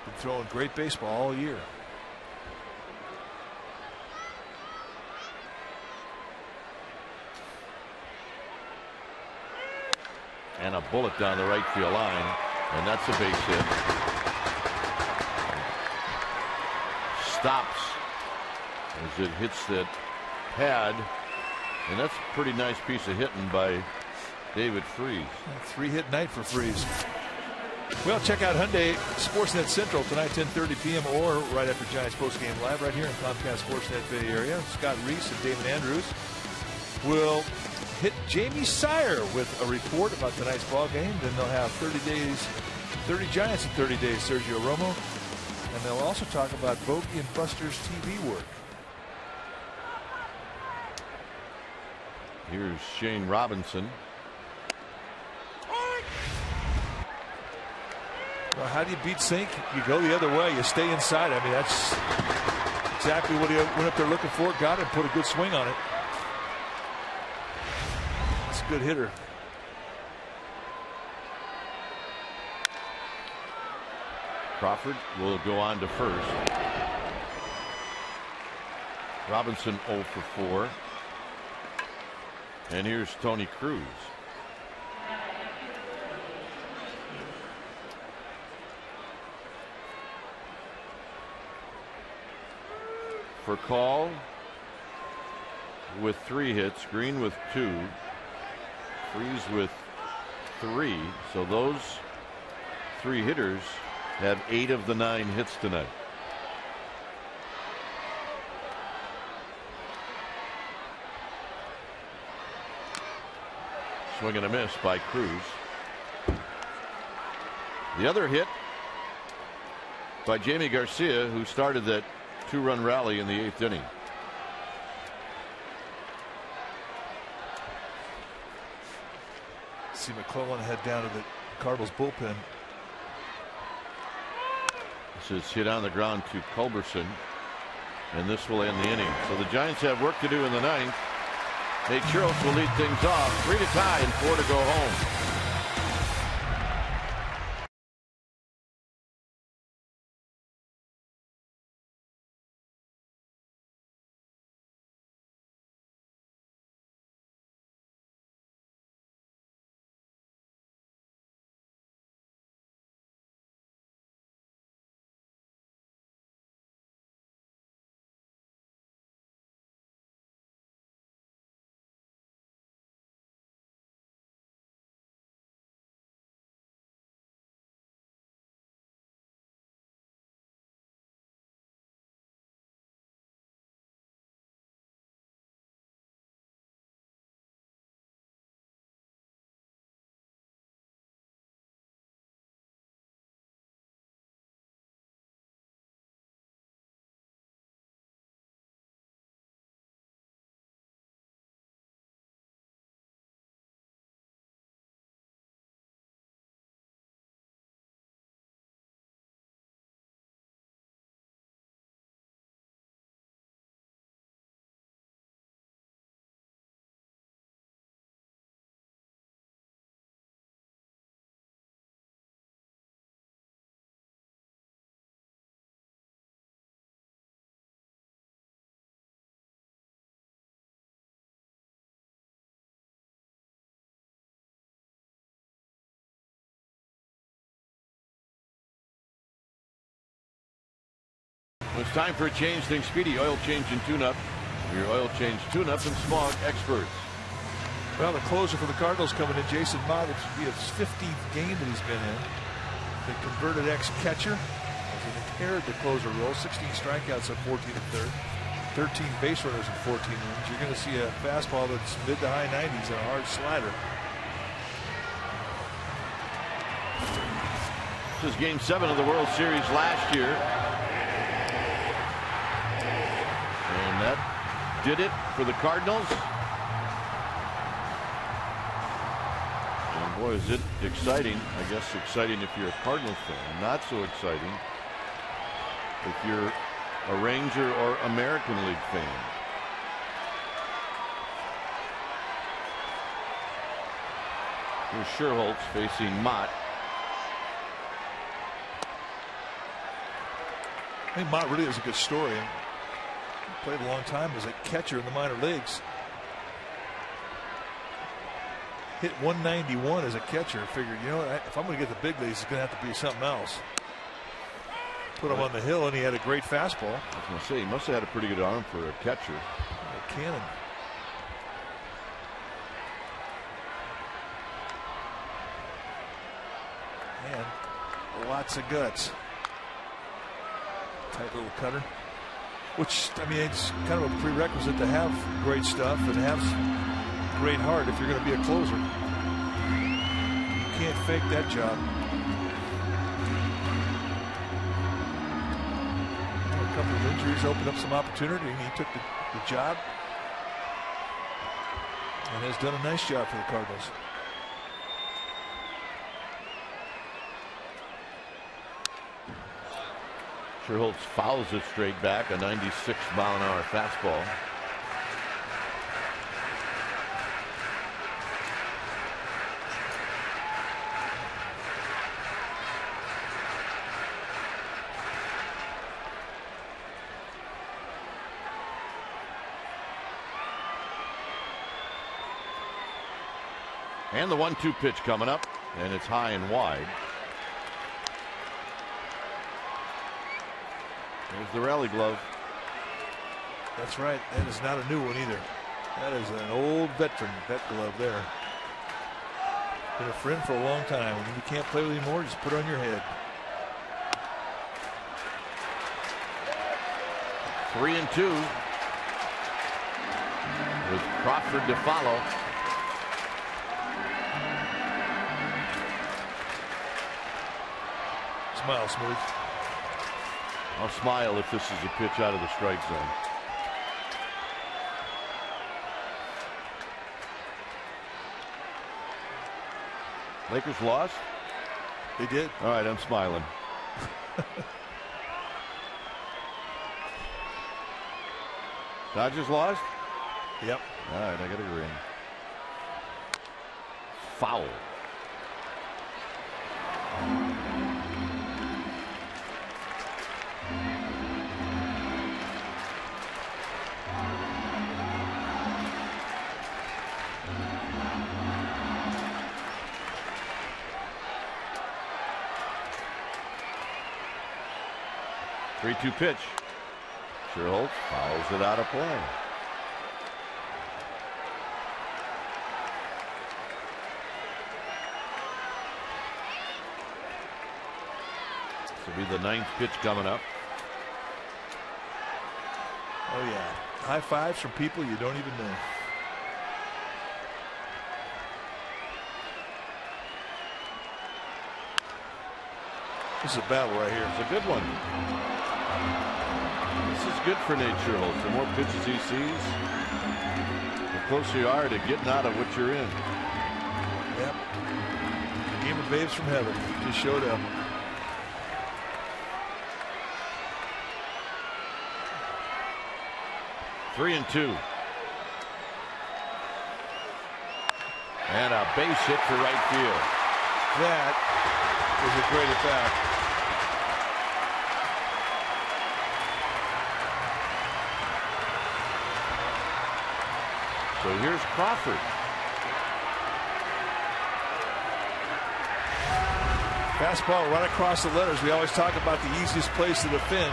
been throwing great baseball all year. And a bullet down the right field line, and that's a base hit. Stops as it hits that pad, and that's a pretty nice piece of hitting by David Freese. A 3-hit night for Freese. Well, check out Hyundai Sportsnet Central tonight, 10:30 p.m. or right after Giants postgame live right here in Comcast Sportsnet Bay Area. Scott Reese and David Andrews will hit Jamie Sire with a report about tonight's ball game. Then they'll have 30 Giants in 30 days, Sergio Romo. And they'll also talk about Bogey and Buster's TV work. Here's Shane Robinson. Well, how do you beat Sink? You go the other way. You stay inside. I mean, that's exactly what he went up there looking for. Got it. Put a good swing on it. It's a good hitter. Crawford will go on to first. Robinson 0 for 4. And here's Tony Cruz. For call with 3 hits, Green with 2, Freese with 3. So those 3 hitters have 8 of the 9 hits tonight. Swing and a miss by Cruz. The other hit by Jamie Garcia, who started that 2-run rally in the 8th inning. See McClellan head down to the Cardinals bullpen. This is hit on the ground to Culberson, and this will end the inning. So the Giants have work to do in the 9th. Nate Churros will lead things off. 3 to tie and 4 to go home. It's time for a change. Think Speedy Oil Change and Tune-Up. Your oil change, tune-up, and smog experts. Well, the closer for the Cardinals coming in, Jason Mott. This will be his 15th game that he's been in. The converted ex-catcher as he inherited the closer role. 16 strikeouts at 14 1/3. 13 base runners in 14 innings. You're going to see a fastball that's mid to high 90s and a hard slider. This is Game 7 of the World Series last year. And that did it for the Cardinals. And boy, is it exciting. I guess exciting if you're a Cardinals fan. Not so exciting if you're a Ranger or American League fan. Here's Sherholtz facing Mott. I think Mott really is a good story. He played a long time as a catcher in the minor leagues. Hit 191 as a catcher. Figured, you know what, if I'm going to get the big leagues, it's going to have to be something else. Put him on the hill, and he had a great fastball. I was going to say, he must have had a pretty good arm for a catcher. A cannon. And lots of guts. Tight little cutter. Which, I mean, it's kind of a prerequisite to have great stuff and have great heart if you're going to be a closer. You can't fake that job. A couple of injuries opened up some opportunity, and he took the job and has done a nice job for the Cardinals. Sherholtz fouls it straight back, a 96-mile-an-hour fastball. And the 1-2 pitch coming up, and it's high and wide. There's the rally glove. That's right. That is not a new one either. That is an old veteran vet glove there. Been a friend for a long time. When you can't play with him anymore, just put it on your head. 3-2. With Crawford to follow. Smile, Smooth. I'll smile if this is a pitch out of the strike zone. Lakers lost? They did. All right, I'm smiling. Dodgers lost? Yep. All right, I got to agree. Foul. Three-two pitch. Sherholtz fouls it out of play. This will be the 9th pitch coming up. Oh yeah. High fives from people you don't even know. This is a battle right here. It's a good one. This is good for Nate Sherholtz. The more pitches he sees, the closer you are to getting out of what you're in. Yep. Game of babes from heaven. Just showed up. Three and two. And a base hit to right field. That was a great at bat. So here's Crawford. Fastball right across the letters. We always talk about the easiest place to defend.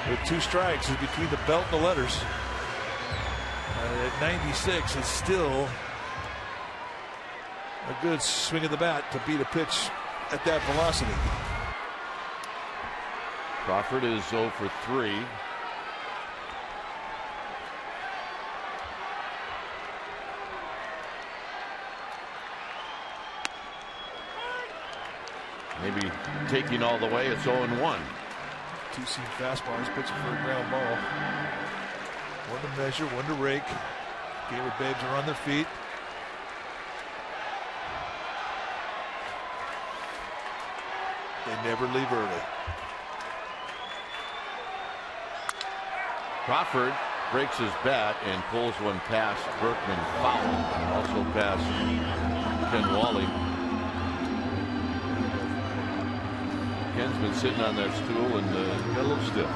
with 2 strikes is between the belt and the letters. At 96, it's still a good swing of the bat to beat a pitch at that velocity. Crawford is 0 for 3. Maybe taking all the way. It's 0-1. 2-seam fastball. He's pitching for a ground ball. One to measure, one to rake. Gaylord Babes are on their feet. They never leave early. Crawford breaks his bat and pulls one past Berkman, foul. Also past Ken Wally. Ken's been sitting on that stool and got a little stiff.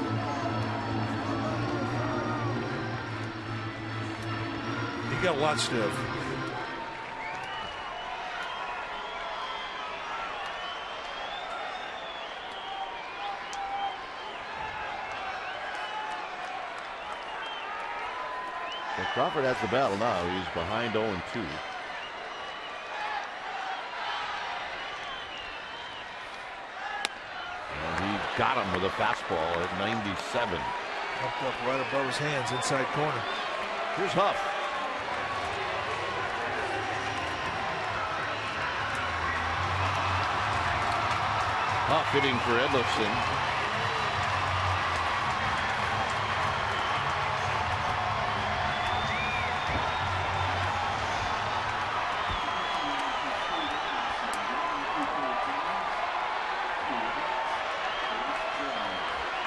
He got a lot stiff. Well, Crawford has the battle now. He's behind 0-2. Got him with a fastball at 97. Up right above his hands, inside corner. Here's Huff. Huff hitting for Edlifson.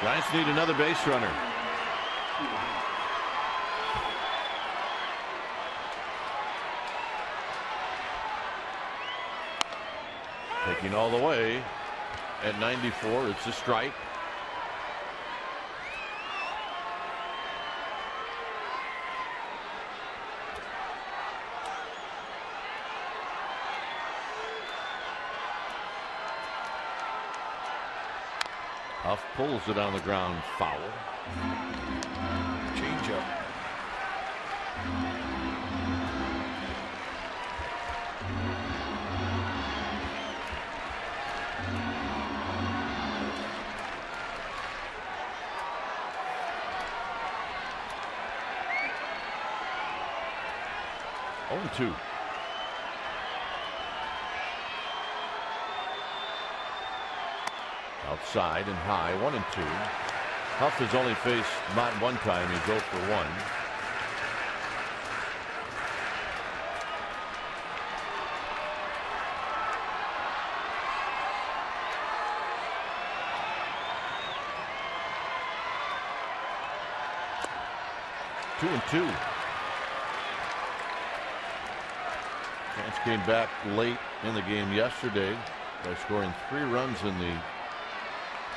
Giants need another base runner. Taking all the way at 94. It's a strike. Huff pulls it on the ground, foul. Change up. Oh, 2. Outside and high, 1-2. Huff has only faced Mott one time. He's 0 for 1. Two and 2. Giants came back late in the game yesterday by scoring 3 runs in the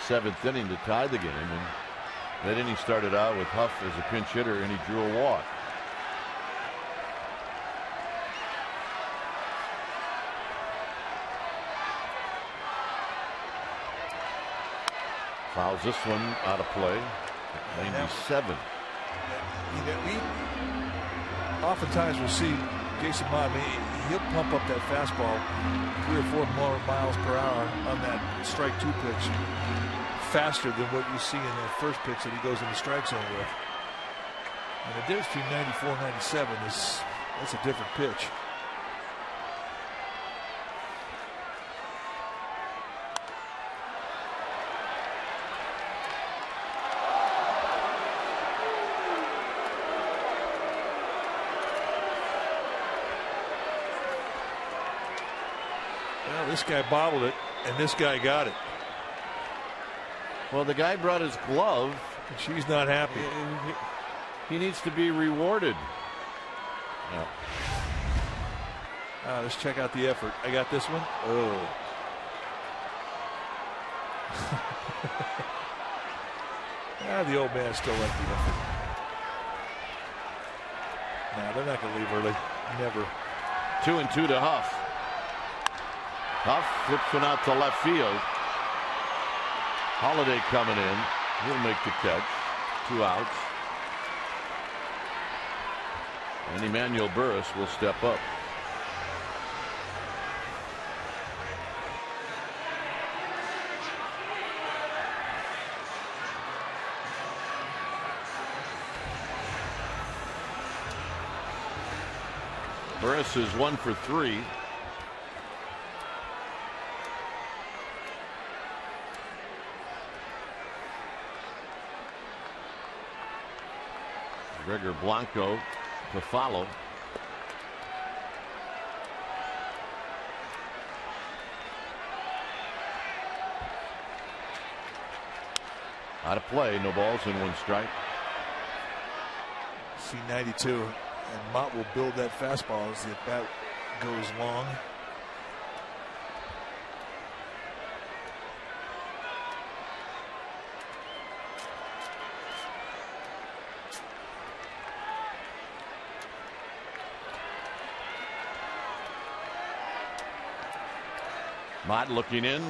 7th inning to tie the game, and that inning started out with Huff as a pinch hitter, and he drew a walk. Fouls this one out of play. 97. Oftentimes we'll see Jason Mott, he'll pump up that fastball 3 or 4 more miles per hour on that strike 2 pitch faster than what you see in that first pitch that he goes in the strike zone with. And the difference between 94 and 97 that's a different pitch. Well, this guy bobbled it, and this guy got it. Well, the guy brought his glove. And she's not happy. He needs to be rewarded. No. Let's check out the effort. I got this one. Oh. The old man still like the effort. No, they're not going to leave early. Never. 2-2 to Huff. Huff flips one out to left field. Holiday coming in. He'll make the catch. 2 outs. And Emmanuel Burris will step up. Burris is 1 for 3. Gregor Blanco to follow. Out of play, no balls and 1 strike. C92, and Mott will build that fastball as the bat goes long. Mott looking in.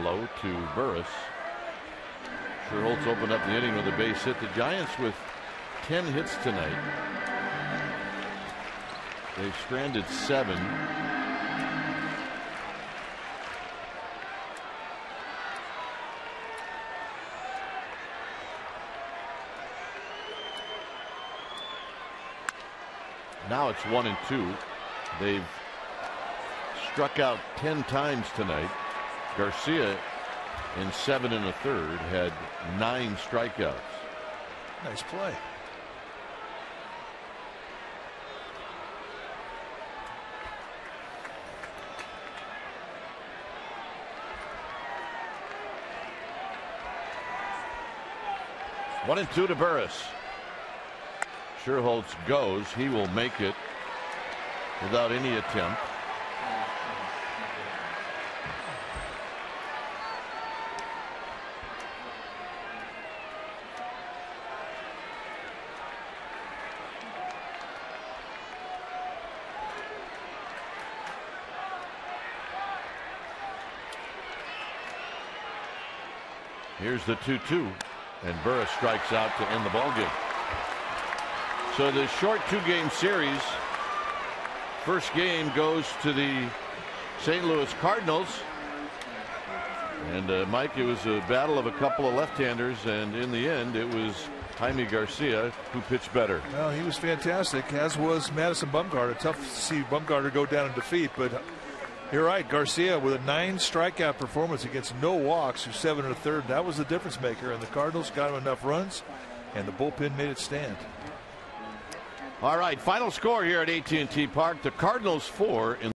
Low to Burris. Sherholtz opened up the inning with a base hit. The Giants with 10 hits tonight. They've stranded 7. Now it's 1-2. They've struck out 10 times tonight. Garcia in 7 1/3 had 9 strikeouts. Nice play. One and 2 to Burris. Sherholtz goes. He will make it without any attempt. Here's the 2-2, and Burris strikes out to end the ballgame. So the short 2-game series, first game goes to the St. Louis Cardinals. And Mike, it was a battle of a couple of left-handers, and in the end it was Jaime Garcia who pitched better. Well, he was fantastic, as was Madison Bumgarner. Tough to see Bumgarner go down in defeat, but you're right. Garcia with a 9 strikeout performance against no walks through 7 1/3. That was the difference maker, and the Cardinals got him enough runs, and the bullpen made it stand. All right, final score here at AT&T Park. The Cardinals 4 in